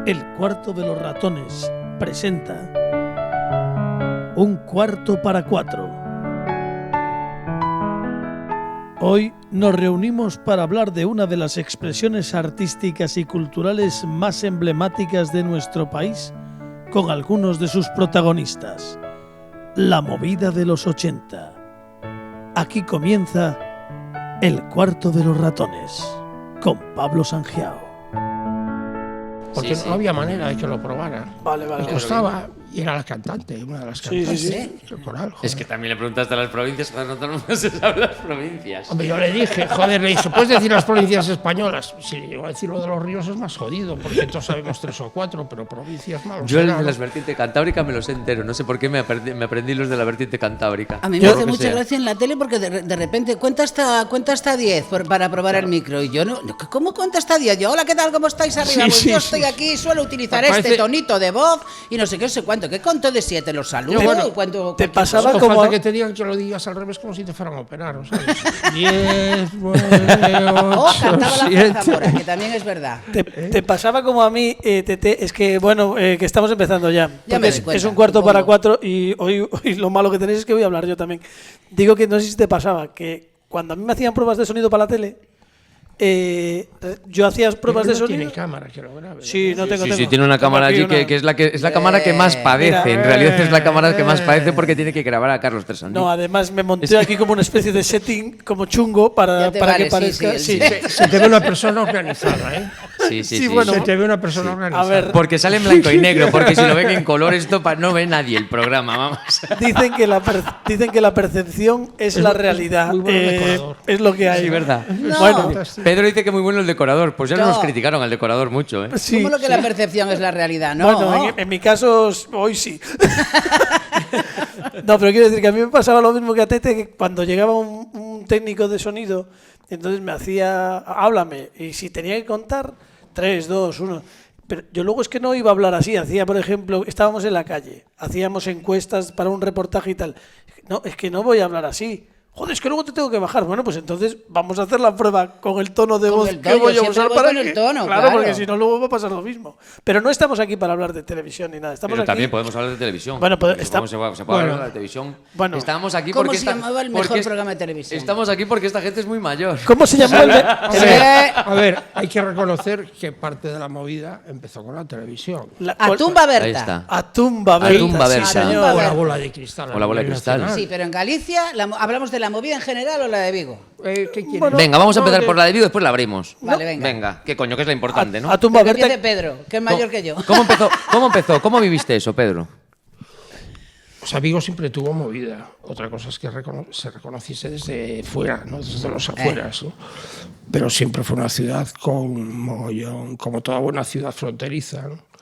El Cuarto de los Ratones presenta Un cuarto para cuatro. Hoy nos reunimos para hablar de una de las expresiones artísticas y culturales más emblemáticas de nuestro país, con algunos de sus protagonistas: la movida de los 80. Aquí comienza El Cuarto de los Ratones, con Pablo Sangiao. Porque no había manera de que lo probara. Vale. Me costaba, y era la cantante, una de las cantantes. Sí. El coral, joder. Es que también le preguntaste a las provincias, cuando no se saben las provincias. Hombre, yo le dije, ¿puedes decir las provincias españolas? Si llego a decir lo de los ríos es más jodido, porque todos sabemos 3 o 4, pero provincias no. Yo el de las vertientes cantábrica me los sé entero, no sé por qué me aprendí los de la vertiente cantábrica. A mí me hace mucha gracia en la tele porque de repente cuenta hasta 10 para probar el micro. Y yo no, ¿cómo cuenta hasta 10? Yo, hola, ¿qué tal? ¿Cómo estáis arriba? Pues yo estoy aquí, suelo utilizar este tonito de voz y no sé qué, no sé cuánto. ¿Qué conto de 7? Los saludo. Bueno, te pasaba solo como... falta que te digan que lo digas al revés como si te fueran a operar, ¿sabes? 10, 9, 8, cantaba 7... la Zamora, que también es verdad. Te pasaba como a mí, Tete, es que bueno, que estamos empezando ya. Ya me doy cuenta, es un cuarto supongo. para cuatro y hoy lo malo que tenéis es que voy a hablar yo también. Digo que no sé si te pasaba, que cuando a mí me hacían pruebas de sonido para la tele, yo hacía pruebas de no sonido. tiene cámara que lo grabe. Sí, no tengo. Sí, tiene una cámara allí que es la cámara que más padece. En realidad es la cámara que más padece porque tiene que grabar a Carlos Tresandí. No, además me monté aquí como una especie de setting como chungo para que parezca. Sí. Se te ve una persona organizada, ¿eh? Sí. bueno, Se te ve una persona organizada. A ver, Porque sale en blanco y negro, porque si lo ven en color esto no ve nadie el programa, vamos. dicen que la percepción es la realidad. muy bueno el decorador. Es lo que hay. Sí, verdad. No. Bueno, Pedro dice que muy bueno el decorador, pues ya No. nos criticaron al decorador mucho, ¿eh? sí. ¿Cómo lo que la percepción es la realidad? No. Bueno, en mi caso, hoy sí. No, pero quiero decir que a mí me pasaba lo mismo que a Tete, que cuando llegaba un técnico de sonido, entonces me hacía, háblame, y si tenía que contar, 3, 2, 1. Pero yo luego es que no iba a hablar así, hacía, por ejemplo, estábamos en la calle, hacíamos encuestas para un reportaje y tal. No, es que no voy a hablar así. Joder, es que luego te tengo que bajar. Bueno, pues entonces vamos a hacer la prueba con el tono de voz que voy a usar para con el tono, claro, claro. porque si no luego va a pasar lo mismo. Pero no estamos aquí para hablar de televisión ni nada. Estamos Pero aquí... también podemos hablar de televisión. Bueno, pues se puede hablar de televisión. Bueno. Estamos aquí ¿Cómo porque se llamaba el mejor programa de televisión? Estamos aquí porque esta gente es muy mayor. ¿Cómo se llamó el de... A ver, hay que reconocer que parte de la movida empezó con la televisión. A tumba Ahí Berta. está. A tumba Berta. A tumba Berta. Sí, A señor. tumba O la Berta. bola de cristal. O la bola de cristal. Sí, pero en Galicia hablamos de la movida en general o la de Vigo. ¿Qué quieres? Bueno, Venga, vamos a empezar no, por la de Vigo y después la abrimos. Vale, venga. Venga, qué coño, que es la importante, ¿no? A tumba Que empiece Berta. Pedro, que es mayor que yo. ¿Cómo empezó? ¿Cómo viviste eso, Pedro? O sea, Vigo siempre tuvo movida. Otra cosa es que se reconociese desde fuera, ¿no? Desde los afueras, ¿no? Pero siempre fue una ciudad con mogollón, como toda buena ciudad fronteriza, ¿no?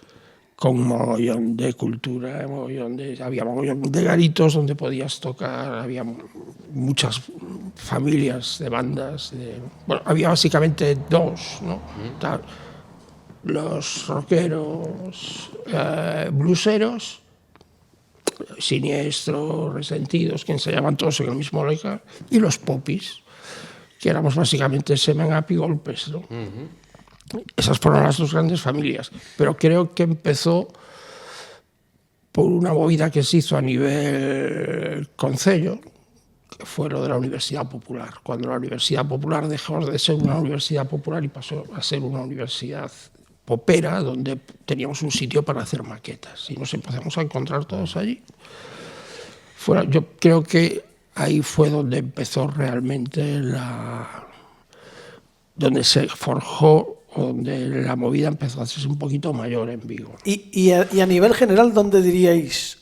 Con mogollón de cultura, había mogollón de garitos donde podías tocar, había muchas familias de bandas. Bueno, había básicamente 2, ¿no? Los rockeros, blueseros, Siniestro, Resentidos, que ensayaban todos en el mismo local, y los popis, que éramos básicamente semen, up y golpes, ¿no? Esas fueron las 2 grandes familias, pero creo que empezó por una movida que se hizo a nivel concello, que fue lo de la Universidad Popular. Cuando la Universidad Popular dejó de ser una universidad popular y pasó a ser una universidad popera, donde teníamos un sitio para hacer maquetas y nos empezamos a encontrar todos allí. Yo creo que ahí fue donde empezó realmente donde se forjó, donde la movida empezó a hacerse un poquito mayor en Vigo. Y a nivel general, ¿dónde diríais?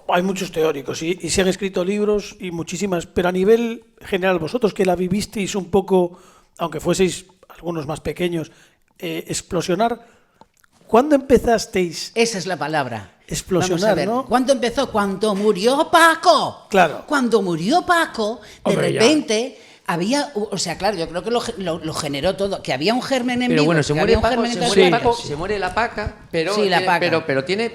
Hay muchos teóricos y se han escrito libros y muchísimas, pero a nivel general, vosotros que la vivisteis un poco, aunque fueseis algunos más pequeños, explosionar, ¿cuándo empezasteis? Esa es la palabra. Explosionar, Vamos a ver. ¿no? ¿Cuándo empezó? Cuando murió Paco. Claro. Cuando murió Paco, de Hombre, ya. repente Había, o sea, claro, yo creo que lo generó todo, que había un germen en Pero vivo, bueno, que había un germen en todas se muere la paca, pero, Sí, la paca.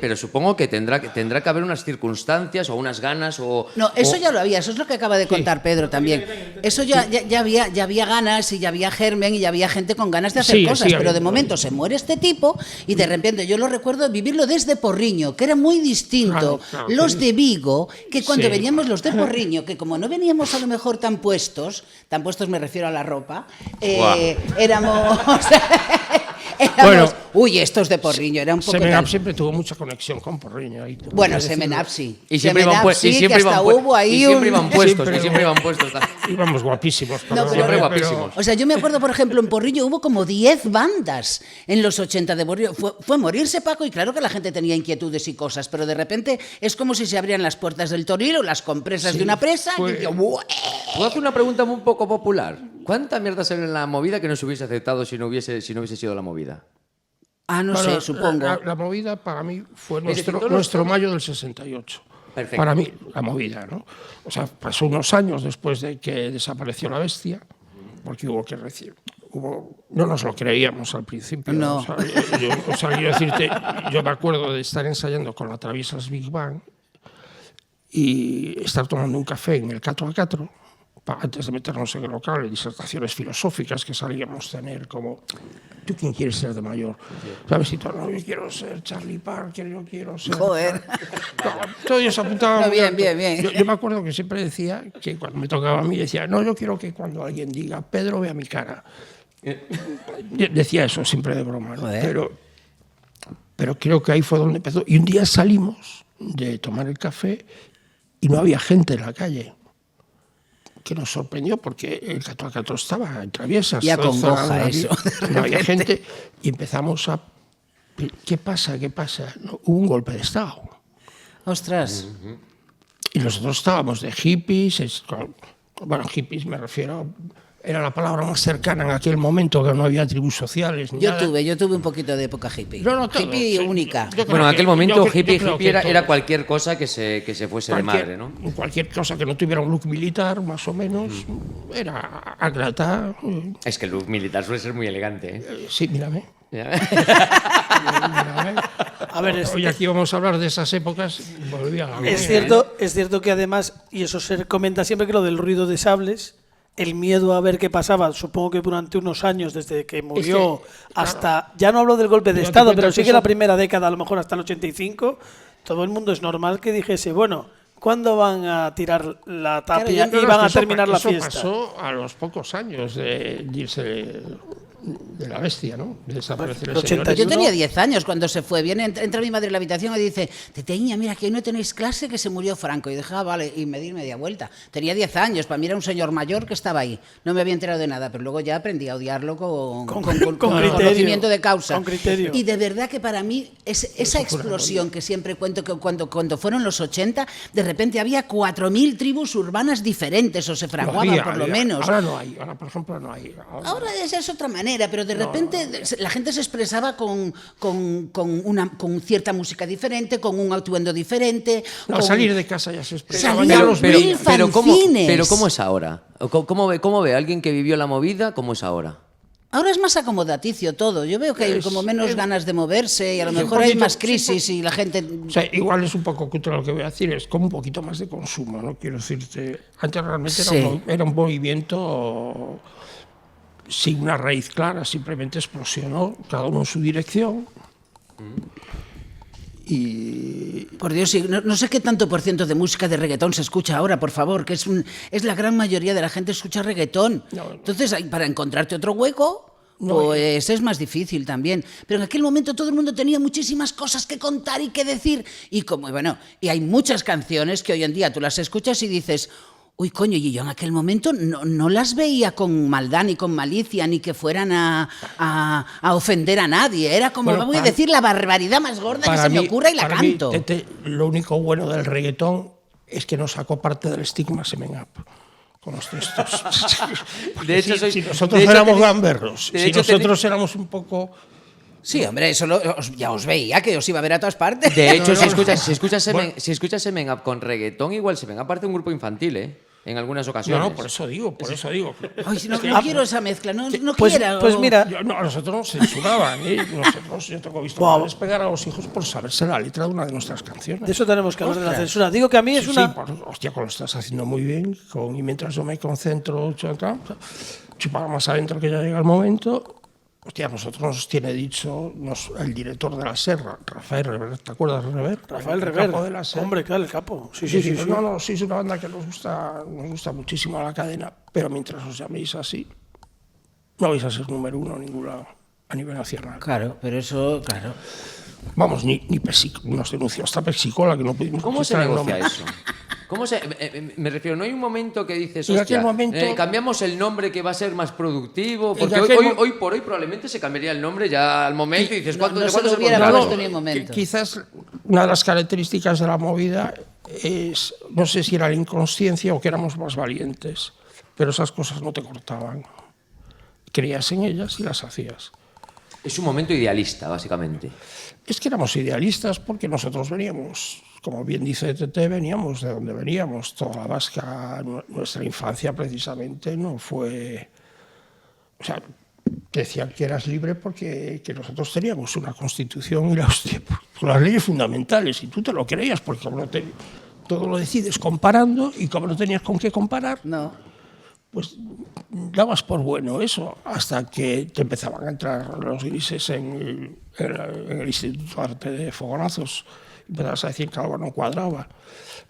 pero supongo que tendrá que haber unas circunstancias o unas ganas o... No, eso o- ya lo había, eso es lo que acaba de contar Pedro también. Eso ya había ganas y ya había germen y ya había gente con ganas de hacer Sí, cosas, sí, pero de había. momento se muere este tipo y de repente yo lo recuerdo vivirlo desde Porriño, que era muy distinto Claro, los de Vigo, que cuando Sí. veníamos los de Porriño, que como no veníamos a lo mejor tan puestos me refiero a la ropa, éramos... Bueno, uy, estos de Porriño, era un poco Semen tal. Up siempre tuvo mucha conexión con Porriño. Ahí tengo Bueno, que Semen decirlo. Up sí. Y siempre Semen iban Up puestos. sí, que hasta hubo ahí un... Siempre iban puestos. Íbamos guapísimos. No, pero- Siempre guapísimos. O sea, yo me acuerdo, por ejemplo, en Porrillo hubo como 10 bandas en los 80 de Porrillo. Fue morirse Paco y claro que la gente tenía inquietudes y cosas, pero de repente es como si se abrían las puertas del Toril o las compresas de una presa fue- y yo, ¡bueh! Puedo hacer una pregunta muy poco popular. ¿Cuánta mierda salió en la movida que no se hubiese aceptado si no hubiese sido la movida? Ah, no Bueno, sé, supongo. La movida para mí fue decir, todos los- nuestro mayo del 68. Perfecto. Para mí, la movida, ¿no? O sea, pasó unos años después de que desapareció la bestia, porque hubo que recibir. No nos lo creíamos al principio. No. O sea, quiero decirte, yo me acuerdo de estar ensayando con la Traviesas Big Bang y estar tomando un café en el 4x4 antes de meternos en el local, en disertaciones filosóficas que salíamos a tener como ¿tú quién quieres ser de mayor? ¿Sabes? Y todo, no, yo quiero ser Charlie Parker, yo quiero ser... Joder. Todos ellos apuntaban... No, muy bien, alto. bien, bien. Yo me acuerdo que siempre decía que cuando me tocaba a mí, decía, no, yo quiero que cuando alguien diga, Pedro, vea mi cara. Decía eso siempre de broma, ¿no? Joder. Pero creo que ahí fue donde empezó. Y un día salimos de tomar el café y no había gente en la calle. Que nos sorprendió porque el 4x4 estaba en Traviesas. Ya toda acongoja zona de eso, de No había repente. gente y empezamos a... ¿Qué pasa? ¿Qué pasa? No, hubo un golpe de Estado. Ostras. Y nosotros estábamos de hippies, bueno, hippies me refiero, era la palabra más cercana en aquel momento, que no había tribus sociales. Ni Yo nada. tuve un poquito de época hippie. No, todo, hippie sí. única. Yo creo Bueno, en que- aquel momento yo creo hippie que era todo. cualquier cosa que se fuese de madre, ¿no? Cualquier cosa que no tuviera un look militar, más o menos, era agrata. Es que el look militar suele ser muy elegante, ¿eh? Sí, mírame. Ya. Mírame. A ver, Hoy aquí vamos a hablar de esas épocas. Volví a es cierto que además, y eso se comenta siempre, que lo del ruido de sables, el miedo a ver qué pasaba, supongo que durante unos años, desde que murió hasta, ya no hablo del golpe de Date Estado, cuenta pero sí que que la eso- primera década, a lo mejor hasta el 85, todo el mundo es normal que dijese, bueno, ¿cuándo van a tirar la tapia No, y no, van es que a eso terminar la eso fiesta? pasó a los pocos años de irse de la bestia, ¿no? De desaparecer el Pues, señor. 81. Yo tenía 10 años cuando se fue. Entra mi madre en la habitación y dice, Teteña, mira que hoy no tenéis clase, que se murió Franco. Y dije, ah, vale, y me di media vuelta. Tenía 10 años, para mí era un señor mayor que estaba ahí. No me había enterado de nada, pero luego ya aprendí a odiarlo con criterio. conocimiento de causa. Con criterio. Y de verdad que para mí, esa explosión que siempre cuento, que cuando fueron los 80, de repente había 4.000 tribus urbanas diferentes, o se fraguaban por lo menos. Ahora no hay, ahora por ejemplo no hay. Ahora esa es otra manera, pero de repente la gente se expresaba con cierta música diferente, con un atuendo diferente. No, con- salir de casa ya se expresaba. Salían Ya los mil veía. fanzines. pero ¿cómo es ahora? ¿Cómo ve alguien que vivió la movida? ¿Cómo es ahora? Ahora es más acomodaticio todo. Yo veo que hay como menos ganas de moverse y a lo Sí, mejor un hay poquito, más sí, crisis y la gente... O sea, igual es un poco cutre lo que voy a decir, es como un poquito más de consumo, ¿no? Quiero decirte, antes realmente Sí. era un movimiento sin una raíz clara, simplemente explosionó, cada uno en su dirección. Y Por Dios, sí, no sé qué tanto por ciento de música de reggaetón se escucha ahora, por favor, que es la gran mayoría de la gente escucha reggaetón. No. Entonces, para encontrarte otro hueco, pues es más difícil también. Pero en aquel momento todo el mundo tenía muchísimas cosas que contar y que decir. Y y hay muchas canciones que hoy en día tú las escuchas y dices... Uy, coño, y yo en aquel momento no las veía con maldad ni con malicia, ni que fueran a ofender a nadie. Era como, Bueno, voy a decir la barbaridad más gorda que se me ocurra y la para mí, canto. Tete, lo único bueno del reggaetón es que no sacó parte del estigma Semen Up con los textos. De hecho, si nosotros éramos gamberros, de si hecho, nosotros éramos un poco... Sí, hombre, eso ya os veía, que os iba a ver a todas partes. De hecho, No, si no. escuchas Semen Up con reggaetón, igual Semen Up parece un grupo infantil, ¿eh? en algunas ocasiones. No, por eso digo. Ay, no quiero esa mezcla, no Pues quiero. mira, A nosotros nos censuraban, yo tengo visto padres pegar a los hijos por saberse la letra de una de nuestras canciones. de eso tenemos que hablar de la censura. Digo que a mí es una... Hostia, lo estás haciendo muy bien, y mientras yo me concentro, chupar más adentro que ya llega el momento. Hostia, nosotros nos tiene dicho el director de la SER, Rafael Rever, ¿te acuerdas de Rever? Rafael Rever, de la SER. hombre, claro, el capo. Sí. No, sí, es una banda que nos gusta muchísimo a la cadena, pero mientras os llaméis así, no vais a ser número 1 en ningún lado, a nivel nacional. Claro, pero eso, claro. Vamos, ni nos denunció hasta Pexicola, que no pudimos... ¿Cómo se negocia eso? Me refiero, ¿no hay un momento que dices, hostia, cambiamos el nombre que va a ser más productivo? Porque hoy por hoy probablemente se cambiaría el nombre ya al momento y dices, ¿cuánto se lo hubiera puesto ni un momento? Quizás una de las características de la movida es, no sé si era la inconsciencia o que éramos más valientes, pero esas cosas no te cortaban. Creías en ellas y las hacías. Es un momento idealista, básicamente. Es que éramos idealistas porque nosotros veníamos, como bien dice Tete, veníamos de donde veníamos. Toda la vasca, nuestra infancia precisamente no fue... O sea, decían que eras libre porque que nosotros teníamos una constitución y las leyes fundamentales, y tú te lo creías porque como todo lo decides comparando, y como no tenías con qué comparar... No. Pues dabas por bueno eso, hasta que te empezaban a entrar los grises en el Instituto de Arte de Fogonazos. Empezabas a decir que algo no cuadraba.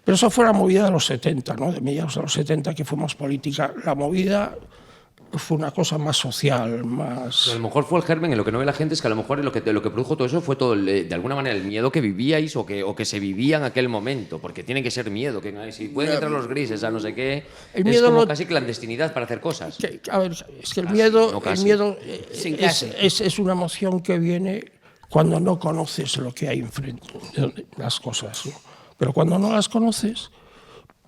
Pero eso fue la movida de los 70, ¿no? De mediados de los 70, que fue más política. La movida fue una cosa más social, más... Pero a lo mejor fue el germen, en lo que no ve la gente es que a lo mejor lo que produjo todo eso fue todo, de alguna manera, el miedo que vivíais o que se vivía en aquel momento, porque tiene que ser miedo, que si pueden entrar los grises a no sé qué, el miedo es como casi clandestinidad para hacer cosas. A ver, es que el miedo es una emoción que viene cuando no conoces lo que hay enfrente, las cosas, ¿no? Pero cuando no las conoces,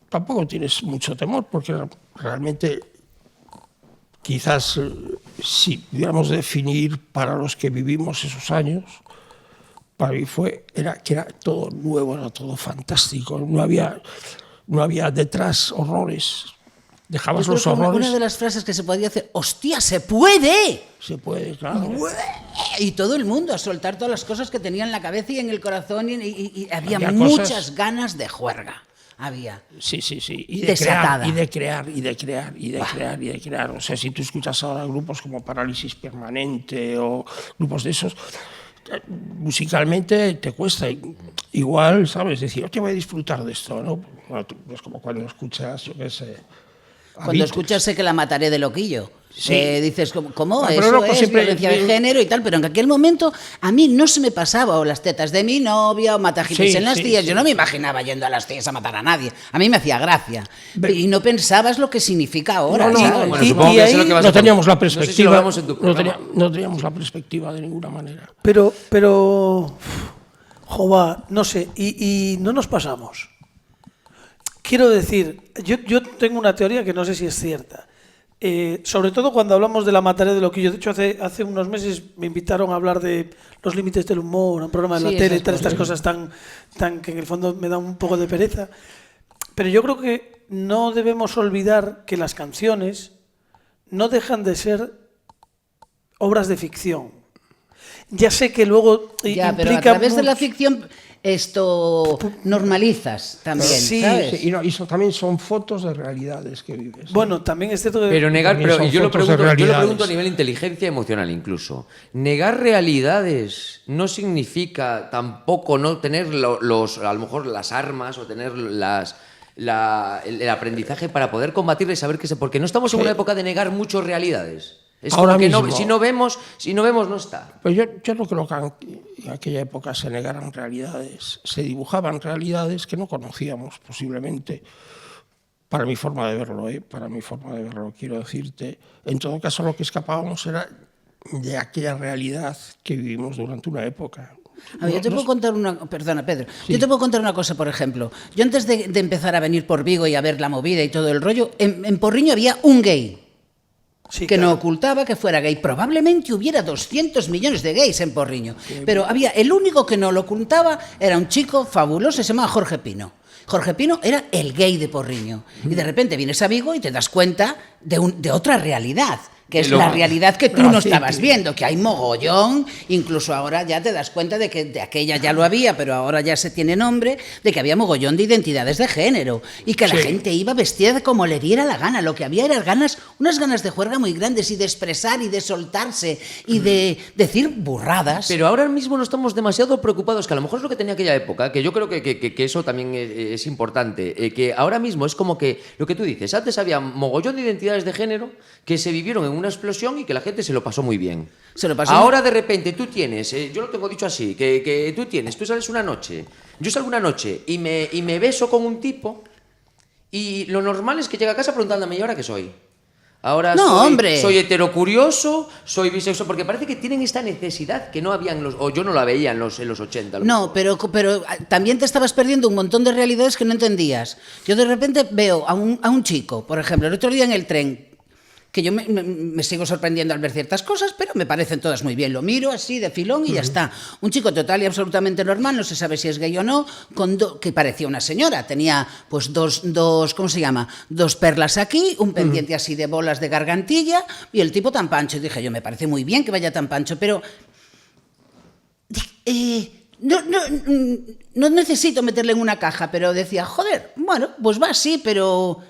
tampoco tienes mucho temor, porque realmente... Quizás si pudiéramos definir para los que vivimos esos años, para mí era todo nuevo, era todo fantástico, no había detrás horrores. Dejabas los horrores. Una de las frases que se podía hacer, ¡hostia, se puede! Se puede, claro. Y todo el mundo a soltar todas las cosas que tenía en la cabeza y en el corazón, y había muchas ganas de juerga. Había. Sí. Y desatada. De crear. O sea, si tú escuchas ahora grupos como Parálisis Permanente o grupos de esos, musicalmente te cuesta. Igual, ¿sabes? Decir, te voy a disfrutar de esto, ¿no? Bueno, es como cuando escuchas, yo qué sé... Cuando escuchas Sé que la mataré de Loquillo. Sí. Dices, ¿cómo? Pero Eso es violencia de género y tal, pero en aquel momento a mí no se me pasaba o las tetas de mi novia o matajitos en las tías. Yo no me imaginaba yendo a las tías a matar a nadie. A mí me hacía gracia. Y no pensabas lo que significa ahora. No teníamos la perspectiva. No sé si no teníamos la perspectiva de ninguna manera. Pero jova, no sé, y no nos pasamos. Quiero decir, yo tengo una teoría que no sé si es cierta. Sobre todo cuando hablamos de la mataré de Loquillo. De hecho, hace unos meses me invitaron a hablar de los límites del humor, un programa de la tele, estas cosas tan que en el fondo me dan un poco de pereza. Pero yo creo que no debemos olvidar que las canciones no dejan de ser obras de ficción. Ya sé que luego implica pero a través de la ficción esto normalizas también, ¿sabes? Sí, y eso también son fotos de realidades que vives. Bueno, también es cierto que... Pero yo lo pregunto a nivel inteligencia emocional incluso. Negar realidades no significa tampoco no tener a lo mejor las armas o tener el aprendizaje para poder combatirla y saber que porque no estamos en una época de negar muchas realidades. Es ahora como que mismo, si no vemos no está. Pues yo no creo que en aquella época se negaran realidades, se dibujaban realidades que no conocíamos posiblemente. Para mi forma de verlo, quiero decirte. En todo caso, lo que escapábamos era de aquella realidad que vivimos durante una época. A ver, yo te puedo contar perdona, Pedro. Sí. Yo te puedo contar una cosa, por ejemplo. Yo antes de empezar a venir por Vigo y a ver la movida y todo el rollo, en Porriño había un gay. Sí, que claro. No ocultaba que fuera gay. Probablemente hubiera 200 millones de gays en Porriño. Sí, pero el único que no lo ocultaba era un chico fabuloso, se llamaba Jorge Pino. Jorge Pino era el gay de Porriño. Y de repente vienes a Vigo y te das cuenta de otra realidad, que es la realidad que tú no estabas viendo, que hay mogollón, incluso ahora ya te das cuenta de que de aquella ya lo había, pero ahora ya se tiene nombre, de que había mogollón de identidades de género y que la gente iba vestida como le diera la gana. Lo que había eran unas ganas de juerga muy grandes y de expresar y de soltarse y de decir burradas. Pero ahora mismo no estamos demasiado preocupados, que a lo mejor es lo que tenía aquella época, que yo creo que eso también es importante, que ahora mismo es como que lo que tú dices, antes había mogollón de identidades de género que se vivieron en una explosión y que la gente se lo pasó muy bien. Ahora de repente tú tienes, yo lo tengo dicho así, que tú sales una noche, yo salgo una noche y me beso con un tipo y lo normal es que llegue a casa preguntándome, ¿y ahora qué soy? Ahora soy heterocurioso, soy bisexual, porque parece que tienen esta necesidad que no habían o yo no la veía en los 80. No, pero también te estabas perdiendo un montón de realidades que no entendías. Yo de repente veo a un chico, por ejemplo, el otro día en el tren, que yo me sigo sorprendiendo al ver ciertas cosas, pero me parecen todas muy bien. Lo miro así de filón y ya está. Un chico total y absolutamente normal, no se sabe si es gay o no, que parecía una señora. Tenía pues dos ¿cómo se llama? 2 perlas aquí, un pendiente así de bolas de gargantilla y el tipo tan pancho. Y dije yo, me parece muy bien que vaya tan pancho, pero no necesito meterle en una caja, pero decía, joder, bueno, pues va así, pero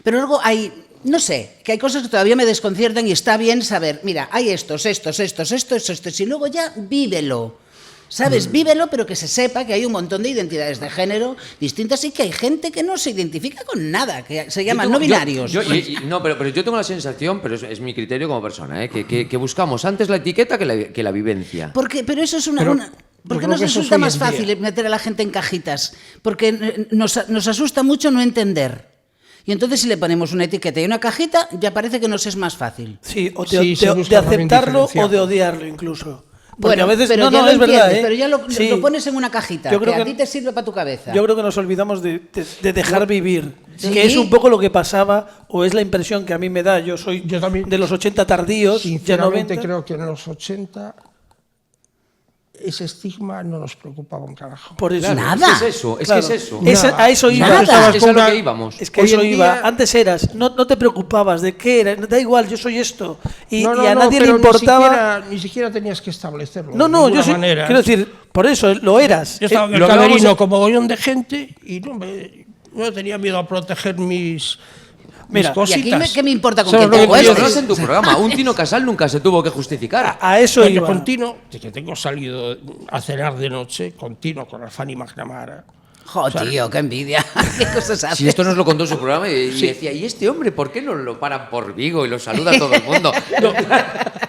luego hay... No sé, que hay cosas que todavía me desconciertan y está bien saber, mira, hay estos, y luego ya vívelo, ¿sabes? Vívelo, pero que se sepa que hay un montón de identidades de género distintas y que hay gente que no se identifica con nada, que se llaman no binarios. Pero yo tengo la sensación, pero es mi criterio como persona, que buscamos antes la etiqueta que la vivencia. Pero eso es porque nos resulta más fácil meter a la gente en cajitas, porque nos asusta mucho no entender. Y entonces si le ponemos una etiqueta y una cajita, ya parece que nos es más fácil. Sí, o de aceptarlo o de odiarlo incluso. Porque Bueno, a veces pero no, es verdad, ¿eh? Pero ya lo pones en una cajita, yo creo que a ti te sirve para tu cabeza. Yo creo que nos olvidamos de dejar vivir, ¿Sí? que es un poco lo que pasaba, o es la impresión que a mí me da. Yo también, de los 80 tardíos, sinceramente ya 90. Creo que en los 80 ese estigma no nos preocupaba un carajo. Por eso. Nada. Es que es eso. A eso iba. Nada. Es a lo que íbamos. Es que eso iba. Antes no te preocupabas de qué era. Da igual, yo soy esto. Y a nadie le importaba. Ni siquiera tenías que establecerlo. No, yo sí. Quiero decir, por eso lo eras. Yo estaba en el camerino con mogollón de gente y no tenía miedo a proteger mis cositas. ¿Y aquí qué me importa con quién te Eso acuestes? no es en tu programa. Un Tino Casal nunca se tuvo que justificar. A eso Yo iba. con Tino, de que tengo salido a cenar de noche, con Tino, con la Fanny McNamara. Joder, tío, qué envidia. ¿Qué cosas haces? Si esto nos lo contó en su programa y decía, ¿y este hombre por qué no lo paran por Vigo y lo saluda a todo el mundo?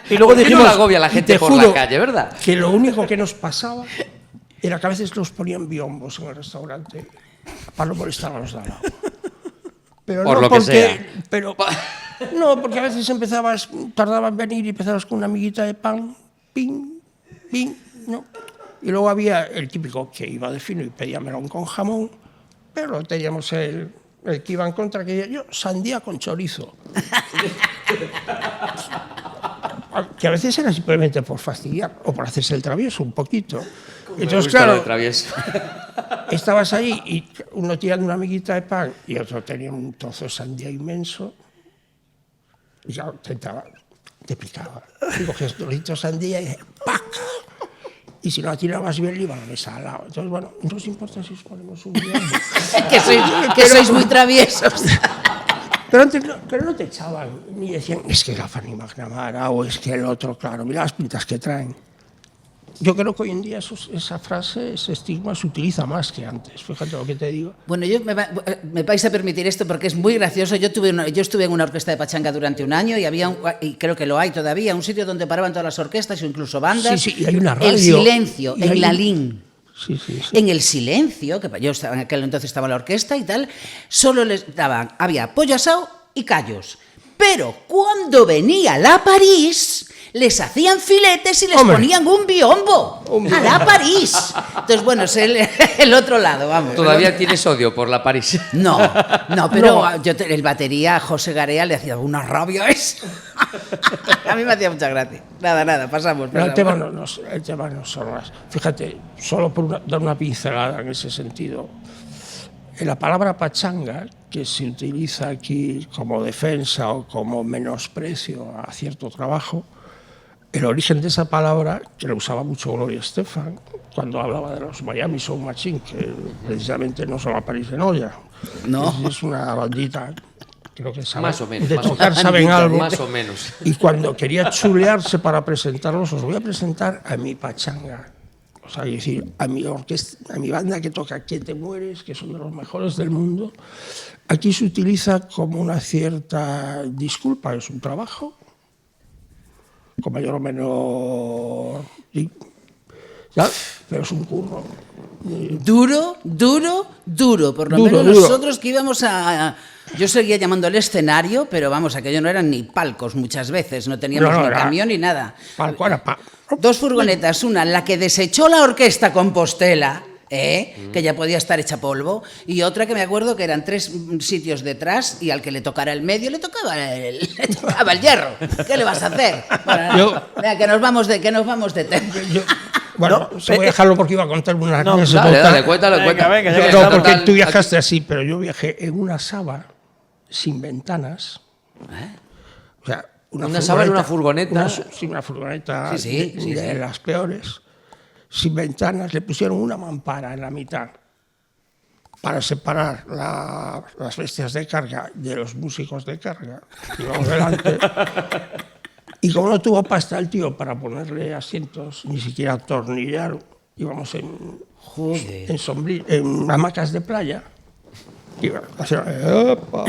Y luego dijimos, no la agobia a la gente por la calle, ¿verdad? Que lo único que nos pasaba era que a veces nos ponían biombos en el restaurante para no molestar a los de al lado. Pero por no lo que sea. No, porque a veces tardaba en venir y empezabas con una amiguita de pan, ping, ping, ¿no? Y luego había el típico que iba de fino y pedía melón con jamón, pero teníamos el que iba en contra, que decía, yo, sandía con chorizo. Que a veces era simplemente por fastidiar o por hacerse el travieso un poquito. Entonces, claro, estabas ahí y uno tirando una amiguita de pan y otro tenía un trozo de sandía inmenso y ya te picaba. Y cogías 2 litros de sandía y ¡pac! Y si no la tirabas bien, le iba a la mesa al lado. Entonces, bueno, no os importa si os ponemos un guión. que sois muy traviesos. Pero no te echaban ni decían, es que la Fanny McNamara o es que el otro, claro, mira las pintas que traen. Yo creo que hoy en día esa frase, ese estigma se utiliza más que antes, fíjate lo que te digo. Bueno, me vais a permitir esto porque es muy gracioso. Yo estuve en una orquesta de pachanga durante un año y creo que lo hay todavía, un sitio donde paraban todas las orquestas o incluso bandas. Sí, y hay una radio. El Silencio, en Lalín. Sí. En el Silencio, que yo en aquel entonces estaba en la orquesta y tal, solo les daban, había pollo asado y callos. Pero cuando venía la París, les hacían filetes y les ponían un biombo. A la París. Entonces, bueno, es el otro lado, vamos. ¿Todavía tienes odio por la París? No, pero el batería José Garea le hacía una rabia eso. A mí me hacía mucha gracia. Nada, pasamos. El tema no son más. Fíjate, solo por dar una pincelada en ese sentido. la palabra pachanga, que se utiliza aquí como defensa o como menosprecio a cierto trabajo, el origen de esa palabra, que la usaba mucho Gloria Estefan, cuando hablaba de los Miami Sound Machine, que precisamente no son a París en olla. No. Es una bandita, creo que sabe, Más o menos. de más o tocar menos. saben algo. Más o menos. Y cuando quería chulearse para presentarlos, os voy a presentar a mi pachanga. O sea, es decir, a mi orquesta, a mi banda que toca ¿Quién te mueres?, que son de los mejores del mundo. Aquí se utiliza como una cierta disculpa, es un trabajo, con mayor o menor... ¿Ya? Pero es un curro. Duro. Por lo Duro, menos duro. nosotros que íbamos a... Yo seguía llamando al escenario, pero vamos, aquello no eran ni palcos muchas veces, no teníamos No, ni era camión ni nada. Palco era Dos furgonetas, una la que desechó la orquesta Compostela, que ya podía estar hecha polvo, y otra que me acuerdo que eran 3 sitios detrás y al que le tocara el medio le tocaba el hierro. ¿Qué le vas a hacer? Bueno, venga, que nos vamos de tema. Bueno, No, voy a dejarlo porque iba a contar una anécdota. Dale, cuéntalo. Venga, ya que No, estamos. porque tú viajaste así, pero yo viajé en una Saba sin ventanas. O sea, Una Saba en una furgoneta. Sí, una furgoneta Sí, de las peores, sin ventanas. Le pusieron una mampara en la mitad para separar las bestias de carga de los músicos de carga. Íbamos delante. Y como no tuvo pasta el tío para ponerle asientos, ni siquiera atornillar, íbamos en hamacas de playa. Iba a ¡epa!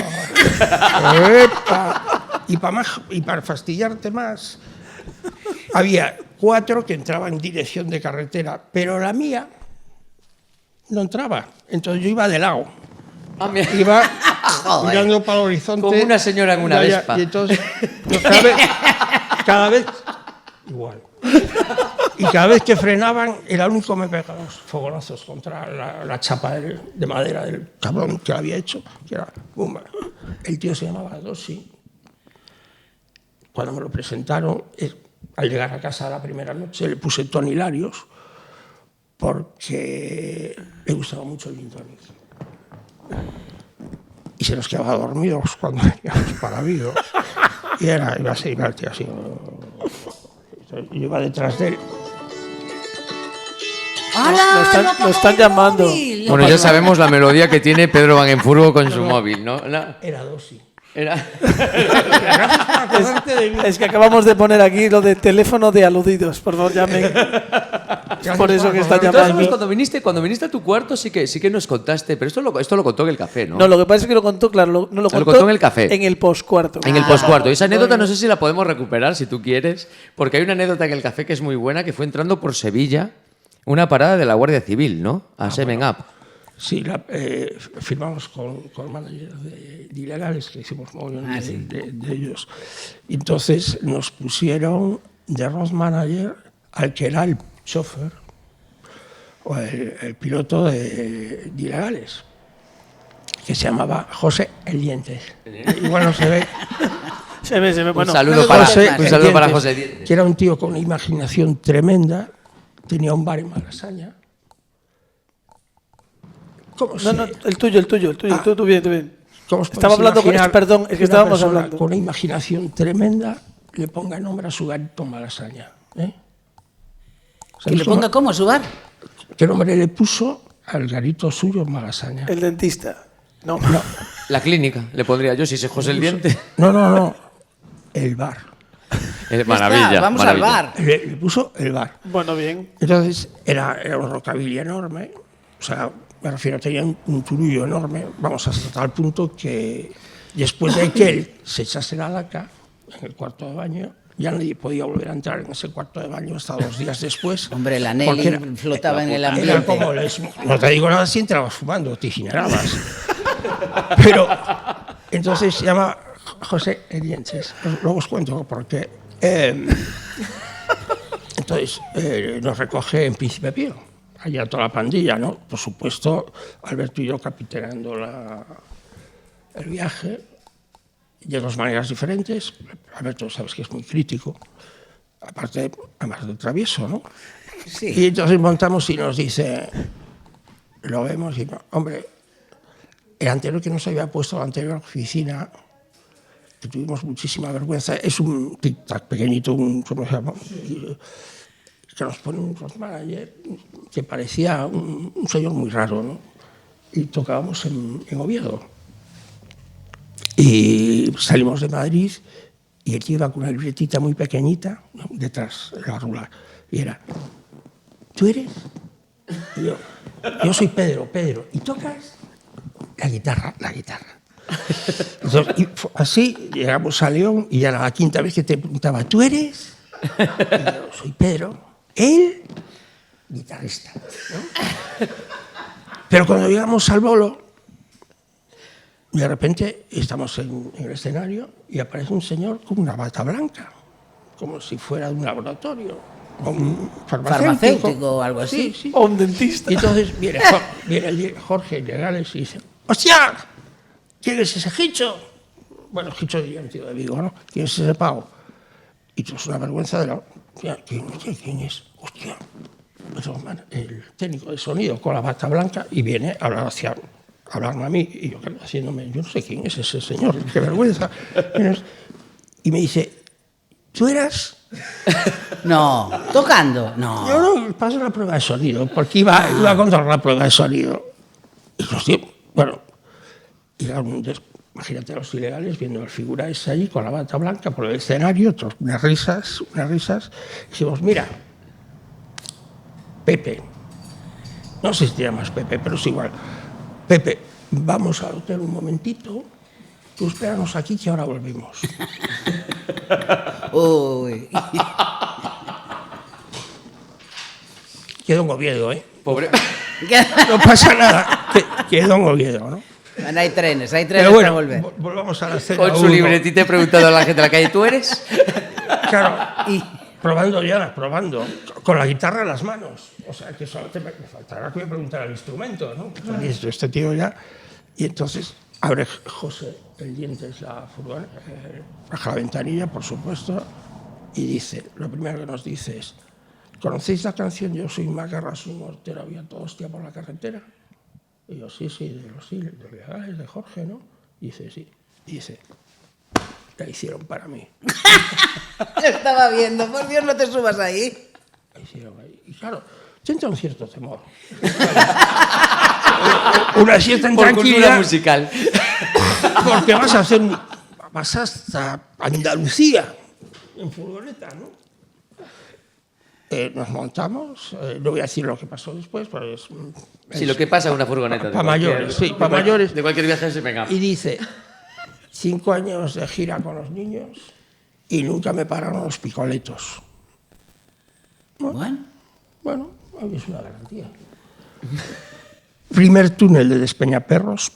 ¡Epa! Y para fastidiarte más, había 4 que entraban en dirección de carretera, pero la mía no entraba. Entonces yo iba de lado. Iba mirando para el horizonte. Como una señora en una Vespa. Y entonces, cada vez igual. Y cada vez que frenaban, era el único que me pegaba los fogonazos contra la chapa de madera del cabrón que lo había hecho. Que era, ¡bumba! El tío se llamaba Dossi. Cuando me lo presentaron, al llegar a casa la primera noche, le puse Tony Larios porque le gustaba mucho el gin tonic. Y se nos quedaba dormidos cuando íbamos para Vigo. Y iba así, el tío así. Yo iba detrás de él. ¡Hala! Lo están llamando. Bueno, ya sabemos la melodía que tiene Pedro Van en Furgo con su móvil, ¿no? Era Dossi. Es que acabamos de poner aquí lo de teléfono de aludidos. Por favor, llamen. Es por eso que está llamando. Cuando viniste a tu cuarto sí que nos contaste, pero esto lo contó en el café, ¿no? No, lo que pasa es que lo contó, claro, no lo contó en el café. En el postcuarto. En el postcuarto. Esa anécdota no sé si la podemos recuperar, si tú quieres, porque hay una anécdota en el café que es muy buena, que fue entrando por Sevilla, una parada de la Guardia Civil, ¿no? A Seven Up. Sí, firmamos con managers de ilegales, que hicimos muy bien de ellos. Y entonces nos pusieron de road manager al que era el chofer o el piloto de ilegales, que se llamaba José El Dientes. Igual no se ve. Se ve. Bueno, Un saludo para José Dientes. Que era un tío con una imaginación tremenda, tenía un bar en Malasaña. No, el tuyo. Tú bien. Estaba hablando perdón, es que estábamos hablando. Con una imaginación tremenda le ponga nombre a su garito en Malasaña. ¿Que le ponga cómo a su bar? ¿Qué nombre le puso al garito suyo en Malasaña? El dentista. No. La clínica, le pondría yo, si se José el Diente. No. El bar. Maravilla. Vamos maravilla. al bar. Le puso el bar. Bueno, bien. Entonces era un rockabilly enorme. O sea, me refiero, tenía un turullo enorme. Vamos, hasta tal punto que después de que él se echase la laca en el cuarto de baño, ya nadie podía volver a entrar en ese cuarto de baño hasta 2 días después. Hombre, la Nelly flotaba en el ambiente. Era como no te digo nada si entrabas fumando, te incinerabas. Pero entonces se llama José El Dientes. Luego os cuento por qué. Entonces nos recoge en Príncipe Pío, allá toda la pandilla, ¿no? Por supuesto, Alberto y yo capitaneando el viaje de 2 maneras diferentes. Alberto, sabes que es muy crítico, aparte, además de travieso, ¿no? Sí. Y entonces montamos y nos dice, lo vemos y, hombre, El anterior que nos había puesto la anterior oficina, que tuvimos muchísima vergüenza, es un tic-tac pequeñito, ¿cómo se llama? Que nos pone un road manager que parecía un señor muy raro, ¿no? Y tocábamos en Oviedo. Y salimos de Madrid y el tío iba con una libretita muy pequeñita, ¿no?, detrás de la rula. Y era, ¿tú eres? Y yo soy Pedro. ¿Y tocas? La guitarra. Entonces, así llegamos a León y ya la quinta vez que te preguntaba, ¿tú eres? Y yo soy Pedro. Él, guitarrista, ¿no? Pero cuando llegamos al bolo, de repente estamos en el escenario y aparece un señor con una bata blanca, como si fuera de un laboratorio, o un farmacéutico o algo así. Sí. O un dentista. Y entonces viene Jorge Legales y dice, ¡hostia! ¿Quién es ese Hicho? Bueno, Hicho diría un tío de Vigo, ¿no? ¿Quién es ese pavo? Y tú es una vergüenza de la... ¿Quién es? Hostia. El técnico de sonido con la bata blanca y viene a hablarme a mí y yo haciéndome, yo no sé quién es ese señor, qué vergüenza. Y me dice, ¿tú eras? No, tocando, no. Yo no paso la prueba de sonido, porque iba a controlar la prueba de sonido. Y los tíos, bueno, imagínate a los ilegales viendo la figura esa allí con la bata blanca por el escenario, unas risas. Y dijimos, mira, Pepe, no sé si te llamas Pepe, pero es igual. Pepe, vamos al hotel un momentito, tú espéranos aquí que ahora volvemos. Uy. Quedó en Oviedo, ¿eh? Pobre. No pasa nada, quedó en Oviedo, ¿no? Bueno, hay trenes Pero bueno, para volver. volvamos a la escena. Con su libretita preguntando a la gente de la calle, ¿tú eres? Claro, y probando, con la guitarra en las manos. O sea, que solo me faltará que me preguntara el instrumento, ¿no? Pues este tío ya. Y entonces abre José el dientes la furgoneta, baja la ventanilla, por supuesto, y dice, lo primero que nos dice es, ¿conocéis la canción Yo soy Macarra, soy mortero, había todo hostia por la carretera? Y yo, sí, de los legales, de Jorge, ¿no? Y dice, sí. Y dice, la hicieron para mí. Estaba viendo, por Dios, no te subas ahí. La hicieron ahí. Y claro, siento un cierto temor. Una cierta intranquilidad. Musical. Porque vas hasta Andalucía en furgoneta, ¿no? Nos montamos, no voy a decir lo que pasó después, pero Sí, lo que pasa en una furgoneta. Para mayores, sí, para mayores. De cualquier viaje se venga. Y dice, 5 años de gira con los niños y nunca me pararon los picoletos. Bueno, es una garantía. Primer túnel de Despeñaperros,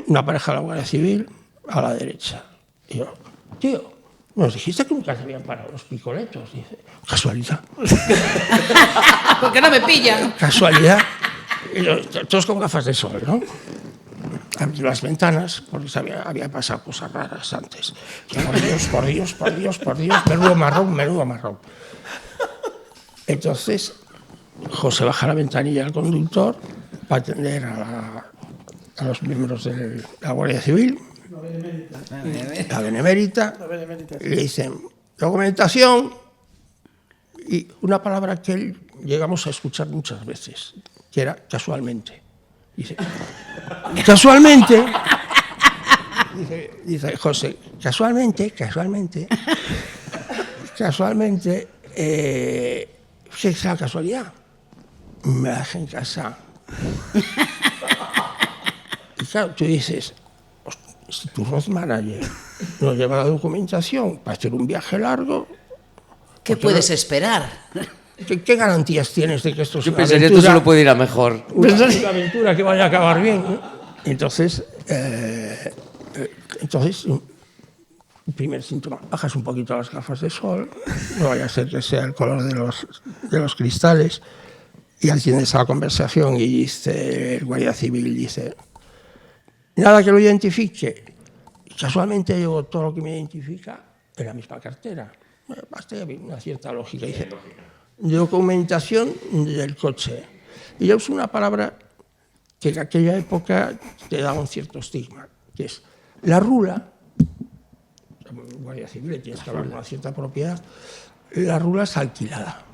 una pareja de la Guardia Civil a la derecha. Y yo, tío, nos dijiste que nunca se habían parado los picoletos. Dice, casualidad. Porque no me pillan. Casualidad. Y todos con gafas de sol, ¿no? Abrí las ventanas, porque había pasado cosas raras antes. Por Dios, menudo marrón. Entonces, José baja la ventanilla al conductor para atender a los miembros de la Guardia Civil, la Benemérita, y le dicen, documentación, y una palabra que llegamos a escuchar muchas veces, que era casualmente. Dice, casualmente, dice José, casualmente, ¿qué es la casualidad? Me dejé en casa. Y claro, tú dices, si tu road manager nos lleva la documentación para hacer un viaje largo... ¿Qué puedes esperar? ¿Qué garantías tienes de que esto es Yo una pensaría que aventura? esto solo puede ir a mejor. Una aventura que vaya a acabar bien, ¿no? Entonces, primer síntoma, bajas un poquito las gafas de sol, no vaya a ser que sea el color de los cristales, y atiendes a la conversación y dice, el guardia civil dice, nada que lo identifique. Y casualmente llevo todo lo que me identifica en la misma cartera. Basta una cierta lógica. Dice, documentación del coche. Y yo uso una palabra que en aquella época te daba un cierto estigma, que es la rula, Guardia Civil, tienes que hablar de una cierta propiedad, la rula es alquilada.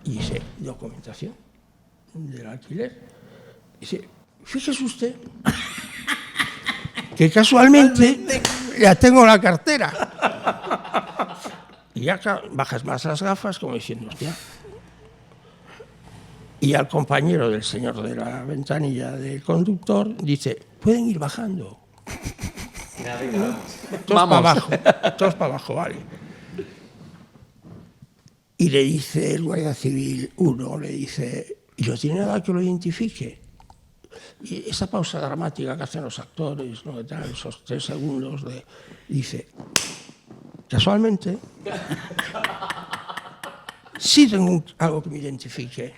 Y dice, documentación del alquiler. Dice, fíjese usted que casualmente ya tengo la cartera. Y ya bajas más las gafas como diciendo, hostia. Y al compañero del señor de la ventanilla del conductor dice, pueden ir bajando. Todos para abajo, vale. Y le dice el Guardia Civil 1, le dice, ¿y no tiene nada que lo identifique? Y esa pausa dramática que hacen los actores, ¿no? Esos 3 segundos, dice, casualmente, sí tengo algo que me identifique.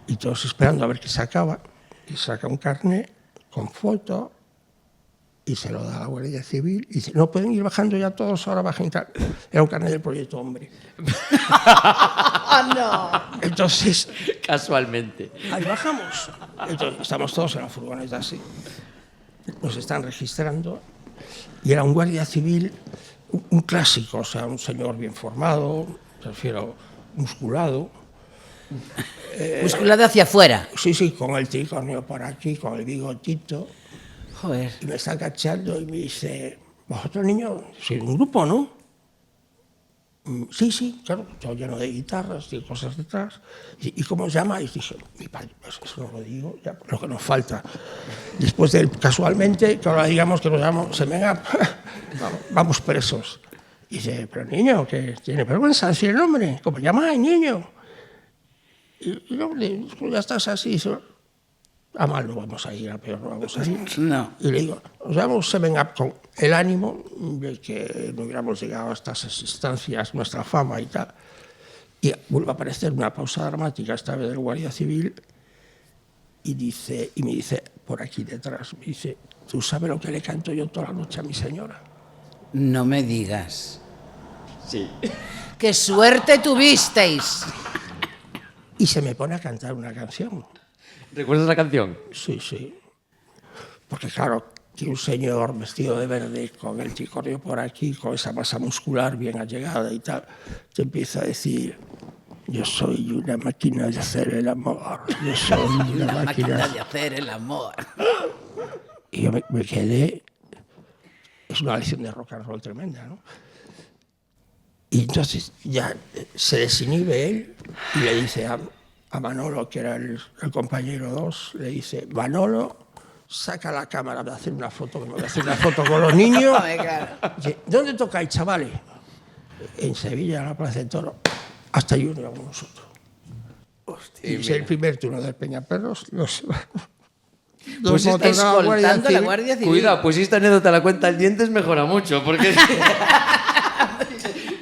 Y todos esperando a ver qué sacaba, y saca un carnet con foto y se lo da a la Guardia Civil y dice, no pueden ir bajando ya todos, ahora bajen tal. Era un carnet del Proyecto Hombre. No. Entonces, casualmente. Ahí bajamos. Entonces, estamos todos en la furgoneta así. Nos están registrando y era un Guardia Civil, un clásico, o sea, un señor bien formado, prefiero musculado. Musculado hacia afuera. Sí, con el tricornio por aquí, con el bigotito. Joder. Y me está cachando y me dice, ¿vosotros niños? Sois un grupo, ¿no? Sí, claro, todo lleno de guitarras y cosas detrás. ¿Y cómo os llamáis? Dije, mi padre, pues eso no lo digo, ya lo que nos falta. Después de casualmente, que ahora digamos que nos llamamos Semen Up, vamos presos. Y dice, pero niño, que tiene vergüenza decir el nombre, ¿cómo llamáis, niño? Y yo, ya estás así, dice, a mal no vamos a ir, a peor no vamos a ir. No. Y le digo, nos damos Semen Up con el ánimo de que no hubiéramos llegado a estas instancias, nuestra fama y tal. Y vuelve a aparecer una pausa dramática, esta vez del Guardia Civil, y me dice, por aquí detrás, me dice, ¿tú sabes lo que le canto yo toda la noche a mi señora? No me digas. Sí. ¡Qué suerte tuvisteis! Y se me pone a cantar una canción. ¿Recuerdas la canción? Sí. Porque claro, que un señor vestido de verde, con el tricornio por aquí, con esa masa muscular bien allegada y tal, te empieza a decir, yo soy una máquina de hacer el amor. Yo soy una máquina de hacer el amor. Y yo me quedé... Es una lección de rock and roll tremenda, ¿no? Y entonces ya se desinhibe él y le dice a Manolo, que era el compañero 2, le dice, Manolo, saca la cámara de hacer una foto, que me voy a hacer una foto con los niños. Dice, ¿dónde tocáis, chavales? En Sevilla, en la Plaza de Toro. Hasta ahí uno con nosotros. Hostia, y es el primer turno del Peñaperros. Pues escoltando la Guardia Civil. Cuidado, pues si esta anécdota la cuenta el Dientes mejora mucho, porque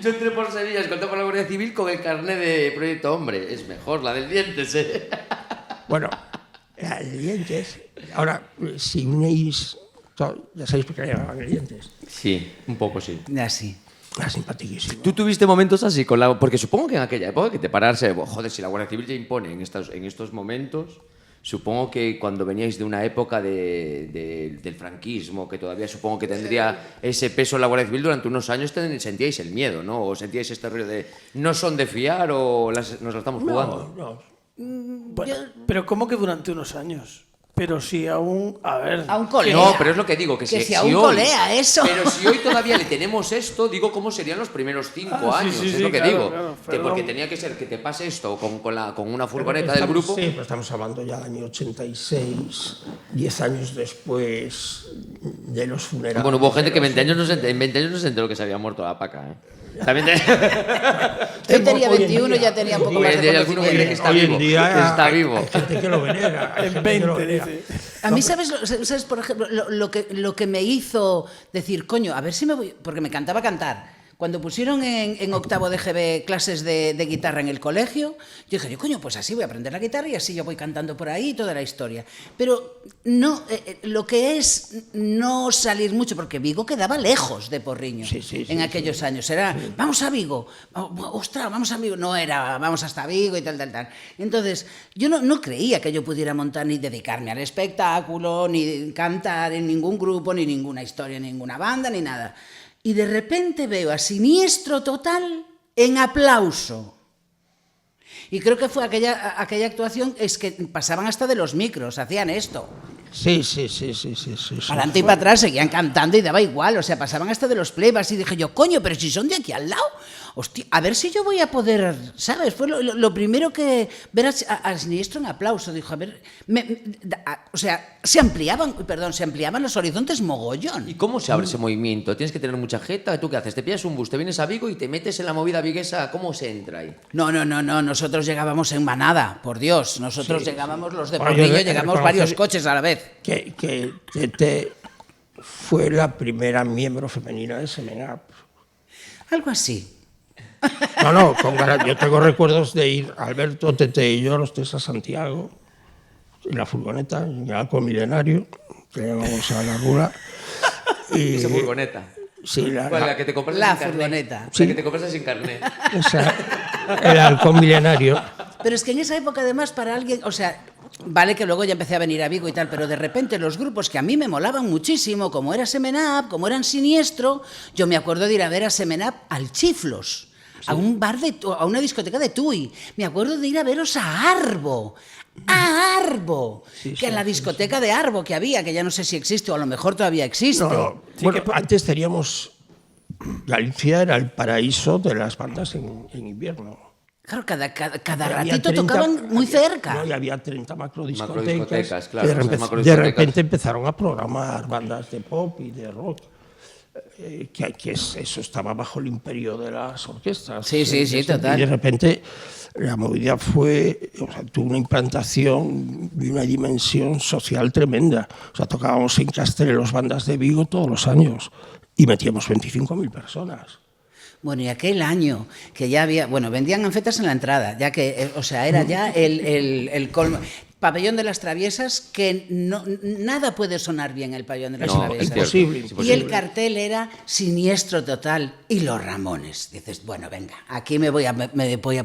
yo entré por Sevilla, escoltado por la Guardia Civil con el carnet de Proyecto Hombre. Es mejor la del Dientes, ¿eh? Bueno, la del Dientes, ahora, si unéis, ya sabéis por qué le llamaban el Dientes. Sí, un poco sí. Así. Era simpaticísimo. ¿Tú tuviste momentos así con la...? Porque supongo que en aquella época que te pararse... Joder, si la Guardia Civil ya impone en estos momentos... Supongo que cuando veníais de una época del franquismo, que todavía supongo que tendría ese peso en la Guardia Civil, durante unos años sentíais el miedo, ¿no? O sentíais este rollo de no son de fiar o nos la estamos jugando. No. Bueno, pero ¿cómo que durante unos años? Pero si aún... A ver... Aún colea. No, pero es lo que digo, que si aún colea eso. Pero si hoy todavía le tenemos esto, digo cómo serían los primeros 5 años, sí, es lo que claro, digo. claro, que porque tenía que ser que te pase esto con una furgoneta del grupo. Sí, pero estamos hablando ya del año 86, 10 años después de los funerales. Bueno, hubo gente que en 20 años no se enteró que se había muerto la paca, ¿eh? También Yo tenía 21, ya tenía un poco más de alguno que cree que está hoy vivo. en día Está vivo. Hay gente que lo venera. En 20, dice. A mí, ¿sabes por ejemplo, lo que me hizo decir, coño, a ver si me voy... Porque me encantaba cantar. Cuando pusieron en octavo de GB clases de guitarra en el colegio, yo dije, coño, pues así voy a aprender la guitarra y así yo voy cantando por ahí toda la historia. Pero no, lo que es no salir mucho, porque Vigo quedaba lejos de Porriño en aquellos años. Era, vamos a Vigo, ostras, vamos a Vigo. No era, vamos hasta Vigo y tal. Entonces, yo no creía que yo pudiera montar ni dedicarme al espectáculo, ni cantar en ningún grupo, ni ninguna historia, ninguna banda, ni nada. Y de repente veo a Siniestro Total en Aplauso. Y creo que fue aquella actuación, es que pasaban hasta de los micros, hacían esto. Sí. Para adelante y para atrás seguían cantando y daba igual, o sea, pasaban hasta de los playbacks y dije yo, coño, pero si son de aquí al lado, hostia, a ver si yo voy a poder, ¿sabes? Fue lo primero que ver a Siniestro en Aplauso, dijo, a ver, o sea, se ampliaban los horizontes mogollón. ¿Y cómo se abre ese movimiento? Tienes que tener mucha jeta, ¿tú qué haces? Te pillas un bus, te vienes a Vigo y te metes en la movida viguesa, ¿cómo se entra ahí? No, nosotros llegábamos en manada, por Dios, nosotros llegábamos los de Porriño, llegamos varios coches a la vez. Que Tete fue la primera miembro femenina de Semen Up. Algo así. No, yo tengo recuerdos de ir Alberto, Tete y yo los tres a Santiago, en la furgoneta, en el Arco Milenario, que llamamos a la Rula. Y, esa furgoneta. Sí, la que te compraste la sin furgoneta. Carnet. Sí. La que te compraste sin carnet. El Halcón Milenario. Pero es que en esa época, además, para alguien, o sea, vale que luego ya empecé a venir a Vigo y tal, pero de repente los grupos que a mí me molaban muchísimo, como era Semen Up, como eran Siniestro, yo me acuerdo de ir a ver a Semen Up al Chiflos, a un bar a una discoteca de Tui. Me acuerdo de ir a veros a Arbo. Que en la discoteca de Arbo que había, que ya no sé si existe o a lo mejor todavía existe. No. Bueno, antes teníamos... Galicia era el paraíso de las bandas en invierno. Claro, cada ratito tocaban muy cerca. No, y había 30 macrodiscotecas. Claro, de repente empezaron a programar bandas de pop y de rock. Eso estaba bajo el imperio de las orquestas. Sí, total. Y de repente la movida tuvo una implantación y una dimensión social tremenda. O sea, tocábamos en Castellos bandas de Vigo todos los años y metíamos 25.000 personas. Bueno, y aquel año que ya había... Bueno, vendían anfetas en la entrada, ya que, o sea, era ya el colmo. Pabellón de las Traviesas, que nada puede sonar bien el Pabellón de las Traviesas. Imposible. Y el cartel era Siniestro Total y los Ramones. Dices, bueno, venga, aquí me voy a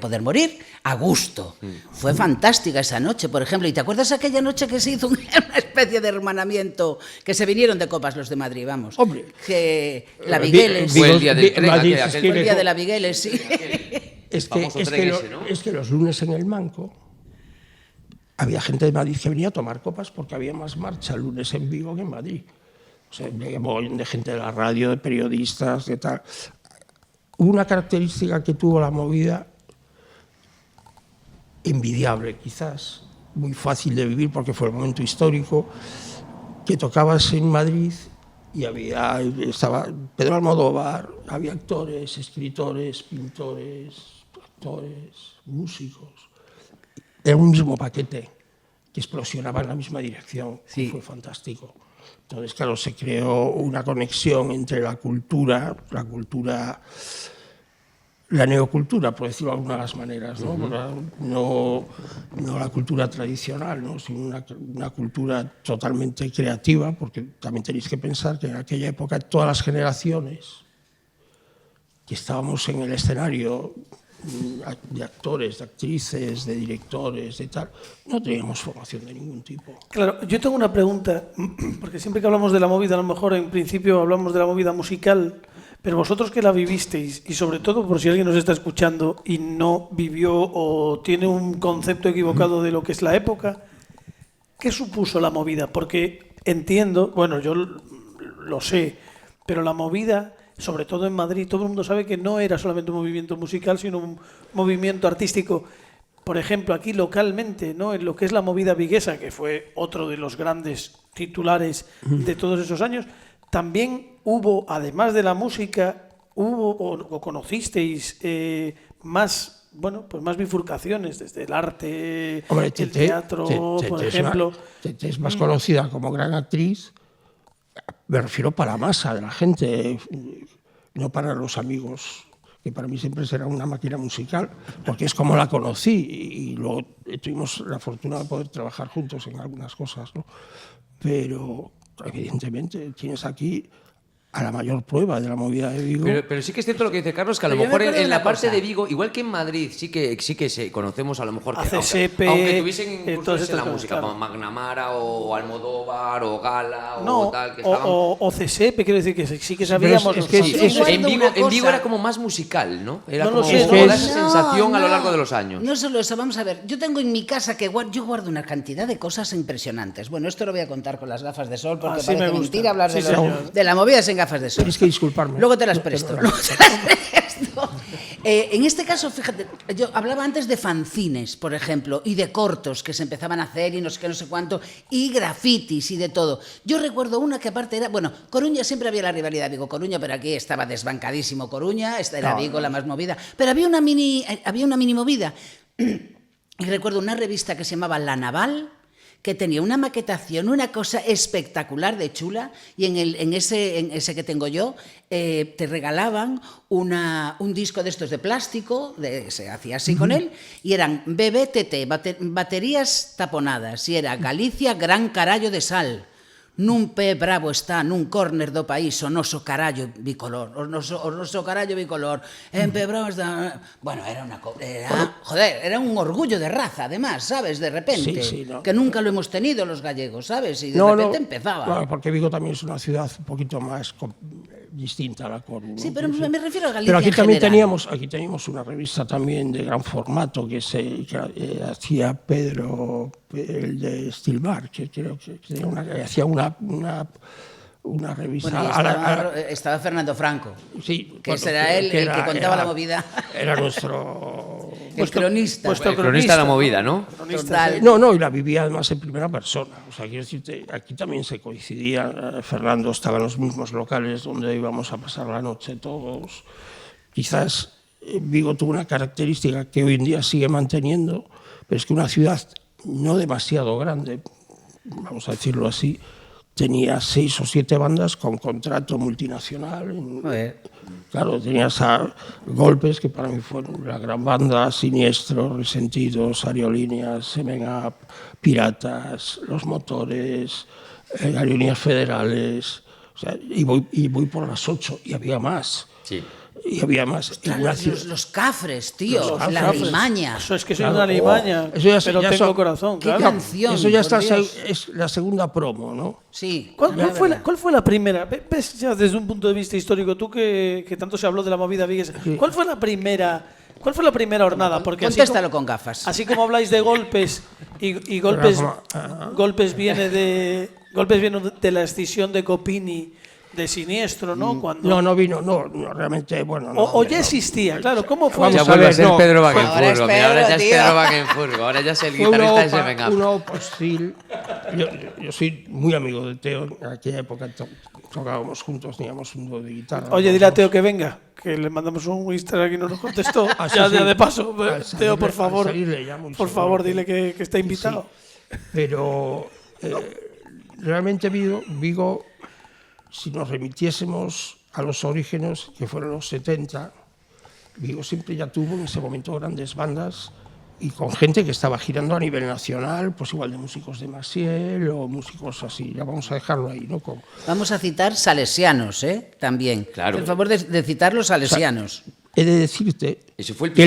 poder morir a gusto. Fue fantástica esa noche, por ejemplo. ¿Y te acuerdas aquella noche que se hizo una especie de hermanamiento? Que se vinieron de copas los de Madrid, vamos. Hombre. Que la Vigueles... Fue el día del tren. Fue el día de la Vigueles, sí. Es que los lunes en el Manco... Había gente de Madrid que venía a tomar copas porque había más marcha el lunes en Vigo que en Madrid. O sea, de gente de la radio, de periodistas, de tal. Una característica que tuvo la movida, envidiable quizás, muy fácil de vivir porque fue el momento histórico, que tocabas en Madrid y estaba Pedro Almodóvar, había actores, escritores, pintores, actores, músicos. Era un mismo paquete que explosionaba en la misma dirección. Sí. Fue fantástico. Entonces, claro, se creó una conexión entre la neocultura, por decirlo de alguna de las maneras, ¿no? No la cultura tradicional, ¿no? Sino una cultura totalmente creativa, porque también tenéis que pensar que en aquella época todas las generaciones que estábamos en el escenario, de actores, de actrices, de directores, de tal, no teníamos formación de ningún tipo. Claro, yo tengo una pregunta, porque siempre que hablamos de la movida, a lo mejor en principio hablamos de la movida musical, pero vosotros que la vivisteis, y sobre todo por si alguien nos está escuchando y no vivió o tiene un concepto equivocado de lo que es la época, ¿qué supuso la movida? Porque entiendo, bueno, yo lo sé, pero la movida... sobre todo en Madrid, todo el mundo sabe que no era solamente un movimiento musical, sino un movimiento artístico. Por ejemplo, aquí localmente, ¿no? En lo que es la movida viguesa, que fue otro de los grandes titulares de todos esos años, también hubo, además de la música, o conocisteis más, bueno, pues más bifurcaciones, desde el arte, el teatro, por ejemplo. Tete es más conocida como gran actriz. Me refiero para la masa de la gente. no para los amigos, que para mí siempre será una máquina musical, porque es como la conocí y luego tuvimos la fortuna de poder trabajar juntos en algunas cosas, ¿no? Pero evidentemente tienes aquí a la mayor prueba de la movida de Vigo. Pero sí que es cierto lo que dice Carlos, que a lo mejor en la parte de Vigo, igual que en Madrid, sí que conocemos a lo mejor que aunque tuviesen incursiones en la música, como Magnamara o Almodóvar o Gala o tal, que estaban... o CSEP, quiero decir que sí que sabíamos. En Vigo era como más musical, ¿no? Era como esa sensación a lo largo de los años. No solo eso, vamos a ver, yo tengo en mi casa que yo guardo una cantidad de cosas impresionantes. Bueno, esto lo voy a contar con las gafas de sol porque parece mentira hablar de la movida sin gafas de sol. Tienes que disculparme. Luego te las presto. En este caso, fíjate, yo hablaba antes de fanzines, por ejemplo, y de cortos que se empezaban a hacer y no sé qué, no sé cuánto, y grafitis y de todo. Yo recuerdo una que aparte era, bueno, Coruña siempre había la rivalidad Vigo-Coruña, pero aquí estaba desbancadísimo Coruña, esta era Vigo la más movida, pero había una mini movida. Y recuerdo una revista que se llamaba La Naval, que tenía una maquetación, una cosa espectacular de chula, y en ese que tengo yo, te regalaban un disco de estos de plástico, se hacía así con él, y eran BBTT, baterías taponadas, y era Galicia Gran Carallo de Sal, nun pé bravo está nun córner do país o noso carallo bicolor, o noso carallo bicolor, en pé bravo está... Bueno, era un orgullo de raza, además, ¿sabes? De repente, ¿no? Que nunca lo hemos tenido los gallegos, ¿sabes? Y de repente empezaba. Claro, porque Vigo también es una ciudad un poquito más distinta a la Coruña. Sí, pero me refiero a Galicia. Pero aquí en también general. teníamos una revista también de gran formato que hacía Pedro, el de Stilmar, que creo que hacía una revista. Bueno, estaba Fernando Franco, sí, que será él el que contaba la movida. Era nuestro... el cronista. El cronista de la movida, ¿no? Total. No, y la vivía además en primera persona. O sea, quiero decirte, aquí también se coincidía. Fernando estaba en los mismos locales donde íbamos a pasar la noche todos. Quizás Vigo tuvo una característica que hoy en día sigue manteniendo, pero es que una ciudad no demasiado grande, vamos a decirlo así, tenía 6 o 7 bandas con contrato multinacional. Claro, tenías a Golpes, que para mí fueron la gran banda, Siniestro, Resentidos, Aerolíneas, Semen Up, Piratas, Los Motores, Aerolíneas Federales, o sea, y voy por las 8, y había más. Sí. Y había más. Ostras, los cafres, tío, la alimaña. Eso es que soy una alimaña, pero tengo corazón, ¿Qué claro. canción? Eso ya es la segunda promo, ¿no? Sí. ¿Cuál fue la primera? ¿Ves ya desde un punto de vista histórico, tú que tanto se habló de la movida viguesa, ¿cuál fue la primera hornada? Porque contéstalo con gafas. Así como habláis de Golpes y Golpes viene de la escisión de Copini de Siniestro, ¿no? Cuando... No vino, realmente, bueno... O ya existía, claro, ¿cómo fue? Ya vuelve a ser Pedro Baquenfurgo, ahora ya es Pedro Baquenfurgo, ahora ya es el guitarrista de Semen Up. Uno postil. Yo soy muy amigo de Teo, en aquella época tocábamos juntos, teníamos un dúo de guitarra. Oye, dile a Teo que venga, que le mandamos un Instagram y no nos contestó. Ya de paso, Teo, por favor, dile que está invitado. Sí. Pero realmente Vigo, si nos remitiésemos a los orígenes, que fueron los 70, Vigo siempre ya tuvo en ese momento grandes bandas y con gente que estaba girando a nivel nacional, pues igual de músicos de Maciel o músicos así. Ya vamos a dejarlo ahí, ¿no? Vamos a citar salesianos, también. Claro. Por favor, de citar los salesianos. He de decirte que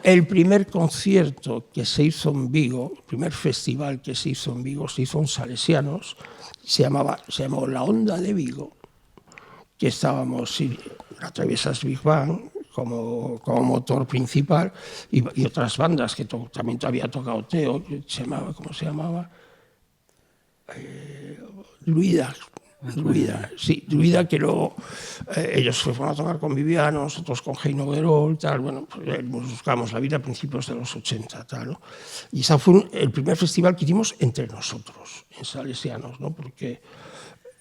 el primer concierto que se hizo en Vigo, el primer festival que se hizo en Vigo, se hizo en Salesianos, se llamó La Onda de Vigo, que estábamos la Traviesas Big Bang como motor principal y otras bandas que también había tocado Teo, que se llamaba, ¿cómo se llamaba? Druida, que luego ellos se fueron a tocar con Viviano, nosotros con Heino Verol, tal, bueno, pues buscamos la vida a principios de los 80, tal, ¿no? Y ese fue el primer festival que hicimos entre nosotros, en Salesianos, ¿no? Porque,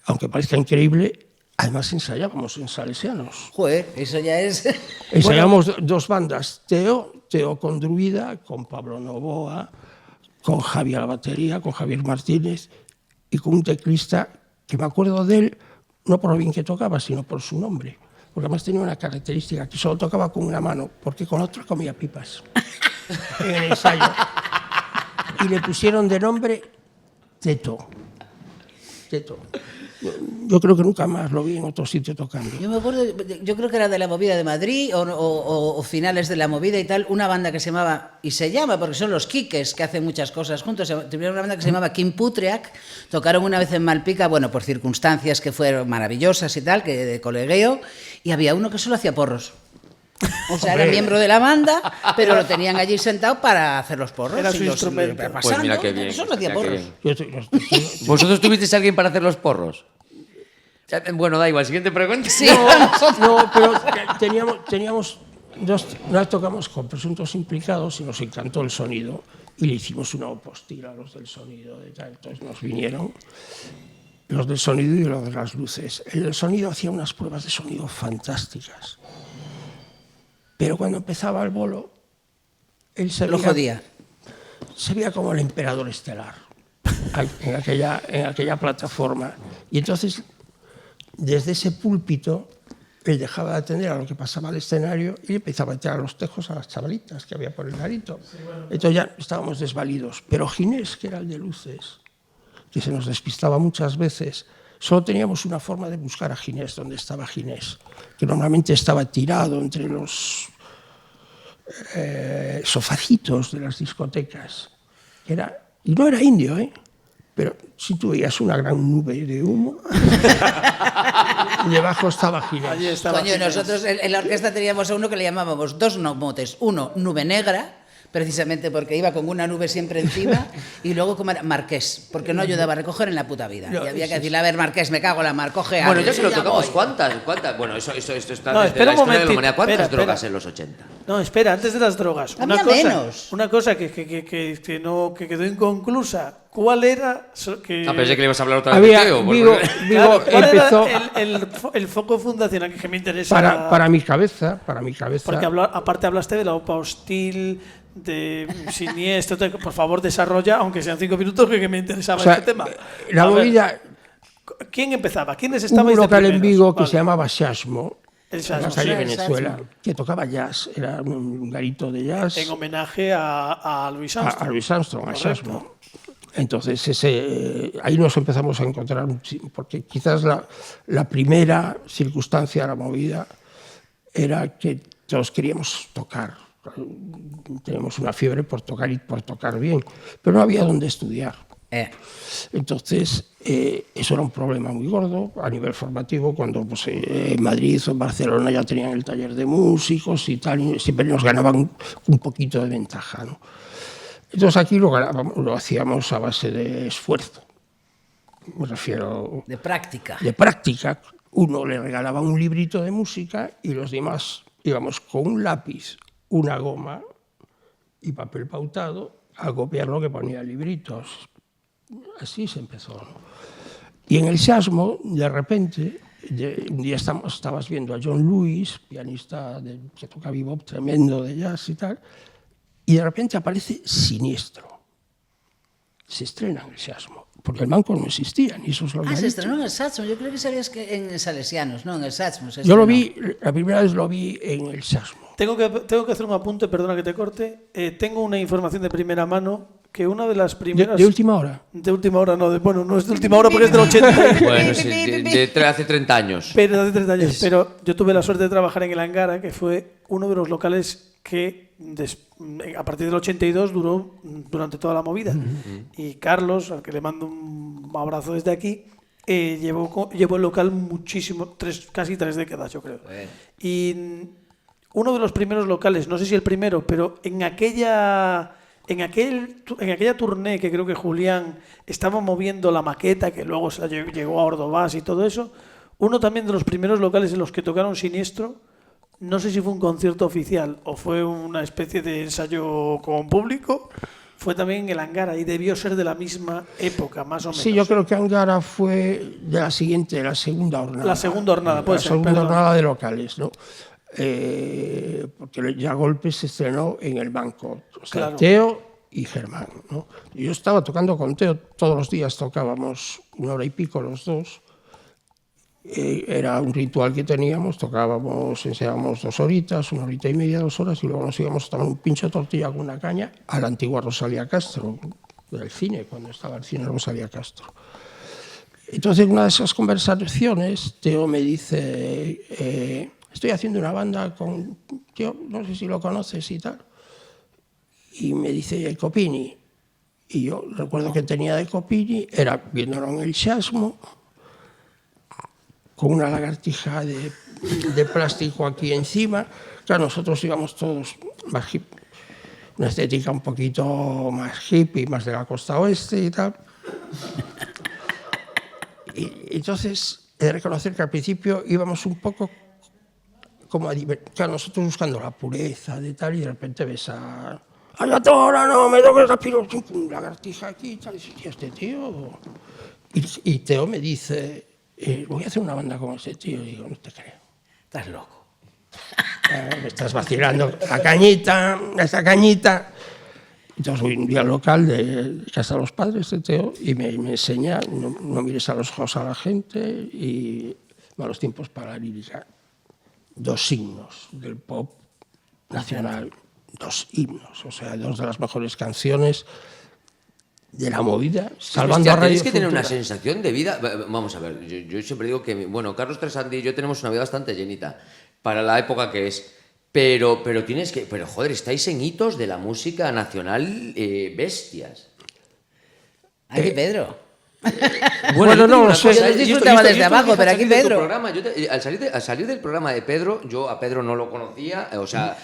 aunque parezca increíble, además ensayábamos en Salesianos. Joder, eso ya es... Ensayábamos dos bandas, Teo con Druida, con Pablo Novoa, con Javier a la batería, con Javier Martínez y con un teclista que me acuerdo de él, no por lo bien que tocaba, sino por su nombre, porque además tenía una característica, que solo tocaba con una mano, porque con la otra comía pipas en el ensayo. Y le pusieron de nombre Teto. Yo creo que nunca más lo vi en otro sitio tocando. Yo me acuerdo, yo creo que era de la movida de Madrid o finales de la movida y tal, una banda que se llamaba, y se llama porque son los Quiques que hacen muchas cosas juntos, tuvieron una banda que se llamaba Kim Putriak, tocaron una vez en Malpica, bueno, por circunstancias que fueron maravillosas y tal, que de colegueo, y había uno que solo hacía porros. O sea, era miembro de la banda, pero lo tenían allí sentado para hacer los porros. Era su instrumento. Pues mira qué bien. Solo hacía porros. ¿Vosotros tuvisteis a alguien para hacer los porros? Bueno, da igual, siguiente pregunta. Sí, No, pero teníamos una vez tocamos con presuntos implicados y nos encantó el sonido y le hicimos una opostila a los del sonido. Entonces nos vinieron los del sonido y los de las luces. El del sonido hacía unas pruebas de sonido fantásticas. Pero cuando empezaba el bolo, él lo jodía. Se veía como el emperador estelar en aquella plataforma. Y entonces, desde ese púlpito, él dejaba de atender a lo que pasaba al escenario y empezaba a tirar los tejos a las chavalitas que había por el garito. Entonces ya estábamos desvalidos. Pero Ginés, que era el de luces, que se nos despistaba muchas veces, solo teníamos una forma de buscar a Ginés, donde estaba Ginés, que normalmente estaba tirado entre los sofacitos de las discotecas. Y no era indio, pero si tú veías una gran nube de humo, y debajo estaba Ginés. Coño, nosotros en la orquesta teníamos a uno que le llamábamos dos motes. Uno, Nube Negra, precisamente porque iba con una nube siempre encima, y luego como era Marqués, porque no ayudaba a recoger en la puta vida. Y había que decirle, a ver, Marqués, me cago en la mar, coge algo. Bueno, ya se lo tocamos. ¿Cuántas? Bueno, esto está desde la historia de la humanidad. ¿Cuántas drogas en los 80? No, espera, antes de las drogas. Una cosa que quedó inconclusa. ¿Cuál era? Pensé que le ibas a hablar otra vez de Teo. ¿Cuál empezó era el foco fundacional que me interesa? Para mi cabeza. Porque aparte hablaste de la OPA hostil, de siniestro. Por favor, desarrolla, aunque sean 5 minutos, que me interesaba este tema. La movida. ¿Quién empezaba? ¿Quiénes estaban? Un local en Vigo que se llamaba Xasmo. El en la calle Venezuela, que tocaba jazz, era un garito de jazz. En homenaje a Louis Armstrong. A Louis Armstrong, a Xasmo. Entonces, ahí nos empezamos a encontrar, porque quizás la primera circunstancia de la movida era que todos queríamos tocar. Tenemos una fiebre por tocar y por tocar bien, pero no había dónde estudiar. Entonces, eso era un problema muy gordo a nivel formativo, cuando pues, en Madrid o en Barcelona ya tenían el taller de músicos y tal, y siempre nos ganaban un poquito de ventaja, ¿no? Entonces aquí lo hacíamos a base de esfuerzo, me refiero... De práctica. De práctica. Uno le regalaba un librito de música y los demás íbamos con un lápiz, una goma y papel pautado a copiar lo que ponía el librito. Así se empezó. Y en el Xasmo, de repente, un día estabas viendo a John Lewis, pianista que toca bebop tremendo de jazz y tal, y de repente aparece Siniestro. Se estrena en el Xasmo, porque el Manco no existía, ni esos lo habían se estrenó en el Xasmo. Yo creo que sabías que en Salesianos, no, en el Xasmo. Yo lo vi, la primera vez lo vi en el Xasmo. Tengo que hacer un apunte, perdona que te corte. Tengo una información de primera mano que una de las primeras... ¿De última hora? De última hora, no. Bueno, no es de última hora porque es del 80. Bueno, sí, hace 30 años. Pero hace 30 años. Pero yo tuve la suerte de trabajar en el Angara, que fue uno de los locales que a partir del 82 duró durante toda la movida. Y Carlos, al que le mando un abrazo desde aquí, llevó el local muchísimo, casi 3 décadas, yo creo. Y uno de los primeros locales, no sé si el primero, pero en aquella tournée que creo que Julián estaba moviendo la maqueta, que luego se llegó a Ordovás y todo eso, uno también de los primeros locales en los que tocaron Siniestro, no sé si fue un concierto oficial o fue una especie de ensayo con público, fue también en el Angara y debió ser de la misma época, más o menos. Sí, yo creo que Angara fue de la segunda jornada. La segunda jornada, puede ser. La segunda jornada de locales, ¿no? Porque ya Golpes se estrenó en el Banco, o sea, claro. Teo y Germán, ¿no? Yo estaba tocando con Teo, todos los días tocábamos 1 hora y pico los dos, Era un ritual que teníamos, enseñábamos 2 horitas, 1 horita y media, 2 horas, y luego nos íbamos a tomar un pincho de tortilla con una caña a la antigua Rosalía Castro, del cine, cuando estaba el cine Rosalía Castro. Entonces, en una de esas conversaciones, Teo me dice, estoy haciendo una banda con, tío, no sé si lo conoces y tal, y me dice Copini, y yo recuerdo que tenía de Copini, era viéndolo en el Chasmo, con una lagartija de plástico aquí encima. Claro, nosotros íbamos todos más hip, una estética un poquito más hippie, más de la costa oeste y tal. Y entonces, he de reconocer que al principio íbamos un poco como a claro, nosotros buscando la pureza de tal, y de repente ves a... ¡Ay, ahora no! ¡Me toques la pilo! Lagartija aquí y tal. Y dices, este tío... Y Teo me dice, voy a hacer una banda con ese tío. Y digo, no te creo. Estás loco. Me estás vacilando. Esa cañita. Entonces voy a un día local de Casa de los Padres de Teo y me enseña, no mires a los ojos a la gente y malos tiempos para la lírica. 2 himnos del pop nacional, 2 himnos, o sea, 2 de las mejores canciones de la movida, salvando a Radio Tenéis que tener Futura. una sensación de vida. Vamos a ver, yo siempre digo que, bueno, Carlos Tresandi y yo tenemos una vida bastante llenita para la época que es. Pero joder, estáis en hitos de la música nacional bestias. Aquí Pedro. Bueno, no, yo disfrutaba desde abajo, pero aquí Pedro. Al salir del programa de Pedro, yo a Pedro no lo conocía. O sea,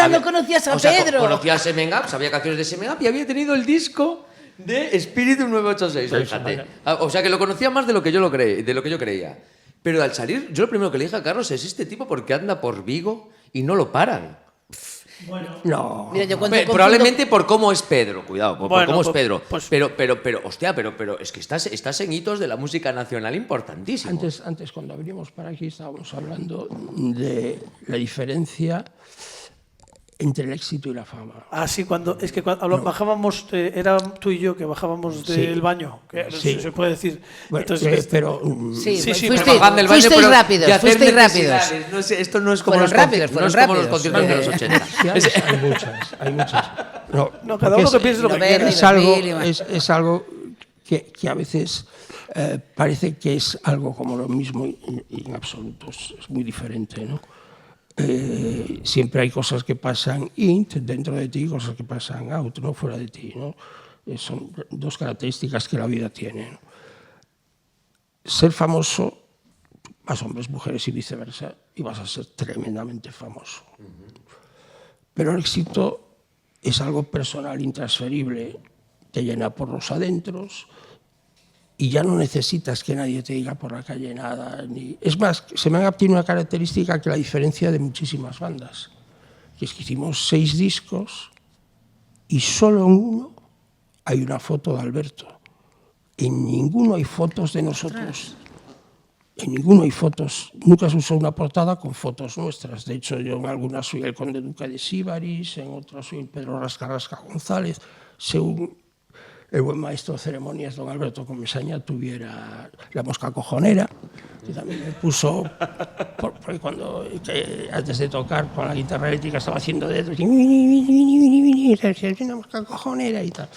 no conocías a Pedro. Conocía a Semen Up, sabía canciones de Semen Up y había tenido el disco de Espíritu 986. Fíjate. O sea, que lo conocía más de lo que yo creía. Pero al salir, yo lo primero que le dije a Carlos es: este tipo porque anda por Vigo y no lo paran. Bueno, No. Mira, yo cuando Probablemente por cómo es Pedro, cuidado, por Bueno, cómo es Pedro. pues- Pero es que estás en hitos de la música nacional importantísimos. Antes, cuando abrimos para aquí, estábamos hablando de la diferencia entre el éxito y la fama. sí, cuando bajábamos, era tú y yo que bajábamos del baño, que Sí. se puede decir. Bueno, Entonces, pero Sí, Sí, sí, fuisteis Bajan del baño, fuisteis pero rápidos, de hacer fuisteis rápidos. necesidades. No sé, esto no es como, Fueron rápidos, no es fueron como los rápidos. conciertos de los 80. Sí, hay muchas. No, cada porque uno que piense lo que Novelli, quiera. es algo que a veces parece que es algo como lo mismo y en absoluto es muy diferente, ¿no? Siempre hay cosas que pasan dentro de ti y cosas que pasan out, ¿no? Fuera de ti, ¿no? Son 2 características que la vida tiene, ¿no? Ser famoso, vas hombres, mujeres y viceversa, y vas a ser tremendamente famoso. Pero el éxito es algo personal, intransferible, te llena por los adentros y ya no necesitas que nadie te diga por la calle nada. Es más, Semen Up tiene una característica que la diferencia de muchísimas bandas, que es que hicimos 6 discos y solo en uno hay una foto de Alberto. En ninguno hay fotos de nosotros. En ninguno hay fotos. Nunca se usó una portada con fotos nuestras. De hecho, yo en algunas soy el conde duque de Síbaris, en otras soy el Pedro Rascarrasca González. Según el buen maestro de ceremonias, don Alberto Comesaña, tuviera la mosca cojonera, que también me puso, porque cuando antes de tocar con la guitarra eléctrica estaba haciendo dedos, y una mosca cojonera y tal.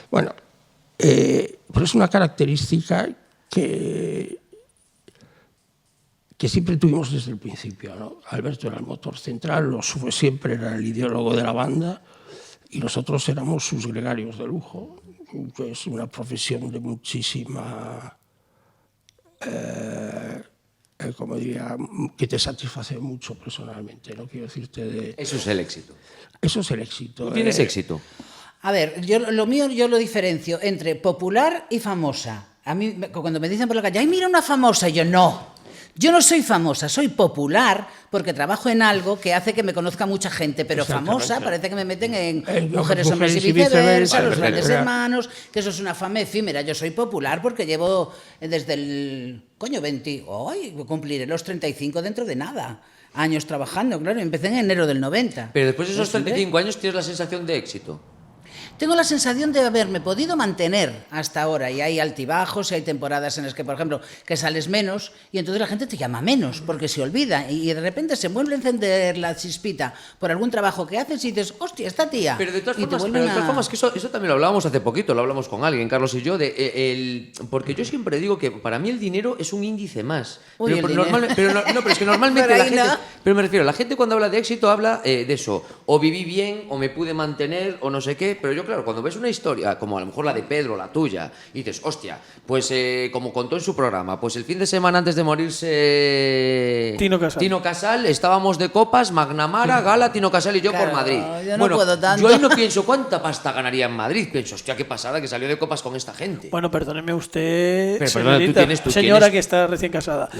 Bueno, pero es una característica que siempre tuvimos desde el principio, ¿no? Alberto era el motor central, lo fue siempre, era el ideólogo de la banda y nosotros éramos sus gregarios de lujo, que es una profesión de muchísima, como diría, que te satisface mucho personalmente, ¿no? Quiero decirte Eso es el éxito. Eso es el éxito. ¿Tú tienes éxito? A ver, lo mío yo lo diferencio entre popular y famosa. A mí, cuando me dicen por la calle, ¡ay, mira una famosa! Y yo, no. Yo no soy famosa, soy popular porque trabajo en algo que hace que me conozca mucha gente, pero famosa parece que me meten en Mujeres, Hombres y Viceversa, Los Grandes Hermanos, que eso es una fama efímera. Yo soy popular porque llevo desde el... 20... ¡Ay! Cumpliré los 35 dentro de nada. Años trabajando, claro. Empecé en enero del 90. Pero después de esos 35 años tienes la sensación de éxito. Tengo la sensación de haberme podido mantener hasta ahora, y hay altibajos, y hay temporadas en las que, por ejemplo, que sales menos y entonces la gente te llama menos porque se olvida y de repente se vuelve a encender la chispita por algún trabajo que haces y dices, hostia, esta tía. Pero de todas formas, que eso también lo hablábamos hace poquito, lo hablamos con alguien, Carlos y yo, porque yo siempre digo que para mí el dinero es un índice más. Uy, Pero es que normalmente la gente... Pero me refiero, la gente cuando habla de éxito habla de eso, o viví bien, o me pude mantener, o no sé qué, pero yo, claro, cuando ves una historia, como a lo mejor la de Pedro, la tuya, y dices, hostia, pues como contó en su programa, pues el fin de semana antes de morirse Tino Casal, estábamos de copas, Magnamara, Gala, Tino Casal y yo por Madrid. Yo no puedo tanto. Yo ahí no pienso cuánta pasta ganaría en Madrid, pienso, hostia, qué pasada que salió de copas con esta gente. Bueno, perdóneme usted, Pero, señorita, tú señora tienes... que está recién casada.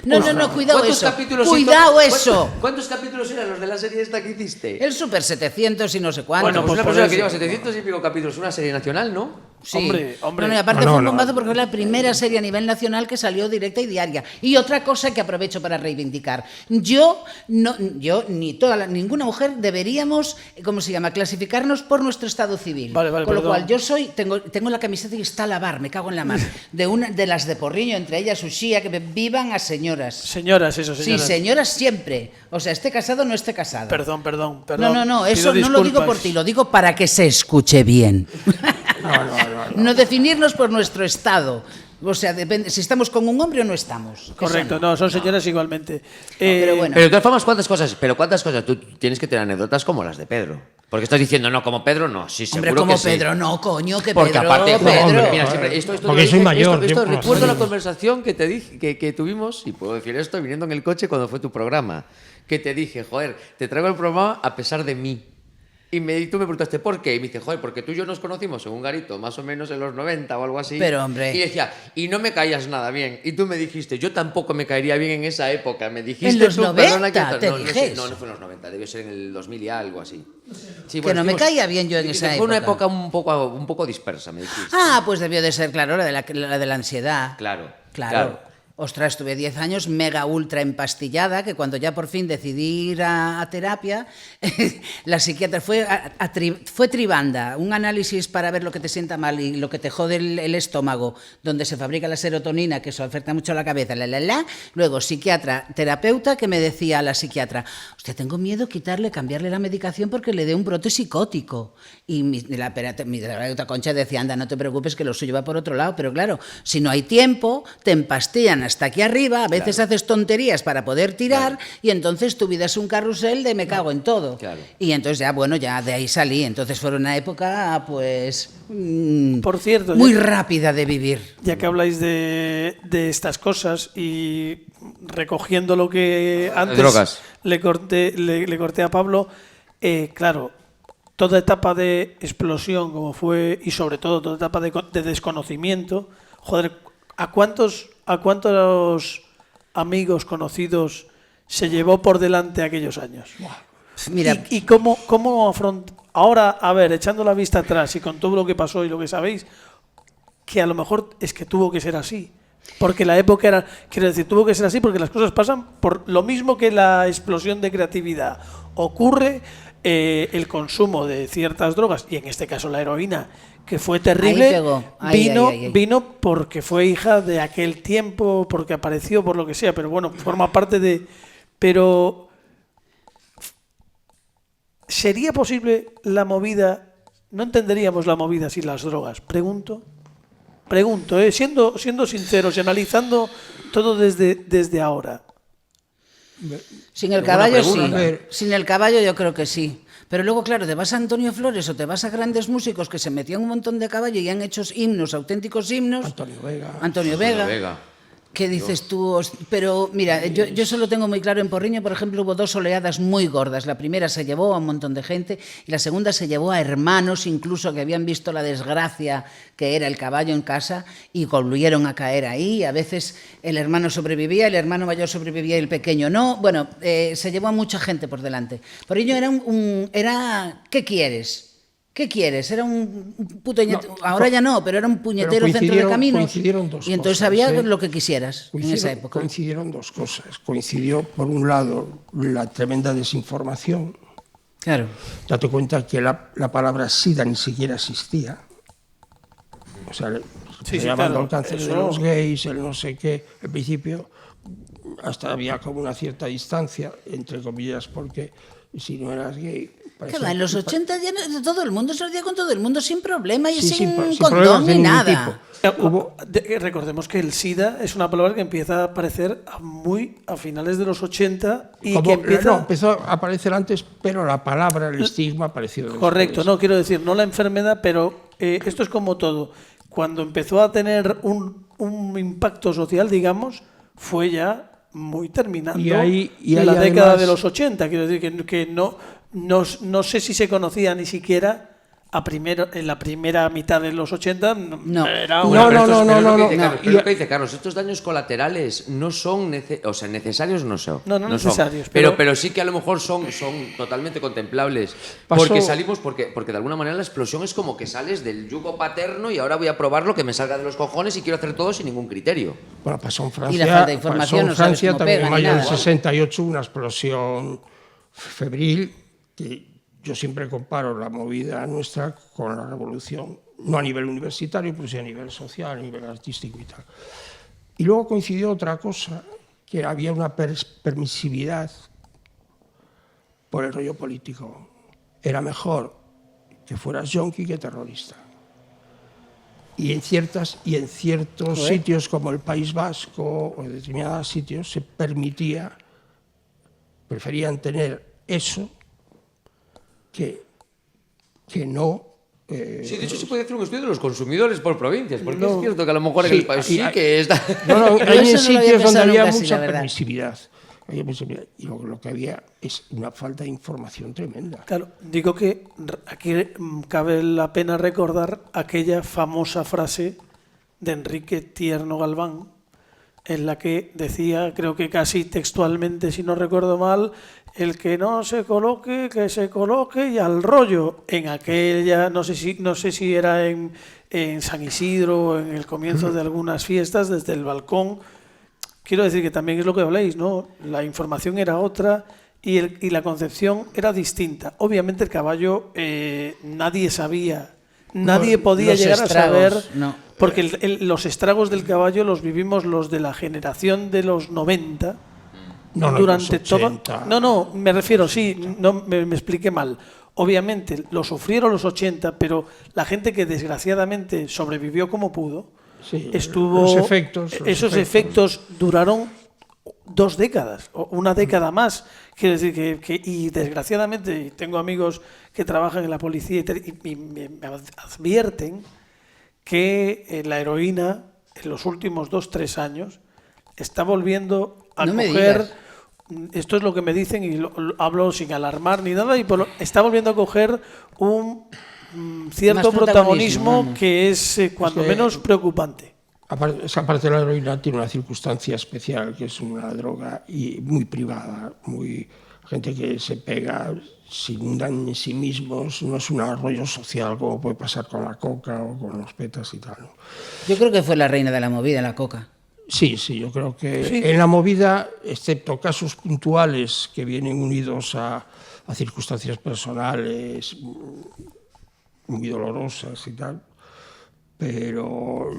No, cuidado ¿Cuántos eso. capítulos Cuidado eso. ¿Cuántos capítulos eran los de la serie esta que hiciste? El Super 700 y no sé cuánto. Bueno, pues una por persona eso. que lleva 700 y pico capítulos, una serie nacional, ¿no? Sí. Hombre. No, y aparte fue un bombazo porque fue la primera serie a nivel nacional que salió directa y diaria. Y otra cosa que aprovecho para reivindicar. Yo ni ninguna mujer deberíamos, ¿cómo se llama?, clasificarnos por nuestro estado civil. Vale, Con lo perdón. cual yo tengo la camiseta y está a lavar, me cago en la mano. De las de Porriño, entre ellas Uxía, que vivan a señoras. Señoras, eso, señoras. Sí, señoras siempre. O sea, esté casado o no esté casado. Perdón. No, eso Pido no lo digo disculpas. por ti, lo digo para que se escuche bien. No definirnos por nuestro estado. O sea, depende si estamos con un hombre o no estamos. Correcto, Eso no, son señoras igualmente. pero bueno. Pero de todas formas, ¿cuántas cosas? Tú tienes que tener anécdotas como las de Pedro. Porque estás diciendo, no, como Pedro, no. Sí, Hombre, seguro como que sí. Pedro, no, coño, que Porque Pedro. aparte, Pedro. mira, siempre, esto porque soy mayor, esto yo recuerdo la sí. conversación que te dije, que tuvimos, y puedo decir esto, viniendo en el coche cuando fue tu programa, que te dije, joder, te traigo el programa a pesar de mí. Y tú me preguntaste, ¿por qué? Y me dice, joder, porque tú y yo nos conocimos en un garito, más o menos en los 90 o algo así. Pero, hombre. Y decía, y no me caías nada bien. Y tú me dijiste, yo tampoco me caería bien en esa época. Me dijiste En los tú, 90 perdona que... te no, dije no eso. fue en los 90, debió ser en el 2000 y algo así. Sí, Que no me caía bien yo en esa Fue una época. época un poco dispersa, me dijiste. Ah, pues debió de ser, claro, la de la ansiedad. Claro. Ostras, estuve 10 años mega ultra empastillada, que cuando ya por fin decidí ir a terapia, la psiquiatra fue tribanda, un análisis para ver lo que te sienta mal y lo que te jode el estómago, donde se fabrica la serotonina, que eso afecta mucho a la cabeza, Luego, psiquiatra, terapeuta, que me decía a la psiquiatra, hostia, tengo miedo cambiarle la medicación porque le dé un brote psicótico. Y mi terapeuta Concha decía, anda, no te preocupes que lo suyo va por otro lado, pero claro, si no hay tiempo, te empastillan hasta aquí arriba, a veces haces tonterías para poder tirar y entonces tu vida es un carrusel de me cago en todo. Claro. Y entonces ya de ahí salí. Entonces fue una época, pues, Por cierto, muy rápida de vivir. Ya que habláis de estas cosas y recogiendo lo que antes drogas. le corté a Pablo, claro, toda etapa de explosión como fue, y sobre todo toda etapa de desconocimiento, joder, ¿a cuántos amigos conocidos se llevó por delante aquellos años? Mira, ¿Y cómo afrontar? Ahora, a ver, echando la vista atrás y con todo lo que pasó y lo que sabéis, que a lo mejor es que tuvo que ser así. Porque la época era, quiero decir, tuvo que ser así porque las cosas pasan por lo mismo que la explosión de creatividad. Ocurre el consumo de ciertas drogas, y en este caso la heroína, que fue terrible, Ahí pegó. Ahí. vino porque fue hija de aquel tiempo, porque apareció, por lo que sea, pero bueno, forma parte de... Pero ¿sería posible la movida? No entenderíamos la movida sin las drogas. Pregunto, siendo sinceros y analizando todo desde ahora. sin el caballo sí. pregunta. Sin el caballo yo creo que sí. Pero luego, claro, te vas a Antonio Flores o te vas a grandes músicos que se metían un montón de caballo y han hecho himnos, auténticos himnos. Antonio Vega. ¿Qué dices tú? Pero mira, yo eso lo tengo muy claro. En Porriño, por ejemplo, hubo 2 oleadas muy gordas. La primera se llevó a un montón de gente y la segunda se llevó a hermanos, incluso que habían visto la desgracia que era el caballo en casa y volvieron a caer ahí. A veces el hermano sobrevivía, el hermano mayor sobrevivía y el pequeño no. Bueno, se llevó a mucha gente por delante. Porriño era ¿qué quieres? ¿Qué quieres? Era un puñetero, ahora ya no, pero era un puñetero centro de caminos. Coincidieron dos y entonces cosas, había lo que quisieras en esa época. Coincidieron dos cosas. Coincidió, por un lado, la tremenda desinformación Claro. Date cuenta que la palabra SIDA ni siquiera existía. O sea, se llamando el cáncer de los gays, el no sé qué. Al principio hasta había como una cierta distancia, entre comillas, porque si no eras gay... Claro, en los 80 ya todo el mundo se lo hacía con todo el mundo sin problema y Sí, sin sin condón problemas de ni ningún nada. Recordemos que el SIDA es una palabra que empieza a aparecer muy a finales de los 80 y Como, que empieza... no, empezó a aparecer antes, pero la palabra, el estigma apareció después. Correcto, no quiero decir, no la enfermedad, pero esto es como todo. Cuando empezó a tener un impacto social, digamos, fue ya muy terminando y ahí la década además, de los 80. Quiero decir que no sé si se conocía ni siquiera en la primera mitad de los 80. No. Era No. Lo que dice Carlos, estos daños colaterales no son necesarios, no son. No necesarios. Son. Pero sí que a lo mejor son totalmente contemplables. Porque salimos, porque de alguna manera la explosión es como que sales del yugo paterno y ahora voy a probar lo que me salga de los cojones y quiero hacer todo sin ningún criterio. Bueno, pasó en Francia. Y la falta de información, no sabes cómo también pega en ni mayo del nada. 68, una explosión febril que yo siempre comparo la movida nuestra con la revolución, no a nivel universitario, pero sí a nivel social, a nivel artístico y tal. Y luego coincidió otra cosa, que había una permisividad por el rollo político. Era mejor que fueras yonki que terrorista. Y en ciertos sitios como el País Vasco o en determinados sitios se permitía, preferían tener eso que no... Sí, de hecho se puede hacer un estudio de los consumidores por provincias, porque es cierto que a lo mejor en el país sí que está... hay en eso no lo había sitios donde pensado había nunca, sí, mucha la verdad. permisividad. Y lo que había es una falta de información tremenda. Claro, digo que aquí cabe la pena recordar aquella famosa frase de Enrique Tierno Galván, en la que decía, creo que casi textualmente, si no recuerdo mal, el que no se coloque, que se coloque y al rollo. En aquella, no sé si era en San Isidro o en el comienzo de algunas fiestas, desde el balcón. Quiero decir que también es lo que habléis, ¿no? La información era otra y la concepción era distinta. Obviamente el caballo nadie sabía, nadie podía llegar a saber, porque los estragos del caballo los vivimos los de la generación de los 90. Durante todo. No, me refiero, sí, no me expliqué mal. Obviamente lo sufrieron los 80, pero la gente que desgraciadamente sobrevivió como pudo, Sí, esos efectos duraron 2 décadas, o una década más. Quiero decir y desgraciadamente tengo amigos que trabajan en la policía y me advierten que la heroína en los últimos 2-3 años está volviendo a coger, esto es lo que me dicen y lo hablo sin alarmar ni nada, está volviendo a coger un cierto protagonismo que es cuando menos preocupante. Esa parte de la heroína tiene una circunstancia especial, que es una droga y muy privada, gente que se pega sin un daño en sí mismos, no es un arroyo social como puede pasar con la coca o con los petas y tal, ¿no? Yo creo que fue la reina de la movida, la coca. Sí, yo creo que en la movida, excepto casos puntuales que vienen unidos a circunstancias personales muy dolorosas y tal, pero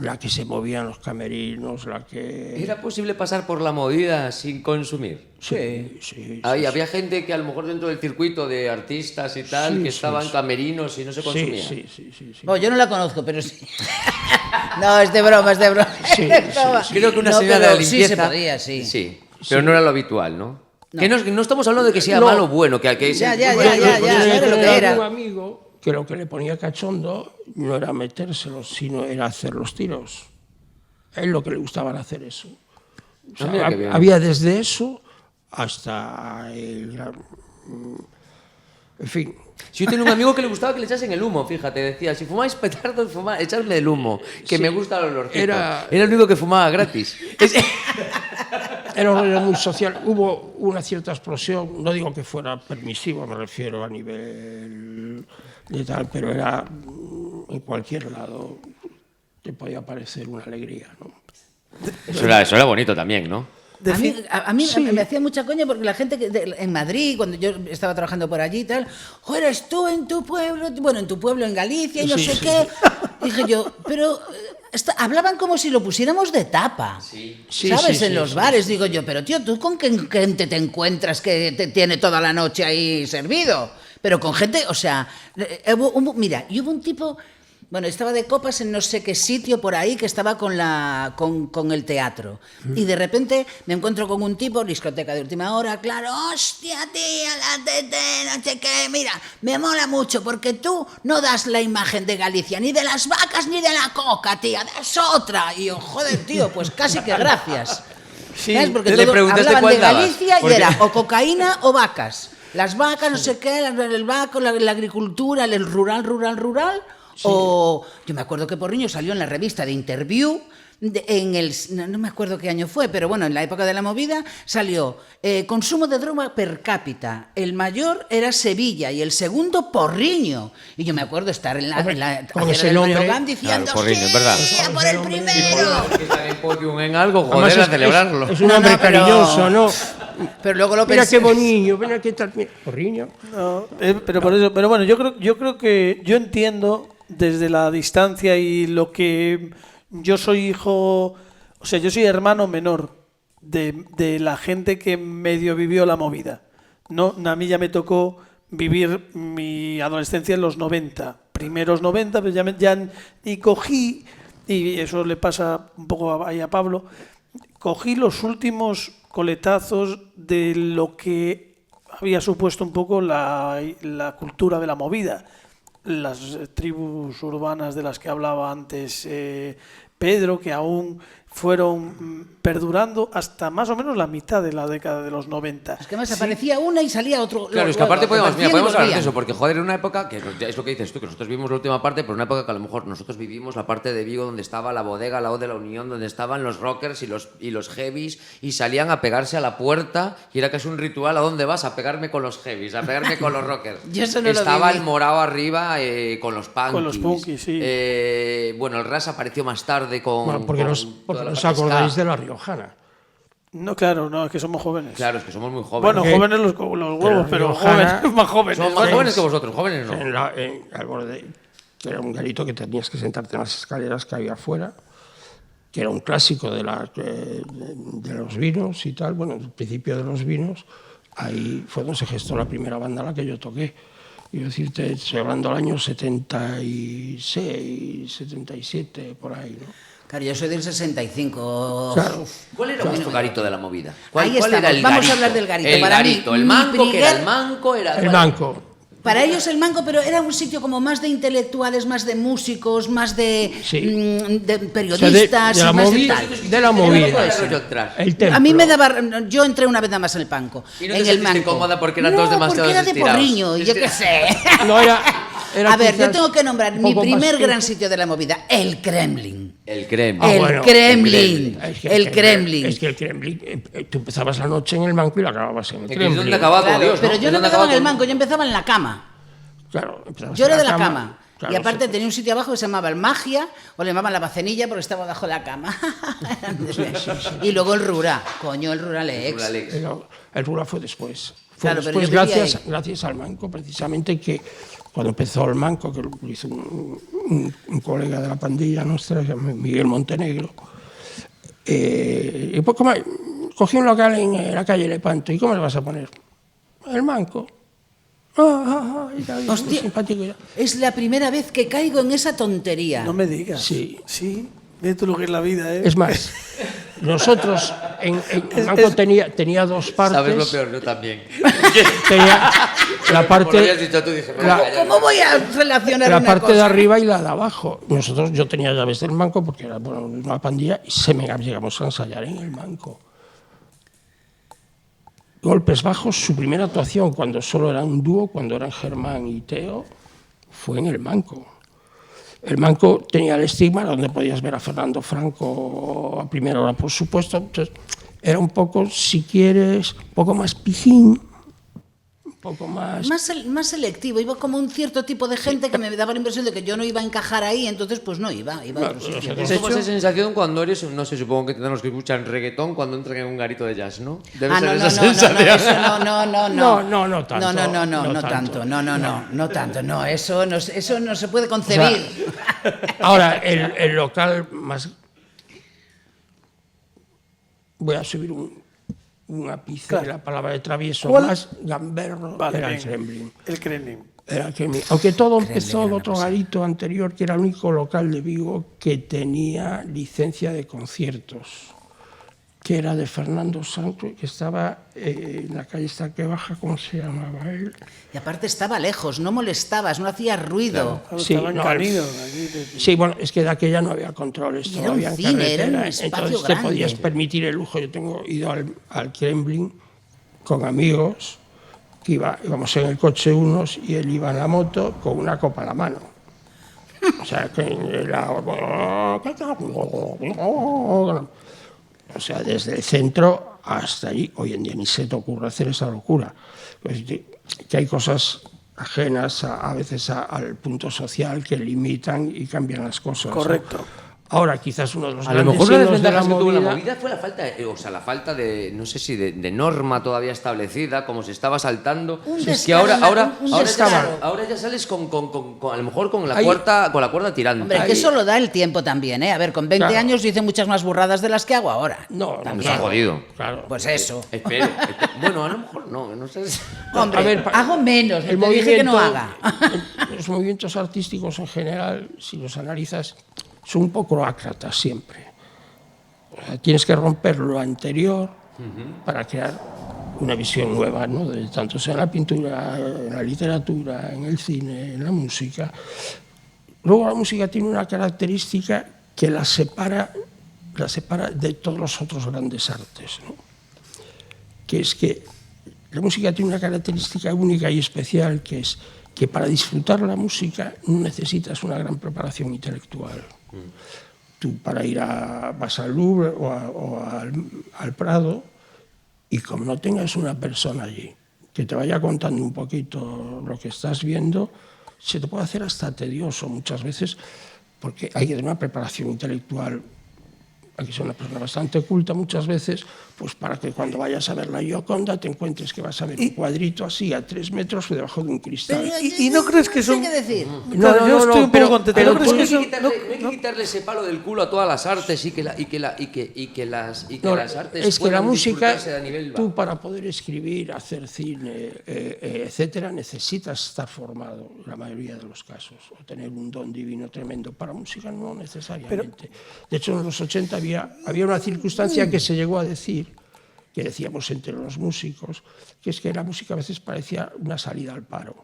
la que se movía en los camerinos, la que... ¿Era posible pasar por la movida sin consumir? Sí. Había gente que a lo mejor dentro del circuito de artistas y tal, que estaban camerinos y no se consumía. Sí. Bueno, yo no la conozco, pero sí. No, es de broma. Sí. Creo que una señora de la limpieza... Sí se podía, sí. Pero no era lo habitual, ¿no? Que no estamos hablando de que sea malo o bueno, que Ya, no era lo que era. Un amigo que lo que le ponía cachondo no era metérselos, sino era hacer los tiros. A él lo que le gustaba era hacer eso. O sea, había desde eso hasta en fin. Si yo tenía un amigo que le gustaba que le echasen el humo, fíjate, decía, si fumáis petardos, echadme el humo, que me gusta el olorcito. Era el único que fumaba gratis. Era un rollo muy social. Hubo una cierta explosión, no digo que fuera permisivo, me refiero a nivel de tal, pero era en cualquier lado te podía parecer una alegría, ¿no? Eso era bonito también, ¿no? A mí me hacía mucha coña porque la gente en Madrid, cuando yo estaba trabajando por allí y tal, eres tú en tu pueblo, bueno, en tu pueblo en Galicia y no sé qué. Dije yo, pero hablaban como si lo pusiéramos de tapa, ¿sabes? En los bares, digo yo, pero tío, ¿tú con qué gente te encuentras que te tiene toda la noche ahí servido? Pero con gente, o sea, mira, y hubo un tipo... Bueno, estaba de copas en no sé qué sitio por ahí que estaba con el teatro. Y de repente me encuentro con un tipo, discoteca de última hora, claro, hostia, tía, la tete, no sé qué, mira, me mola mucho porque tú no das la imagen de Galicia, ni de las vacas ni de la coca, tía, das otra. Y yo, joder, tío, pues casi que gracias. Sí. ¿Sabes? Porque Le preguntaste hablaban cuál de dabas. Galicia Porque... y era o cocaína o vacas. Las vacas, no sé qué, el vaco, la agricultura, el rural... Sí. O yo me acuerdo que Porriño salió en la revista de Interview, no me acuerdo qué año fue, pero bueno, en la época de la movida salió consumo de droga per cápita. El mayor era Sevilla y el segundo Porriño. Y yo me acuerdo estar en la con ese nombre diciendo, claro, Porriño, ¿verdad? ¡Sí, por el primero! Que sale en podium en algo, joder, a celebrarlo. Es un hombre cariñoso, ¿no? Pero luego lo mira pensé. qué bonito, mira qué tal, Porriño. No, pero por eso, pero bueno, yo creo que yo entiendo desde la distancia y lo que yo soy hijo, o sea, yo soy hermano menor de la gente que medio vivió la movida. No, a mí ya me tocó vivir mi adolescencia en los 90, primeros 90, pues y cogí, y eso le pasa un poco ahí a Pablo, cogí los últimos coletazos de lo que había supuesto un poco la cultura de la movida. Las tribus urbanas de las que hablaba antes Pedro, que aún fueron perdurando hasta más o menos la mitad de la década de los 90. Es que más aparecía una y salía otro. Claro, es que aparte podemos hablar de eso, porque joder, en una época, que es lo que dices tú, que nosotros vivimos la última parte, pero en una época que a lo mejor nosotros vivimos la parte de Vigo donde estaba la bodega, la O de la Unión, donde estaban los rockers y los heavies, y salían a pegarse a la puerta, y era casi un ritual, ¿a dónde vas? A pegarme con los heavies, a pegarme con los rockers. Yo eso no estaba lo viví. el morado arriba con los punkies. Con los punkies, sí. Bueno, el Ras apareció más tarde con... Bueno, porque no os acordáis de la riojana. No, claro, no, es que somos jóvenes. Claro, es que somos muy jóvenes. Bueno, jóvenes los huevos, pero riojana, jóvenes, más jóvenes. Somos más jóvenes que vosotros, jóvenes no. Al borde, que era un garito que tenías que sentarte en las escaleras que había afuera, que era un clásico de los vinos y tal. Bueno, el principio de los vinos, ahí fue donde se gestó la primera banda a la que yo toqué. Y decirte, estoy hablando del año 76, 77, por ahí, ¿no? Claro, yo soy del 65. Claro. ¿Cuál era vuestro garito de la movida? Ahí ¿Cuál estamos. era el Vamos garito? a hablar del garito. El Para garito, mí, el manco, mi que era primer- el manco, era... El banco. Para ellos el manco, pero era un sitio como más de intelectuales, más de músicos, más de, Sí. De periodistas, de la y más movida, de tal. de la movida. El templo. A mí me daba... Yo entré una vez nada más en el panco. ¿Y no te en el sentiste manco. cómoda porque eran todos demasiado porque era de estirados? Porriño, yo qué sé. No, era A ver, yo quizás tengo que nombrar un mi poco más primer que- gran sitio de la movida, el Kremlin. El Kremlin. Ah, el bueno, Kremlin. Es que El Kremlin. Es que el Kremlin, tú empezabas la noche en el banco y la acababas en el ¿Y Kremlin. dónde acababa todo Claro, Dios, pero no? yo no ¿Dónde empezaba en acababa el todo? banco, yo empezaba en la cama. Claro, empezabas Yo en era de la cama. Claro, y aparte sí. tenía un sitio abajo que se llamaba el Magia, o le llamaban la Bacenilla porque estaba bajo la cama. Y luego el Rura. Coño, el Ruralex. Ruralex. El Rura fue después. Claro, pero yo vivía Gracias al Manco, precisamente, que cuando empezó el Manco, que lo hizo un colega de la pandilla nuestra, que se llama Miguel Montenegro, y pues cogí un local en la calle Lepanto. ¿Y cómo le vas a poner? El Manco. Y tal, Hostia, muy simpático. Y tal. es la primera vez que caigo en esa tontería. No me digas. Sí. Sí, mira tú lo que es la vida, ¿eh? Es más, nosotros en el Manco tenía dos partes. Sabes lo peor, yo también. Tenía la Por lo habías parte, dicho tú, dije, ¿Cómo voy a relacionar la una parte cosa? de arriba y la de abajo. Yo tenía llaves del Manco porque era una pandilla y llegamos a ensayar en el Manco. Golpes Bajos, su primera actuación cuando solo era un dúo, cuando eran Germán y Teo, fue en el Manco. El Manco tenía el estigma donde podías ver a Fernando Franco a primera hora, por supuesto. Entonces, era un poco, si quieres, un poco más pijín, un poco más... Más selectivo, iba como un cierto tipo de gente que me daba la impresión de que yo no iba a encajar ahí, entonces pues no iba a otro sitio. Es como esa sensación cuando eres, no sé, supongo que tendrán los que escuchan reggaetón cuando entran en un garito de jazz, ¿no? Debe ser esa sensación. No tanto. Eso no se puede concebir. O sea, ahora, el local más... Voy a subir un ápice de la palabra de travieso. ¿Cuál? Más gamberro era el Kremlin. El Kremlin. Era el Kremlin. Aunque todo empezó en otro garito anterior, que era el único local de Vigo que tenía licencia de conciertos, que era de Fernando Sancho, que estaba en la calle esta que baja, ¿cómo se llamaba él? Y aparte estaba lejos, no molestabas, no hacías ruido. Claro, Sí, estaba no, encanido. Sí, bueno, es que de aquella no había controles Y era un todavía en cine, era un carretera, espacio entonces grande. te podías permitir el lujo. Yo tengo ido al Kremlin con amigos, que íbamos en el coche unos y él iba en la moto con una copa en la mano. O sea, que era... O sea, desde el centro hasta allí. Hoy en día ni se te ocurre hacer esa locura. Pues, que hay cosas ajenas a veces al punto social que limitan y cambian las cosas. Correcto. ¿no? Ahora, quizás uno de los A lo grandes mejor la signos de desventaja la que tuvo la movida... movida fue la falta de, no sé si de norma todavía establecida, como se estaba saltando. Es que ahora ya sales con a lo mejor con la cuerda tirando. Hombre, que eso lo da el tiempo también, ¿eh? A ver, con 20 años hice muchas más burradas de las que hago ahora. No, Nos ha jodido. Claro. Pues eso. Espero. Bueno, a lo mejor no sé. Hombre, A ver, hago menos, el te dije que no haga. Los movimientos artísticos en general, si los analizas, son un poco ácratas siempre. O sea, tienes que romper lo anterior para crear una visión nueva, ¿no? Tanto sea en la pintura, en la literatura, en el cine, en la música. Luego la música tiene una característica que la separa de todos los otros grandes artes, ¿no? Que es que la música tiene una característica única y especial, que es que para disfrutar la música no necesitas una gran preparación intelectual. Tú vas al Louvre o al Prado, y como no tengas una persona allí que te vaya contando un poquito lo que estás viendo, se te puede hacer hasta tedioso muchas veces, porque hay una preparación intelectual. Hay que ser una persona bastante culta muchas veces, pues para que cuando vayas a ver la Gioconda te encuentres que vas a ver un cuadrito así a 3 metros debajo de un cristal. ¿Y no crees que son...? ¿Qué decir? Claro, yo estoy un poco contento. Pero ¿No crees que no hay son...? que quitarle ese palo del culo a todas las artes y que las artes es que la puedan música, disfrutarse a nivel tú para poder escribir, hacer cine, etcétera, necesitas estar formado en la mayoría de los casos, o tener un don divino tremendo. Para música no necesariamente. De hecho, en los 80 había una circunstancia que se llegó a decir, que decíamos entre los músicos, que es que la música a veces parecía una salida al paro.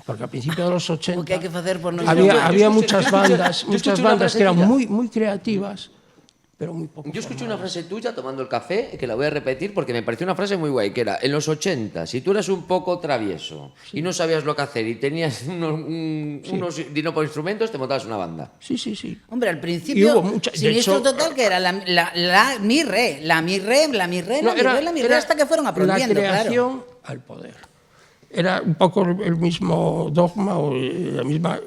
Porque a principios de los 80 hay que hacer por había muchas bandas que eran muy creativas, pero muy poco. Yo escuché una frase tuya tomando el café, que la voy a repetir porque me pareció una frase muy guay, que era, en los 80, si tú eras un poco travieso y no sabías lo que hacer y tenías unos dinero por instrumentos, te montabas una banda. Sí. Hombre, al principio, Siniestro Total, que era la mi re, hasta que fueron aprendiendo, la creación claro. al poder. Era un poco el mismo dogma o la misma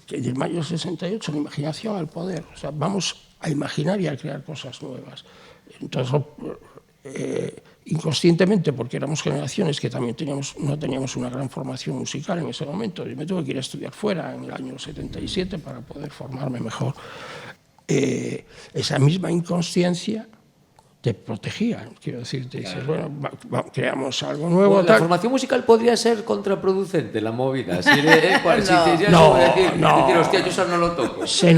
que del mayo del 68, la imaginación al poder. O sea, vamos a imaginar y a crear cosas nuevas. Entonces, inconscientemente, porque éramos generaciones que también no teníamos una gran formación musical en ese momento. Yo me tuve que ir a estudiar fuera en el año 77 para poder formarme mejor. Esa misma inconsciencia te protegía. Quiero decir, te dices, bueno, creamos algo nuevo. La formación musical podría ser contraproducente, la movida. Hostia, yo eso no lo toco. Se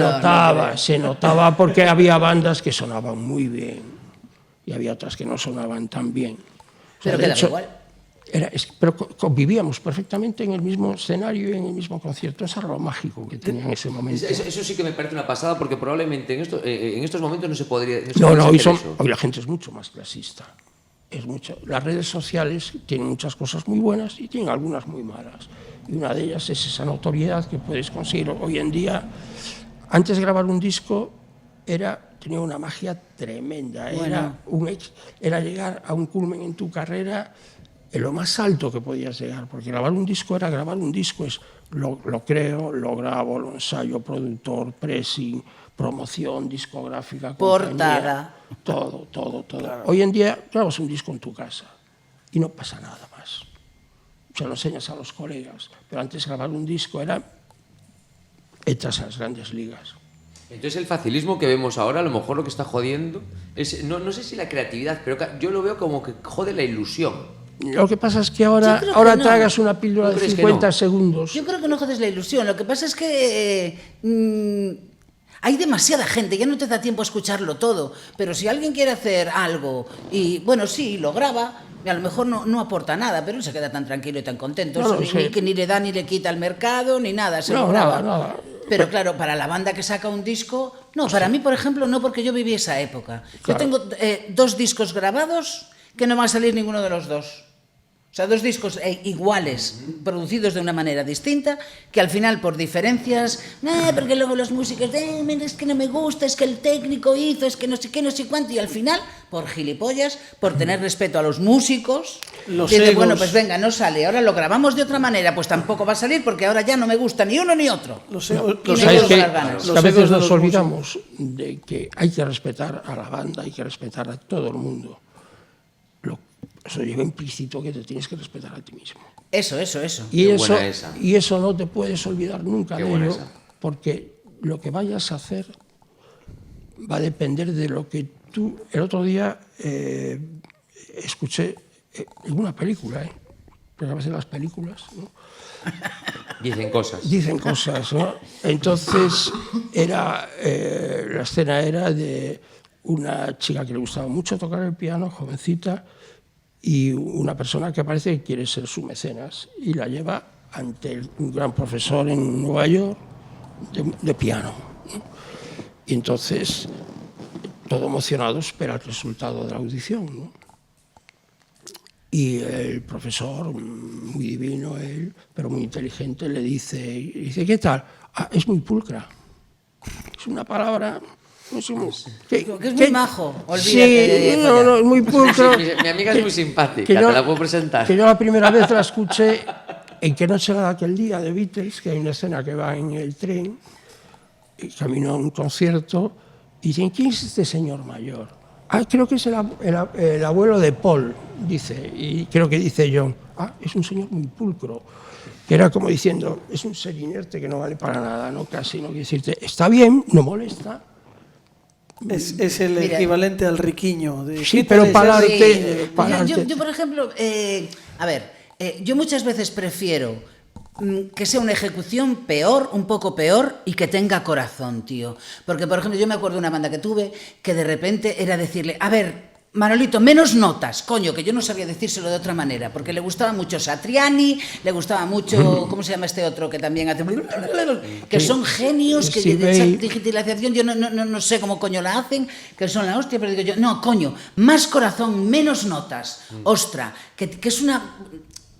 notaba porque había bandas que sonaban muy bien y había otras que no sonaban tan bien. Pero quedaba igual. Pero convivíamos perfectamente en el mismo escenario y en el mismo concierto. Eso era lo mágico que tenía en ese momento. Eso sí que me parece una pasada, porque probablemente en estos momentos no se podría... Hoy la gente es mucho más clasista. Las redes sociales tienen muchas cosas muy buenas y tienen algunas muy malas. Y una de ellas es esa notoriedad que puedes conseguir hoy en día. Antes grabar un disco tenía una magia tremenda. Era llegar a un culmen en tu carrera en lo más alto que podías llegar, porque grabar un disco era grabar un disco, es lo creo, lo grabo, lo ensayo, productor, pressing, promoción, discográfica, portada, todo. Claro. Hoy en día grabas un disco en tu casa y no pasa nada más. Se lo enseñas a los colegas, pero antes grabar un disco era hechas a las grandes ligas. Entonces el facilismo que vemos ahora, a lo mejor lo que está jodiendo es, no sé si la creatividad, pero yo lo veo como que jode la ilusión. Lo que pasa es que ahora tragas una píldora de 50 segundos. Yo creo que no jodes la ilusión. Lo que pasa es que hay demasiada gente, ya no te da tiempo a escucharlo todo. Pero si alguien quiere hacer algo y, bueno, sí, lo graba, a lo mejor no aporta nada, pero él se queda tan tranquilo y tan contento. Ni le da ni le quita al mercado, ni nada, se lo graba. Nada. Pero claro, para la banda que saca un disco... No, para mí, por ejemplo, no, porque yo viví esa época. Claro. Yo tengo 2 discos grabados que no va a salir ninguno de los 2. O sea, 2 discos iguales, producidos de una manera distinta, que al final, por diferencias, porque luego los músicos, es que no me gusta, es que el técnico hizo, es que no sé qué, no sé cuánto, y al final, por gilipollas, por tener respeto a los músicos, dice, bueno, pues venga, no sale, ahora lo grabamos de otra manera, pues tampoco va a salir, porque ahora ya no me gusta ni uno ni otro. A veces nos olvidamos de que hay que respetar a la banda, hay que respetar a todo el mundo. Eso lleva implícito que te tienes que respetar a ti mismo. Eso. Y eso no te puedes olvidar nunca de ello, porque lo que vayas a hacer va a depender de lo que tú... El otro día escuché en una película, porque a veces las películas, ¿no? Dicen cosas, ¿no? Entonces, la escena era de una chica que le gustaba mucho tocar el piano, jovencita, y una persona que parece que quiere ser su mecenas y la lleva ante un gran profesor en Nueva York de piano. Y entonces, todo emocionado, espera el resultado de la audición, ¿no? Y el profesor, muy divino él, pero muy inteligente, le dice, ¿qué tal? Es muy pulcra. Es una palabra... que es muy majo, olvídate. Sí, no, es muy pulcro. Sí, mi amiga es muy simpática, te la puedo presentar. Que yo la primera vez la escuché en Que noche era aquel día, de Beatles, que hay una escena que va en el tren, y camino a un concierto, y dicen, ¿quién es este señor mayor? Creo que es el abuelo de Paul, dice, y creo que dice John, es un señor muy pulcro. Que era como diciendo, es un ser inerte que no vale para nada, no casi, no quiere decirte, está bien, no molesta. Es el equivalente al riquiño. Sí, pero para arte... Yo, por ejemplo, yo muchas veces prefiero que sea una ejecución peor, un poco peor, y que tenga corazón, tío. Porque, por ejemplo, yo me acuerdo de una banda que tuve que de repente era decirle, a ver, Manolito, menos notas, coño, que yo no sabía decírselo de otra manera, porque le gustaba mucho Satriani, le gustaba mucho, ¿cómo se llama este otro que también hace? Que son genios, que esa digitalización yo no sé cómo coño la hacen, que son la hostia, pero digo yo, no, coño, más corazón, menos notas, ostra, que es una...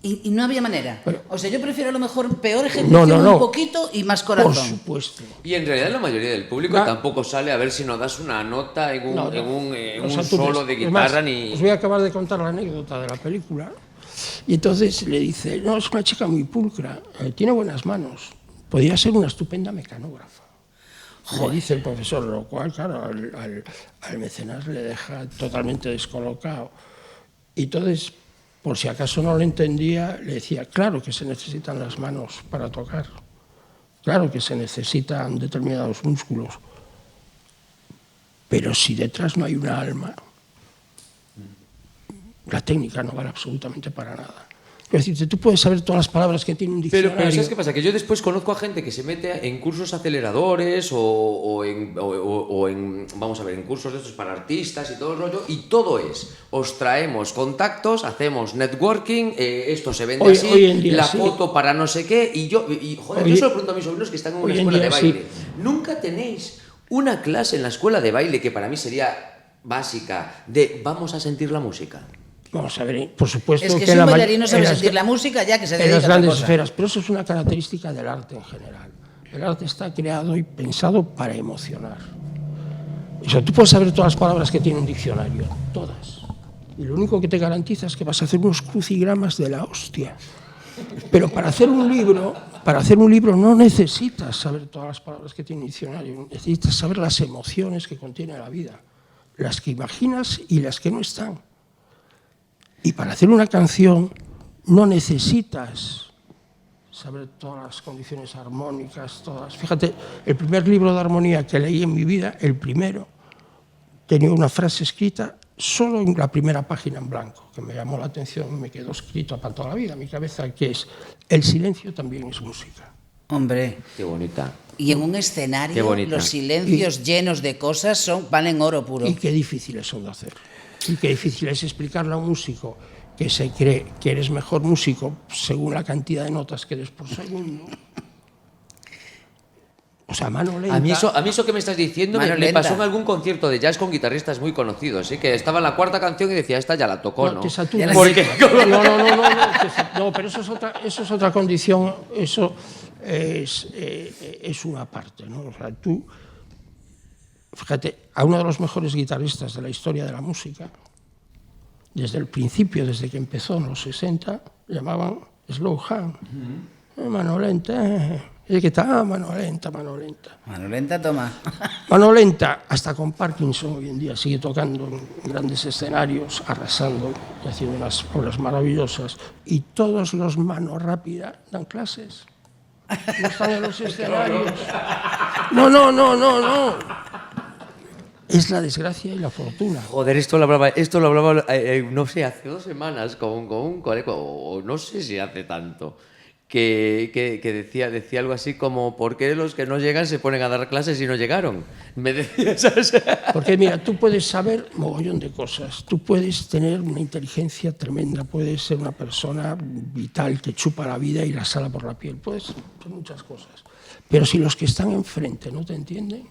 Y no había manera. O sea, yo prefiero a lo mejor peor ejecución un poquito y más corazón. Por supuesto. Y en realidad la mayoría del público tampoco sale a ver si nos das una nota en un solo de guitarra. Ni... Os voy a acabar de contar la anécdota de la película. Y entonces le dice, no, es una chica muy pulcra, tiene buenas manos, podría ser una estupenda mecanógrafa. Le dice el profesor, lo cual, claro, al mecenas le deja totalmente descolocado. Y entonces... Por si acaso no lo entendía, le decía, claro que se necesitan las manos para tocar, claro que se necesitan determinados músculos, pero si detrás no hay una alma, la técnica no vale absolutamente para nada. Es decir, tú puedes saber todas las palabras que tiene un diccionario. Pero ¿sabes qué pasa? Que yo después conozco a gente que se mete en cursos aceleradores o en vamos a ver, en cursos de estos para artistas y todo el rollo, y todo es, os traemos contactos, hacemos networking, esto se vende así, hoy en día, la foto para no sé qué, yo se lo pregunto a mis sobrinos que están en una escuela de baile. ¿Nunca tenéis una clase en la escuela de baile que para mí sería básica de vamos a sentir la música? Vamos a ver, por supuesto es que si un bailarín sabe sentir la música, ya que se dedica a las grandes otra cosa. esferas, pero eso es una característica del arte en general. El arte está creado y pensado para emocionar. O sea, tú puedes saber todas las palabras que tiene un diccionario, todas, Y lo único que te garantiza es que vas a hacer unos crucigramas de la hostia. Pero para hacer un libro no necesitas saber todas las palabras que tiene el diccionario, necesitas saber las emociones que contiene la vida, las que imaginas y las que no están. Y para hacer una canción no necesitas saber todas las condiciones armónicas, todas. Fíjate, el primer libro de armonía que leí en mi vida, el primero, tenía una frase escrita solo en la primera página en blanco, que me llamó la atención y me quedó escrito para toda la vida en mi cabeza, que es: el silencio también es música. Hombre. Qué bonita. Y en un escenario los silencios llenos de cosas valen oro puro. Y qué difíciles son de hacer. Y qué difícil es explicarle a un músico que se cree que eres mejor músico según la cantidad de notas que des por segundo. O sea, mano lenta. A mí eso que me estás diciendo me pasó en algún concierto de jazz con guitarristas muy conocidos, ¿sí? Que estaba en la cuarta canción y decía, esta ya la tocó, ¿no? No, pero eso es otra condición, eso es una parte, ¿no? O sea, tú, fíjate, a uno de los mejores guitarristas de la historia de la música, desde el principio, desde que empezó en los 60, llamaban Slow Hand, mano lenta, y que está, mano lenta. Mano lenta, toma. Mano lenta, hasta con Parkinson hoy en día sigue tocando en grandes escenarios, arrasando y haciendo unas obras maravillosas. Y todos los mano rápida dan clases. No están en los escenarios. No. Es la desgracia y la fortuna. Joder, esto lo hablaba no sé, hace 2 semanas con un colega, o no sé si hace tanto, que decía algo así como: ¿por qué los que no llegan se ponen a dar clases y no llegaron? Me decía, ¿sabes? Porque mira, tú puedes saber mogollón de cosas, tú puedes tener una inteligencia tremenda, puedes ser una persona vital que chupa la vida y la sala por la piel, puedes hacer muchas cosas. Pero si los que están enfrente no te entienden...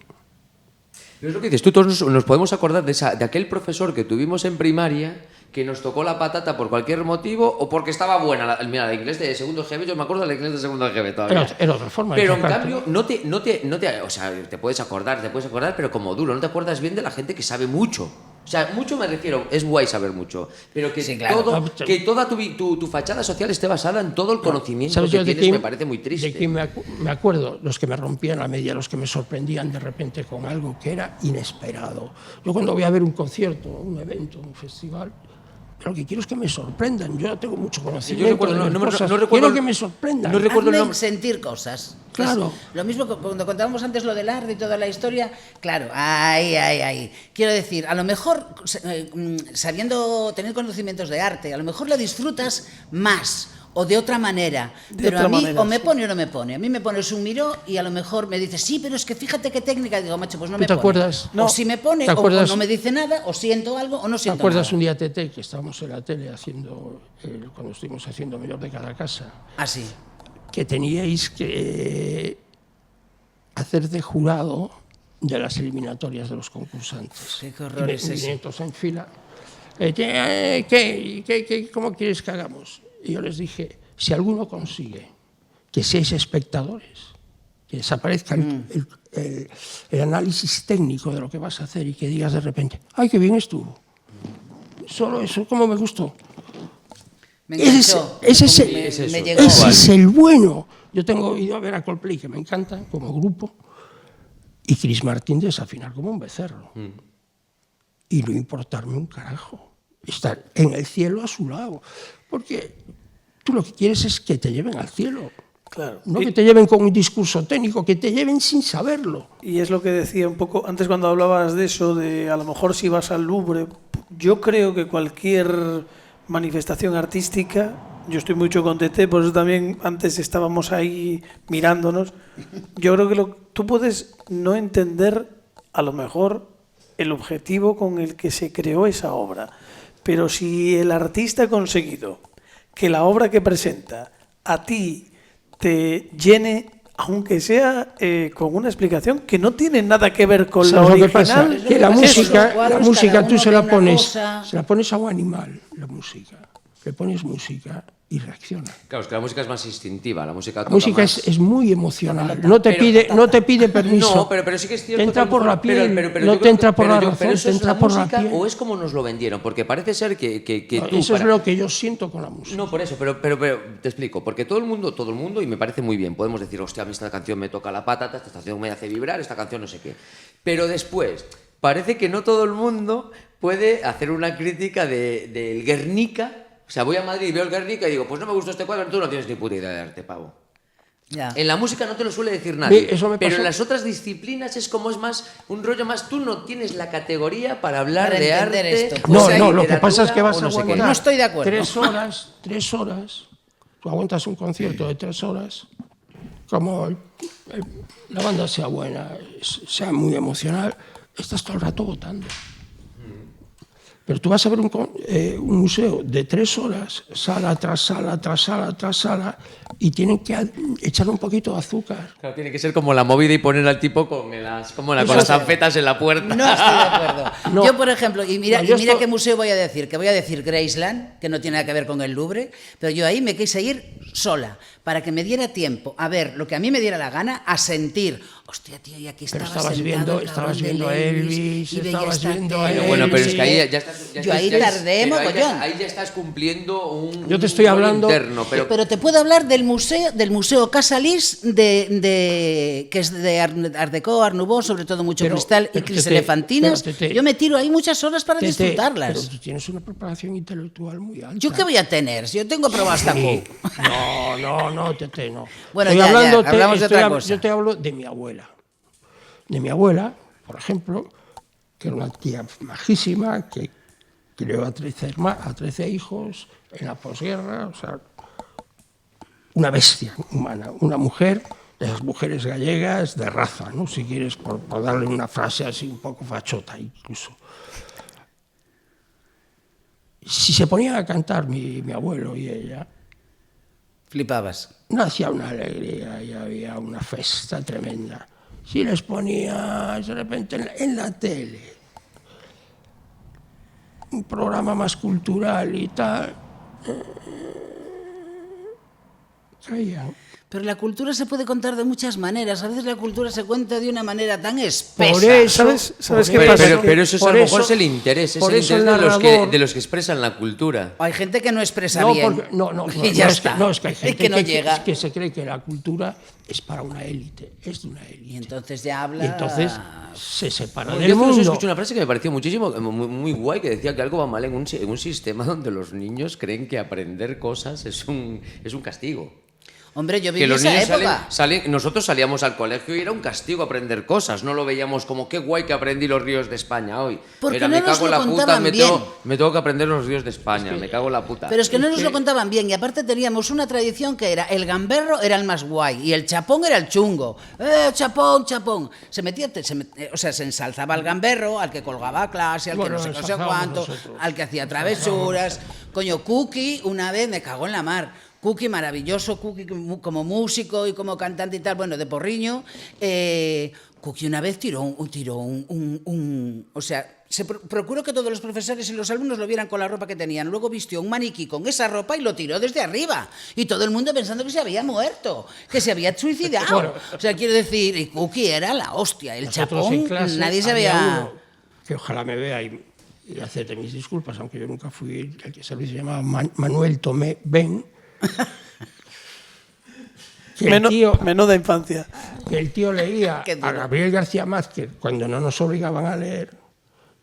Pero es lo que dices, tú todos nos podemos acordar de aquel profesor que tuvimos en primaria que nos tocó la patata por cualquier motivo o porque estaba buena. Mira, el inglés de segundo GB, yo me acuerdo del inglés de segundo GB todavía. Era otra forma. Pero en cambio, o sea, te puedes acordar, pero como duro, no te acuerdas bien de la gente que sabe mucho. O sea, mucho me refiero, es guay saber mucho, pero que, sí, claro, que toda tu fachada social esté basada en todo el conocimiento que tienes, me parece muy triste. De quién me acuerdo, los que me rompían la media, los que me sorprendían de repente con algo que era inesperado. Yo cuando voy a ver un concierto, un evento, un festival, lo que quiero es que me sorprendan. Yo tengo mucho conocimiento. No recuerdo, quiero que me sorprendan. No recuerdo Hazme sentir cosas. Claro. Lo mismo que cuando contábamos antes lo del arte y toda la historia, claro, ahí. Quiero decir, a lo mejor, teniendo conocimientos de arte, a lo mejor lo disfrutas más o de otra manera. Pero a mí o me pone o no me pone. A mí me pones un miró y a lo mejor me dices, sí, pero es que fíjate qué técnica. Digo, macho, pues no me pone. ¿Te acuerdas? O si me pone, o no me dice nada, o siento algo, o no siento nada. ¿Te acuerdas un día, Tete, que estábamos en la tele cuando estuvimos haciendo Mejor de cada casa? Ah, sí. Que teníais que hacer de jurado de las eliminatorias de los concursantes. Qué horror es ese. 500 en fila. ¿Cómo quieres que hagamos? Y yo les dije, si alguno consigue que seáis espectadores, que desaparezca el análisis técnico de lo que vas a hacer y que digas de repente, ¡ay, qué bien estuvo! Solo eso, ¿cómo me gustó? Me encantó. Ese llegó. Es el bueno. Yo tengo ido a ver a Coldplay, que me encanta como grupo, y Chris Martin desafinar como un becerro. Y no importarme un carajo. Estar en el cielo a su lado. Porque tú lo que quieres es que te lleven al cielo. Claro. No que te lleven con un discurso técnico, que te lleven sin saberlo. Y es lo que decía un poco antes cuando hablabas de eso, de a lo mejor si vas al Louvre, yo creo que cualquier manifestación artística, yo estoy mucho con Tete, por eso también antes estábamos ahí mirándonos, yo creo que tú puedes no entender a lo mejor el objetivo con el que se creó esa obra, pero si el artista ha conseguido que la obra que presenta a ti te llene, aunque sea con una explicación que no tiene nada que ver con la original. Lo que pasa? Que la música tú se la pones a un animal, la música. Le pones música y reacciona. Claro, es que la música es más instintiva, la música La música más... es muy emocional, no te pide permiso. No, pero sí que es cierto. Te entra que por la piel, pero no yo te creo entra que- por la pero yo- razón, pero eso te es entra la por la música piel. o es como nos lo vendieron, porque parece ser que No, tú... eso es lo que yo siento con la música. No, por eso, pero te explico, porque todo el mundo, y me parece muy bien, podemos decir, hostia, a mí esta canción me toca la patata, esta canción me hace vibrar, esta canción no sé qué. Pero después, parece que no todo el mundo puede hacer una crítica del Guernica. O sea, voy a Madrid y veo el Guernica y digo, pues no me gustó este cuadro, tú no tienes ni puta idea de arte, pavo. Ya. En la música no te lo suele decir nadie, Eso me pero pasó. en las otras disciplinas es como es más un rollo más, tú no tienes la categoría para hablar Para de entender arte. esto. No, sea no, lo que pasa es que literatura vas o a no sé qué. aguantar No estoy de acuerdo. 3 horas, tú aguantas un concierto de 3 horas, como la banda sea buena, sea muy emocional, estás todo el rato votando. Pero tú vas a ver un museo de 3 horas, sala tras sala, tras sala, tras sala, y tienen que echar un poquito de azúcar. Claro, tiene que ser como la movida y poner al tipo con las anfetas en la puerta. No estoy de acuerdo. No. Yo, por ejemplo, y mira, No, yo mira esto- qué museo voy a decir, que voy a decir Graceland, que no tiene nada que ver con el Louvre, pero yo ahí me quise ir sola, para que me diera tiempo a ver lo que a mí me diera la gana, a sentir, hostia, tío, y aquí Pero estaba estabas sentado viendo, el estabas cabrón de viendo a Elvis, y veía estabas esta viendo a tele. Pero bueno, pero es que ahí Elvis. ya estás... Yo ahí tardé mogollón. Ahí ya estás cumpliendo un... Yo te estoy un rol hablando- interno, pero Pero te puedo hablar del museo Casalís, que es de Art Deco, Art Nouveau, sobre todo mucho Pero- cristal y pero, cris Tete, elefantinas. pero, Tete, Yo me tiro ahí muchas horas para Tete, disfrutarlas. Pero tú tienes una preparación intelectual muy alta. ¿Yo qué voy a tener? Si yo tengo probado hasta Sí. Q. No, Tete, no. Bueno, Estoy ya, hablándote- hablamos de otra cosa. Yo te hablo de mi abuela. De mi abuela, por ejemplo, que era una tía majísima, que crió a 13 hijos en la posguerra, o sea, una bestia humana, una mujer, de esas mujeres gallegas de raza, ¿no? Si quieres, por darle una frase así un poco fachota incluso. Si se ponían a cantar mi abuelo y ella, Flipabas. nacía una alegría y había una fiesta tremenda. Si les ponía de repente en la tele un programa más cultural y tal, caían. Pero la cultura se puede contar de muchas maneras. A veces la cultura se cuenta de una manera tan espesa. Por eso, ¿Sabes qué por pasa? eso- pero eso es, a por lo mejor eso- es el interés, es por el eso interés el narrador- de los que expresan la cultura. Hay gente que no expresa No, bien. porque, no, y ya es que, está. no, es que hay gente que no llega. que se cree que la cultura es para una élite, es de una élite. Y entonces ya habla. Y entonces se separa Yo del hace unos mundo. días escuché una frase que me pareció muchísimo, muy guay, que decía que algo va mal en un sistema donde los niños creen que aprender cosas es un castigo. Hombre, yo viví Que los esa niños época. nosotros salíamos al colegio y era un castigo aprender cosas, no lo veíamos como qué guay que aprendí los ríos de España hoy. Porque Era, no me nos cago en lo la puta, contaban bien. me tengo que aprender los ríos de España, me cago en la puta. Pero es que no nos lo contaban bien y aparte teníamos una tradición que era el gamberro era el más guay y el chapón era el chungo. Chapón, chapón. Se ensalzaba al gamberro, al que colgaba a clase, al Bueno, que no sé qué, no sé ensalzábamos cuánto, nosotros. al que hacía travesuras. Coño, Cookie una vez me cagó en la mar. Cookie, maravilloso, Cookie como músico y como cantante y tal, bueno, de Porriño. Cookie una vez tiró o sea, procuró que todos los profesores y los alumnos lo vieran con la ropa que tenían. Luego vistió un maniquí con esa ropa y lo tiró desde arriba. Y todo el mundo pensando que se había muerto, que se había suicidado. Bueno. O sea, quiero decir, y Cookie era la hostia. El Nosotros chapón, en clase nadie se había había... uno que ojalá me vea y acepte mis disculpas, aunque yo nunca fui el que se llamaba Manuel Tomé Ben. Que el tío, Menuda infancia. que el tío leía Qué duro. a Gabriel García Márquez cuando no nos obligaban a leer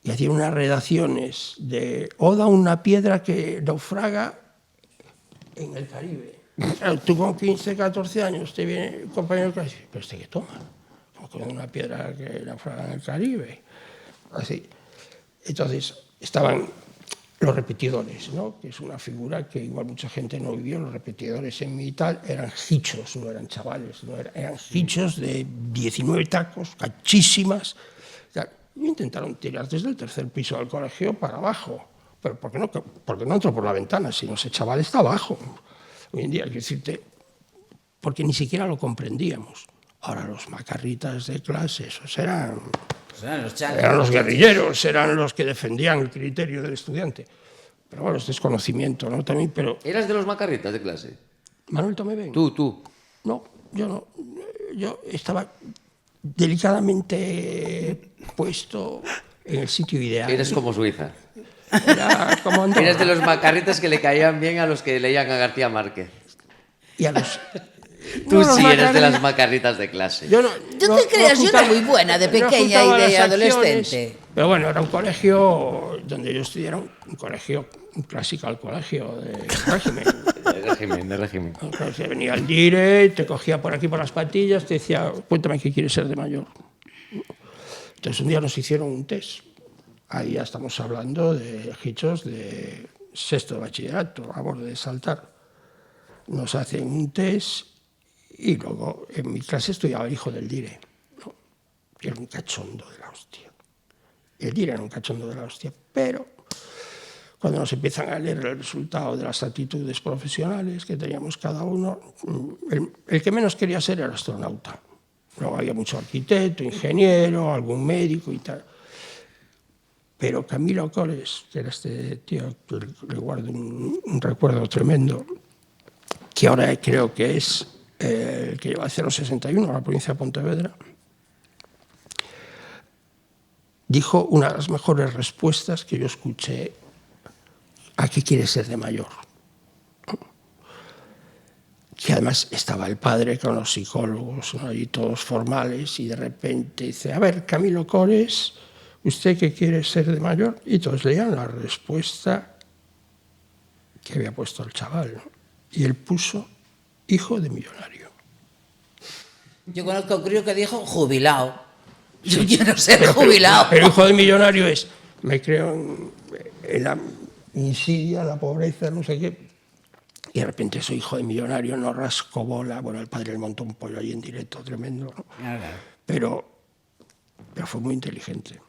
y hacía unas redacciones de Oda a una piedra que naufraga en el Caribe. Claro, tú con 15, 14 años te viene el compañero de clase, pero ¿este qué toma? Como con una piedra que naufraga en el Caribe. Así. Entonces, estaban los repetidores, ¿no? Que es una figura que igual mucha gente no vivió. Los repetidores en mi tal eran hichos, no eran chavales, eran hichos de 19 tacos, cachísimas. Y intentaron tirar desde el 3er piso del colegio para abajo. Pero ¿por qué no? Porque no entró por la ventana, sino ese chaval está abajo. Hoy en día, quiero decirte, porque ni siquiera lo comprendíamos. Ahora los macarritas de clase, esos eran los guerrilleros, eran los que defendían el criterio del estudiante. Pero bueno, es desconocimiento, ¿no? También, pero... ¿Eras de los macarritas de clase? Manuel, tome bien. Tú. No, yo no. Yo estaba delicadamente puesto en el sitio ideal. Eres como Suiza. Era como Andorra. Eres de los macarritas que le caían bien a los que leían a García Márquez. Y a los... Tú No, sí los eres de las macarritas. macarritas de clase. Yo no, ¿Tú no- te creas? no Yo era juntaba- muy buena de no pequeña y juntaba de las acciones, adolescente. Pero bueno, era un colegio donde yo estudié, era un colegio, un clásico colegio de régimen. De régimen. Entonces venía el dire, te cogía por aquí por las patillas, te decía, cuéntame qué quieres ser de mayor. Entonces un día nos hicieron un test. Ahí ya estamos hablando de hechos de sexto de bachillerato, a borde de saltar. Nos hacen un test y luego en mi clase estudiaba el hijo del dire, ¿no? Que era un cachondo de la hostia. El dire era un cachondo de la hostia, pero cuando nos empiezan a leer el resultado de las actitudes profesionales que teníamos cada uno, el que menos quería ser era astronauta. Luego había mucho arquitecto, ingeniero, algún médico y tal. Pero Camilo Cores, que era este tío que le guardo un recuerdo tremendo, que ahora creo que es el que lleva 061 a la provincia de Pontevedra, dijo una de las mejores respuestas que yo escuché: ¿a qué quieres ser de mayor? Que además estaba el padre con los psicólogos, ¿no? Y todos formales, y de repente dice: a ver, Camilo Cores, ¿usted qué quiere ser de mayor? Y todos leían la respuesta que había puesto el chaval, ¿no? Y él puso: hijo de millonario. Yo conozco a un crío que dijo jubilado. Yo quiero ser jubilado. Pero hijo de millonario es, me creo en la insidia, la pobreza, no sé qué. Y de repente soy hijo de millonario, no rasco bola. Bueno, el padre le montó un pollo ahí en directo, tremendo, ¿no? Pero fue muy inteligente.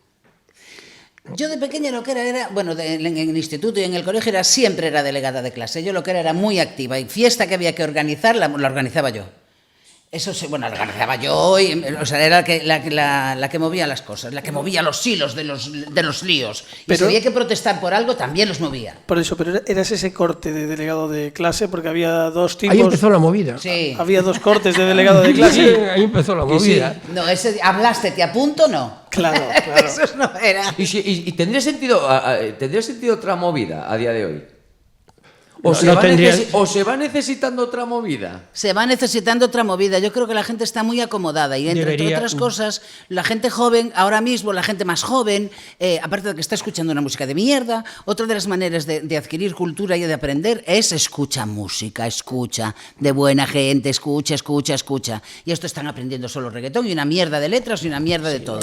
Yo de pequeña lo que era bueno, en el instituto y en el colegio siempre era delegada de clase. Yo lo que era muy activa y fiesta que había que organizar la organizaba yo. Eso sí, bueno, la organizaba yo, o sea, era la que movía las cosas, la que movía los hilos de los líos. Y Pero, si había que protestar por algo, también los movía. Por eso, pero eras ese corte de delegado de clase, porque había dos tipos. Ahí empezó la movida. Sí. Había dos cortes de delegado de Sí, clase. ahí empezó la movida. No, ese hablaste, te apunto, no. Claro. Eso no era. ¿Y tendría sentido otra movida a día de hoy? No tendría- ¿O se va necesitando otra movida? Se va necesitando otra movida. Yo creo que la gente está muy acomodada y entre otras cosas, la gente joven, ahora mismo la gente más joven, aparte de que está escuchando una música de mierda, otra de las maneras de adquirir cultura y de aprender es escucha música, escucha de buena gente, escucha. Y esto están aprendiendo solo reggaetón y una mierda de letras y una mierda de todo.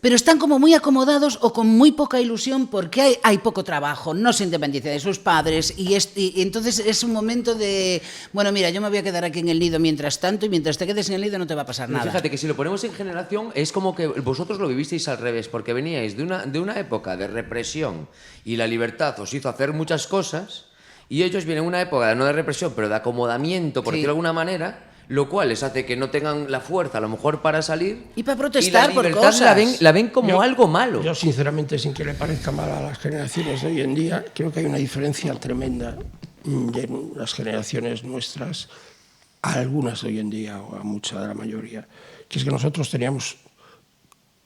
Pero están como muy acomodados o con muy poca ilusión porque hay poco trabajo, no se independizan de sus padres y entonces es un momento de, bueno, mira, yo me voy a quedar aquí en el nido mientras tanto y mientras te quedes en el nido no te va a pasar Pero nada. fíjate que si lo ponemos en generación es como que vosotros lo vivisteis al revés, porque veníais de una época de represión y la libertad os hizo hacer muchas cosas, y ellos vienen de una época no de represión, pero de acomodamiento, por Sí. decirlo de alguna manera, lo cual les hace que no tengan la fuerza a lo mejor para salir. Y para protestar y por la libertad cosas. la ven como algo malo. Yo, sinceramente, sin que le parezca mal a las generaciones de hoy en día, creo que hay una diferencia tremenda de las generaciones nuestras a algunas de hoy en día, o a mucha de la mayoría, que es que nosotros teníamos,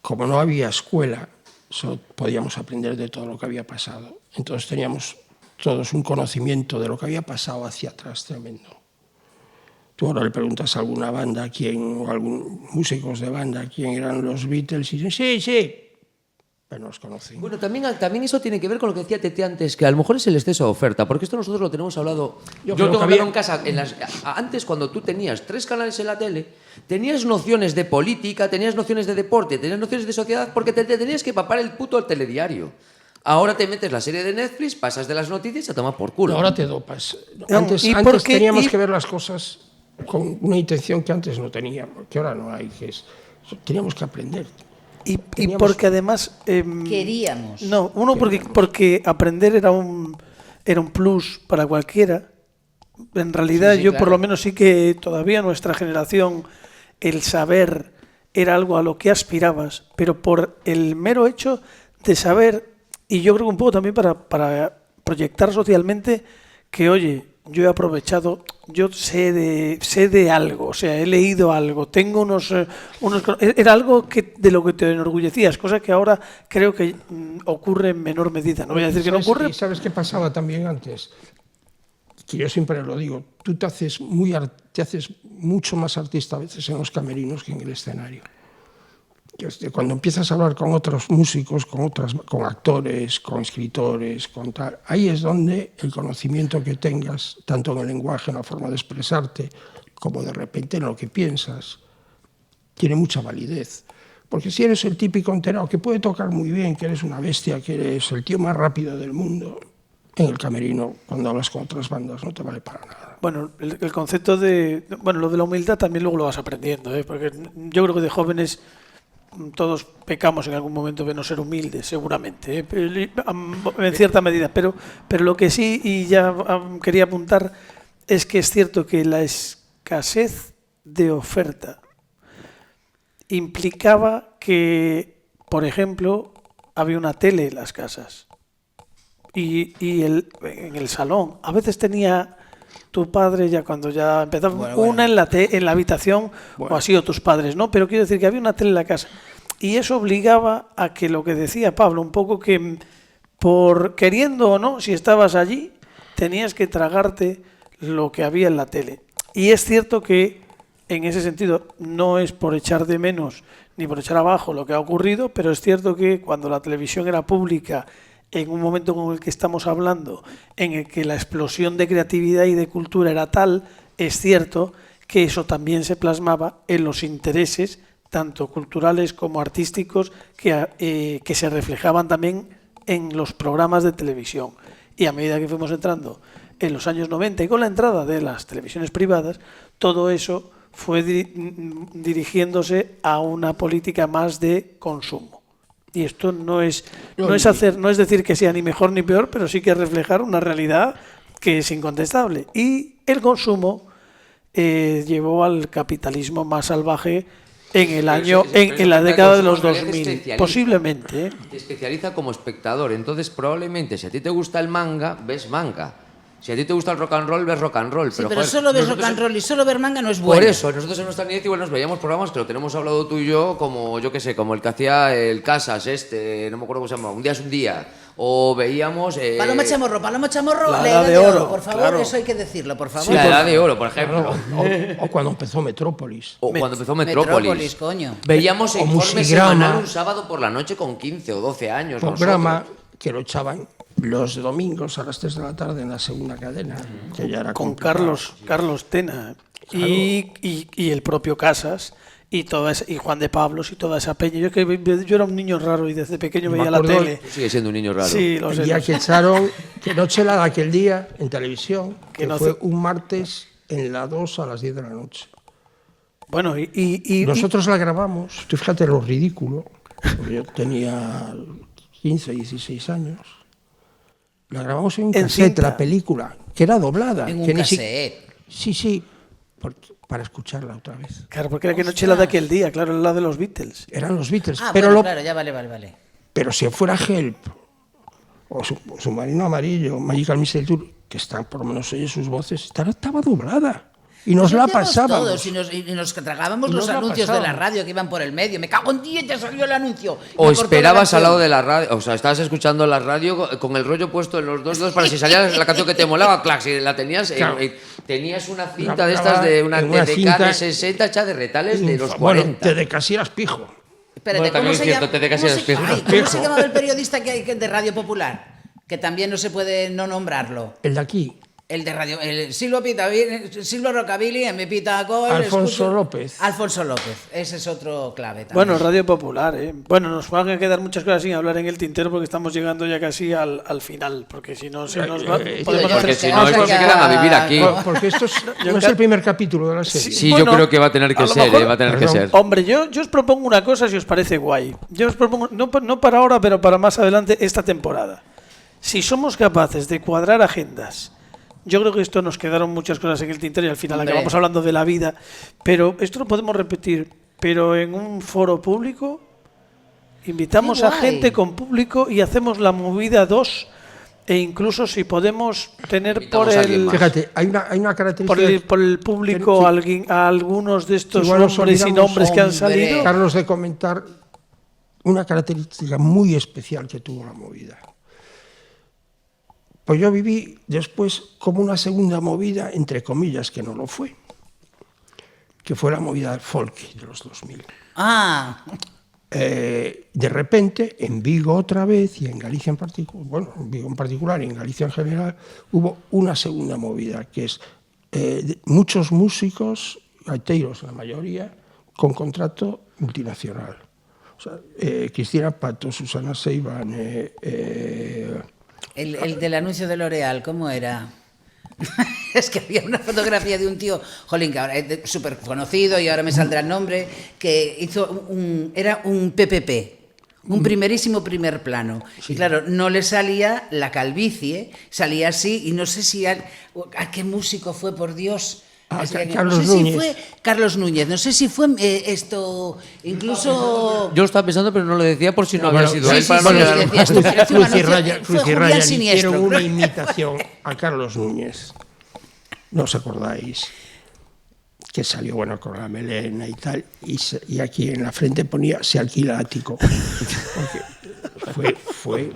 como no había escuela, solo podíamos aprender de todo lo que había pasado. Entonces teníamos todos un conocimiento de lo que había pasado hacia atrás tremendo. Tú ahora le preguntas a alguna banda o algún músicos de banda quién eran los Beatles y dicen, sí, pero no los conocen. Bueno, también eso tiene que ver con lo que decía Tete antes, que a lo mejor es el exceso de oferta, porque esto nosotros lo tenemos hablado. Yo creo tengo que hablado había- en casa. Antes, cuando tú tenías 3 canales en la tele, tenías nociones de política, tenías nociones de deporte, tenías nociones de sociedad, porque te tenías que papar el puto telediario. Ahora te metes la serie de Netflix, pasas de las noticias a tomar por culo. Ahora te dopas. No, Antes ¿y por qué? teníamos ¿Y? que ver las cosas con una intención que antes no teníamos, que ahora no hay, teníamos que aprender. Y Teníamos- porque además... Queríamos. No, porque aprender era un plus para cualquiera. En realidad Sí, yo claro. por lo menos sí que todavía nuestra generación el saber era algo a lo que aspirabas, pero por el mero hecho de saber, y yo creo que un poco también para proyectar socialmente que, oye, yo he aprovechado, yo sé de algo, o sea, he leído algo, tengo unos era algo de lo que te enorgullecías, cosa que ahora creo que ocurre en menor medida. No voy a decir que no ocurre. ¿Y sabes qué pasaba también antes? Que yo siempre lo digo, tú te haces mucho más artista a veces en los camerinos que en el escenario. Cuando empiezas a hablar con otros músicos, con actores, con escritores, con tal, ahí es donde el conocimiento que tengas, tanto en el lenguaje, en la forma de expresarte, como de repente en lo que piensas, tiene mucha validez. Porque si eres el típico enterado que puede tocar muy bien, que eres una bestia, que eres el tío más rápido del mundo, en el camerino, cuando hablas con otras bandas, no te vale para nada. Bueno, el concepto lo de la humildad también luego lo vas aprendiendo, ¿eh? Porque yo creo que de jóvenes todos pecamos en algún momento de no ser humildes, seguramente, ¿eh? En cierta medida, pero lo que sí, y ya quería apuntar, es que es cierto que la escasez de oferta implicaba que, por ejemplo, había una tele en las casas y en el salón a veces tenía tu padre, ya cuando ya empezaba, una en la habitación, o así, o tus padres, ¿no? Pero quiero decir que había una tele en la casa. Y eso obligaba a que lo que decía Pablo, un poco que por queriendo o no, si estabas allí, tenías que tragarte lo que había en la tele. Y es cierto que en ese sentido no es por echar de menos ni por echar abajo lo que ha ocurrido, pero es cierto que cuando la televisión era pública, en un momento como el que estamos hablando, en el que la explosión de creatividad y de cultura era tal, es cierto que eso también se plasmaba en los intereses, tanto culturales como artísticos, que se reflejaban también en los programas de televisión. Y a medida que fuimos entrando en los años 90 y con la entrada de las televisiones privadas, todo eso fue dirigiéndose a una política más de consumo. Y esto no es decir que sea ni mejor ni peor, pero sí que es reflejar una realidad que es incontestable. Y el consumo llevó al capitalismo más salvaje en la década de los 2000, posiblemente. Te especializa como espectador, entonces probablemente si a ti te gusta el manga, ves manga. Si a ti te gusta el rock and roll, ves rock and roll. Sí, pero solo ves rock and roll y solo ver manga no es bueno. Por eso, nosotros en nuestra niñez igual nos veíamos programas que lo tenemos hablado tú y yo, como yo qué sé, como el que hacía el Casas, no me acuerdo cómo se llama, Un día es un día. O veíamos... Paloma Chamorro, la edad de oro, por favor, claro. Eso hay que decirlo, por favor. Sí, la edad de oro, por ejemplo. O cuando empezó Metrópolis. Cuando empezó Metrópolis, coño. Veíamos Informe Semanal un sábado por la noche con 15 o 12 años. Programa que lo echaban los domingos a las 3 de la tarde en la segunda cadena. Que ya era con Carlos Tena. Claro. Y el propio Casas. Y Juan de Pablos y toda esa peña. Yo era un niño raro y desde pequeño veía la tele. Sigue siendo un niño raro. Sí, lo sé. El día que echaron, que noche la de aquel día en televisión, que fue un martes en la 2 a las 10 de la noche. Bueno, nosotros la grabamos, tú fíjate lo ridículo, porque yo tenía 15, 16 años. La grabamos en un cassette, la película, que era doblada. En un cassette. Sí, para escucharla otra vez. Claro, porque era que noche la de aquel día, claro, era la de los Beatles. Eran los Beatles. Pero bueno, claro, ya vale. Pero si fuera Help, o Submarino Amarillo, Magical Mystery Tour, que están, por lo menos oye sus voces, estaba doblada. Y nos la pasábamos. Todos, y nos tragábamos los anuncios de la radio que iban por el medio. Me cago en 10, ya salió el anuncio. O esperabas al lado de la radio, o sea, estabas escuchando la radio con el rollo puesto en los dos para si salía la canción que te molaba, claro, si la tenías, claro. Tenías una cinta de estas de una TDK de 60 hecha de retales de los 40. Bueno, TDK sí eras pijo. Espérate, ¿cómo se llama? ¿Cómo se llamaba el periodista que hay de Radio Popular? Que también no se puede no nombrarlo. El de aquí. El de radio, Silvio Rockabilly, en mi Pitacol. Alfonso López, ese es otro clave también. Bueno, Radio Popular, ¿eh? Bueno, nos van a quedar muchas cosas sin hablar en el tintero porque estamos llegando ya casi al final, porque si no se nos va... Porque si no, estos se quedan a vivir aquí. Porque esto no es el primer capítulo de la serie. Sí, bueno, yo creo que va a tener que ser, va a tener que ser. Hombre, yo os propongo una cosa si os parece guay. Yo os propongo, no para ahora, pero para más adelante, esta temporada. Si somos capaces de cuadrar agendas. Yo creo que esto nos quedaron muchas cosas en el tintero y al final acabamos hablando de la vida, pero esto lo podemos repetir, pero en un foro público invitamos a gente con público y hacemos la movida 2 E incluso si podemos tener Invitamos a alguien más. Fíjate, hay una característica... por el público a algunos de estos Igual nos nombres y olvidamos, nombres que han salido. Carlos, de comentar una característica muy especial que tuvo la movida. Pues yo viví después como una segunda movida, entre comillas, que no lo fue, que fue la movida del folk de los 2000. Ah, De repente, en Vigo otra vez y en Galicia en particular, bueno, en Vigo en particular y en Galicia en general, hubo una segunda movida, que es muchos músicos, gaiteiros la mayoría, con contrato multinacional. O sea, Cristina Pato, Susana Seiván... el del anuncio de L'Oréal, ¿cómo era? Es que había una fotografía de un tío, jolín, que ahora es súper conocido y ahora me saldrá el nombre, que hizo era un PPP, un primerísimo primer plano. Sí. Y claro, no le salía la calvicie, salía así, y no sé si a qué músico fue, por Dios. Carlos Núñez. Si fue Carlos Núñez, no sé si fue esto, incluso... Yo lo estaba pensando, pero no lo decía por si no había sido él. Cruz y Raya hicieron una imitación a Carlos Núñez. ¿No os acordáis? Que salió, bueno, con la melena y tal, y aquí en la frente ponía "se alquila ático". Fue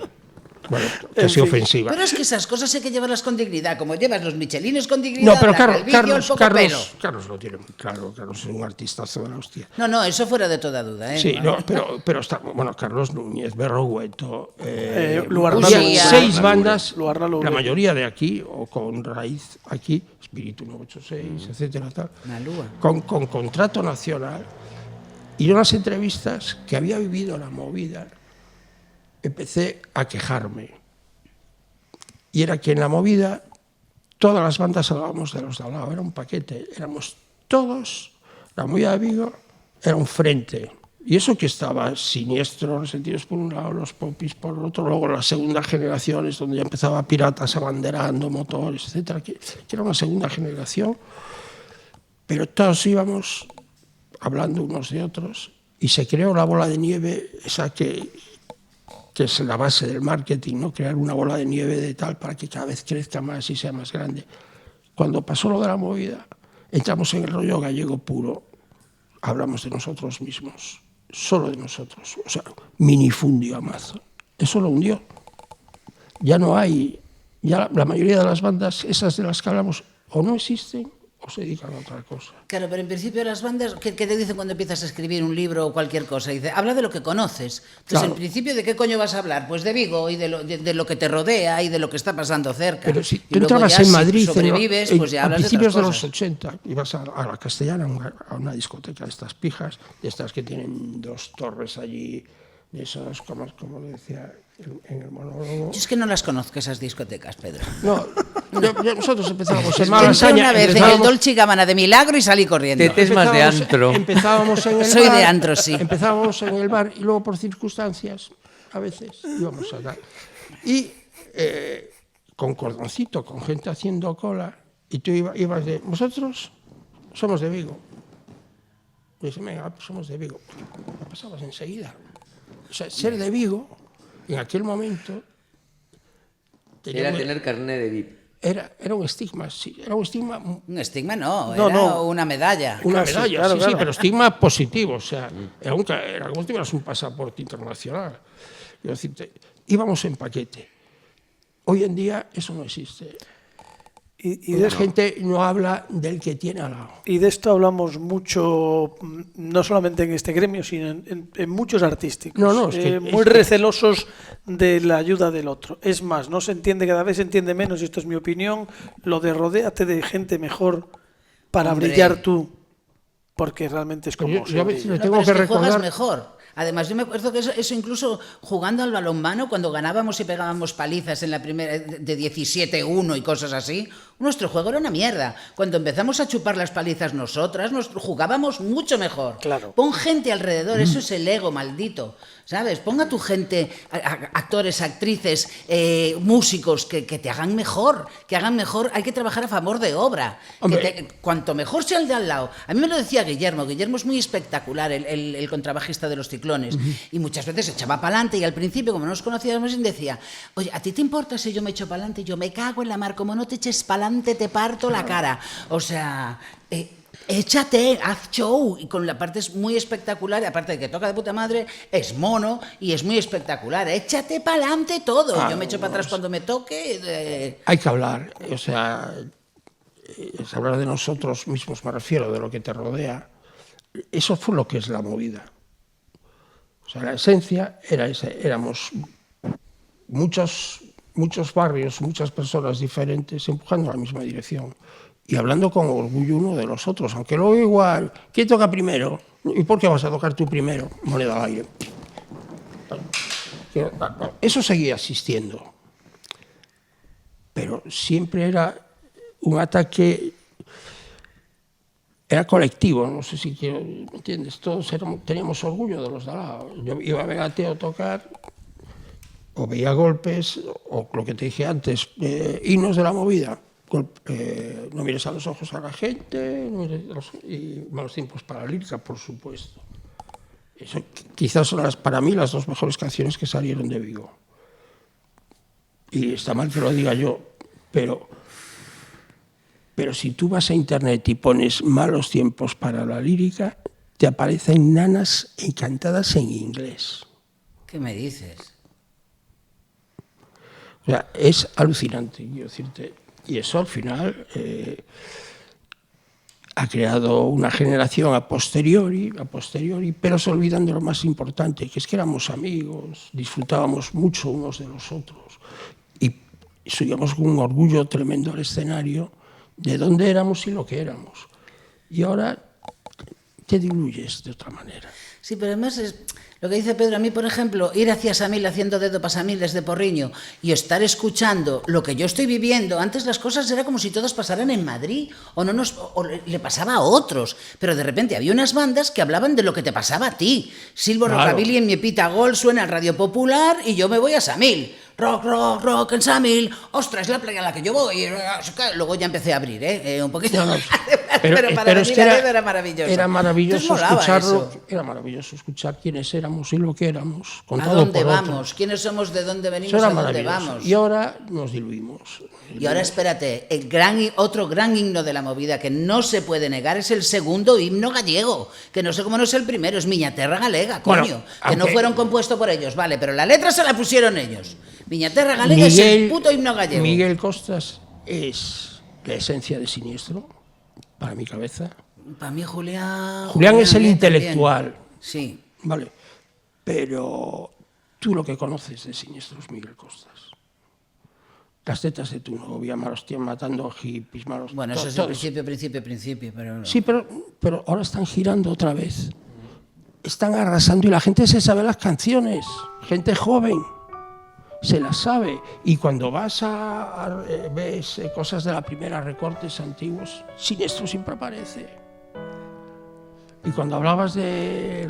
bueno, casi ofensiva. Pero es que esas cosas hay que llevarlas con dignidad, como llevas los michelines con dignidad. No, pero Carlos lo tiene muy claro. Carlos es un artistazo de la hostia. No, eso fuera de toda duda. Sí, no, pero está, bueno, Carlos Núñez, Berrogueto, seis bandas, la mayoría de aquí, o con raíz aquí, Espíritu 986, etcétera, tal, con contrato nacional, y unas entrevistas que había vivido la movida. Empecé a quejarme. Y era que en la movida todas las bandas hablábamos de los de al lado, era un paquete, éramos todos, la movida de Vigo era un frente. Y eso que estaba Siniestro, Resentidos por un lado, los Popis por otro, luego las segunda generaciones, donde ya empezaba Piratas abanderando motores, etcétera, que era una segunda generación, pero todos íbamos hablando unos de otros y se creó la bola de nieve, esa que es la base del marketing, ¿no? Crear una bola de nieve de tal para que cada vez crezca más y sea más grande. Cuando pasó lo de la movida, entramos en el rollo gallego puro, hablamos de nosotros mismos, solo de nosotros, o sea, minifundio a mazo. Eso lo hundió. Ya no hay, ya la mayoría de las bandas, esas de las que hablamos, o no existen, o se dedican a otra cosa. Claro, pero en principio las bandas, ¿qué te dicen cuando empiezas a escribir un libro o cualquier cosa? Dice, habla de lo que conoces. Entonces, claro. En principio, ¿de qué coño vas a hablar? Pues de Vigo y de lo que te rodea y de lo que está pasando cerca. Pero si tú entrabas en Madrid, si sobrevives, pues ya hablas a principios de los cosas. 80, ibas a la Castellana, a una discoteca de estas pijas, de estas que tienen dos torres allí, de esos, como decía en el monólogo. Yo es que no las conozco, esas discotecas, Pedro. No, nosotros empezábamos en Malasaña. Una vez en el Dolce & Gabbana de Milagro y salí corriendo. Es más de antro. Empezábamos en el bar. Soy de antro, sí. Empezábamos en el bar y luego por circunstancias, a veces, íbamos a dar. Y con cordoncito, con gente haciendo cola, y tú ibas de, vosotros somos de Vigo. Y dices, venga, pues somos de Vigo. Lo pasabas enseguida. O sea, ser de Vigo, en aquel momento... Era tener carné de VIP. Era un estigma, sí. Era un estigma... Un estigma no, era una medalla. Una medalla, claro, sí, pero estigma positivo. O sea, era como si tuvieras un pasaporte internacional. Quiero decirte, íbamos en paquete. Hoy en día eso no existe. Y la gente no habla del que tiene al lado. Y de esto hablamos mucho, no solamente en este gremio, sino en muchos artísticos. Muy recelosos de la ayuda del otro. Es más, no se entiende, cada vez se entiende menos, y esto es mi opinión, lo de rodéate de gente mejor para brillar tú. Porque realmente es como... Yo a veces le tengo que recordar... Juegas mejor. Además, yo me acuerdo que eso incluso jugando al balonmano, cuando ganábamos y pegábamos palizas en la primera de 17-1 y cosas así, Nuestro juego era una mierda. Cuando empezamos a chupar las palizas nosotras, jugábamos mucho mejor. Claro. Pon gente alrededor, eso es el ego maldito, ¿sabes? Ponga a tu gente, actores, actrices, músicos, que te hagan mejor, hay que trabajar a favor de obra. Cuanto mejor sea el de al lado. A mí me lo decía Guillermo es muy espectacular, el contrabajista de Los Ciclones, y muchas veces se echaba para adelante y al principio, como no nos conocíamos, decía, oye, ¿a ti te importa si yo me echo para adelante? Yo me cago en la mar, como no te eches para adelante te parto la cara. O sea, échate, haz show. Y con la parte es muy espectacular, y aparte de que toca de puta madre, es mono y es muy espectacular. Échate para adelante todo. Yo me echo para atrás cuando me toque. Hay que hablar, o sea, es hablar de nosotros mismos, me refiero, de lo que te rodea. Eso fue lo que es la movida. O sea, la esencia era esa. Éramos muchos barrios, muchas personas diferentes empujando en la misma dirección y hablando con orgullo uno de los otros, aunque luego igual, ¿quién toca primero? ¿Y por qué vas a tocar tú primero? Moneda al aire. Eso seguía existiendo, pero siempre era un ataque, era colectivo, no sé si ¿me entiendes? Todos teníamos orgullo de los de al lado. Yo iba a ver a Teo tocar, o veía golpes, o lo que te dije antes, himnos de la movida. No mires a los ojos a la gente, y Malos tiempos para la lírica, por supuesto. Eso quizás son para mí las 2 mejores canciones que salieron de Vigo. Y está mal que lo diga yo, pero si tú vas a internet y pones Malos tiempos para la lírica, te aparecen nanas encantadas en inglés. ¿Qué me dices? O sea, es alucinante, quiero decirte. Y eso al final ha creado una generación a posteriori, pero se olvidan de lo más importante, que es que éramos amigos, disfrutábamos mucho unos de los otros y subíamos con un orgullo tremendo al escenario de dónde éramos y lo que éramos. Y ahora te diluyes de otra manera. Sí, pero además es lo que dice Pedro. A mí, por ejemplo, ir hacia Samil haciendo dedo para Samil desde Porriño y estar escuchando lo que yo estoy viviendo. Antes las cosas era como si todas pasaran en Madrid o le pasaba a otros, pero de repente había unas bandas que hablaban de lo que te pasaba a ti. Silvo Rockabilly en mi Epita Gol suena en Radio Popular y yo me voy a Samil. Rock en Samil. Ostras, es la playa a la que yo voy. Luego ya empecé a abrir, un poquito. No. Pero para mí era maravilloso. Era maravilloso escucharlo. Era maravilloso escuchar quiénes éramos y lo que éramos. ¿A dónde vamos? ¿Quiénes somos? ¿De dónde venimos? ¿A dónde vamos? Y ahora nos diluimos. Y ahora espérate, otro gran himno de la movida que no se puede negar es el segundo himno gallego, que no sé cómo no es el primero, es Miña Terra Galega, coño, bueno, que no fueron compuestos por ellos, vale, pero la letra se la pusieron ellos. Miña Terra Galega es el puto himno gallego. Miguel Costas es la esencia de Siniestro, para mi cabeza. Para mí Julián es el intelectual. También. Sí. Vale, pero tú lo que conoces de Siniestro es Miguel Costas. Las tetas de tu novia, malos tíos matando hippies, malos... Bueno, eso es el principio, pero... Sí, pero ahora están girando otra vez. Están arrasando y la gente se sabe las canciones. Gente joven se las sabe. Y cuando vas ves cosas de la primera, recortes antiguos, Siniestro siempre aparece. Y cuando hablabas de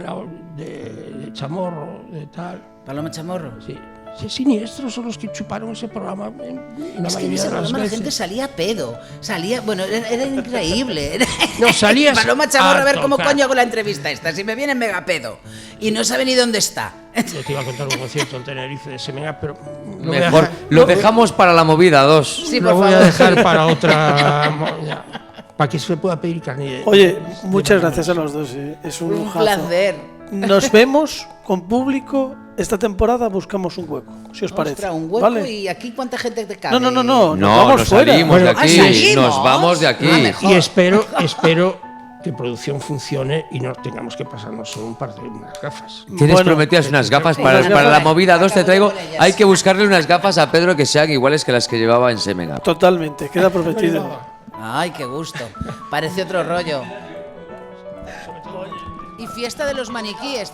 Chamorro, de tal... ¿Paloma Chamorro? Sí. Siniestros son los que chuparon ese programa en la mayoría de las veces. La gente salía a pedo, bueno, era increíble. No, salías Paloma Chamorro, a ver cómo coño hago la entrevista esta, si me viene mega pedo y no sabe ni dónde está. Yo te iba a contar un concierto en Tenerife de Semega, pero... Mejor, lo dejamos para la movida 2. Sí, lo voy a dejar para otra... para que se pueda pedir carne. Oye, muchas gracias a los dos, es un placer. Nos vemos con público. Esta temporada buscamos un hueco, si os parece. Ostras, un hueco, ¿vale? ¿Y aquí cuánta gente te cabe? No, nos salimos de aquí, nos vamos de aquí. Y espero que producción funcione y no tengamos que pasarnos solo unas gafas. Tienes prometidas unas gafas para la movida 2, te traigo. Hay que buscarle unas gafas a Pedro que sean iguales que las que llevaba en Semega. Totalmente, queda prometido. Ay, qué gusto. Parece otro rollo. Y fiesta de los maniquíes.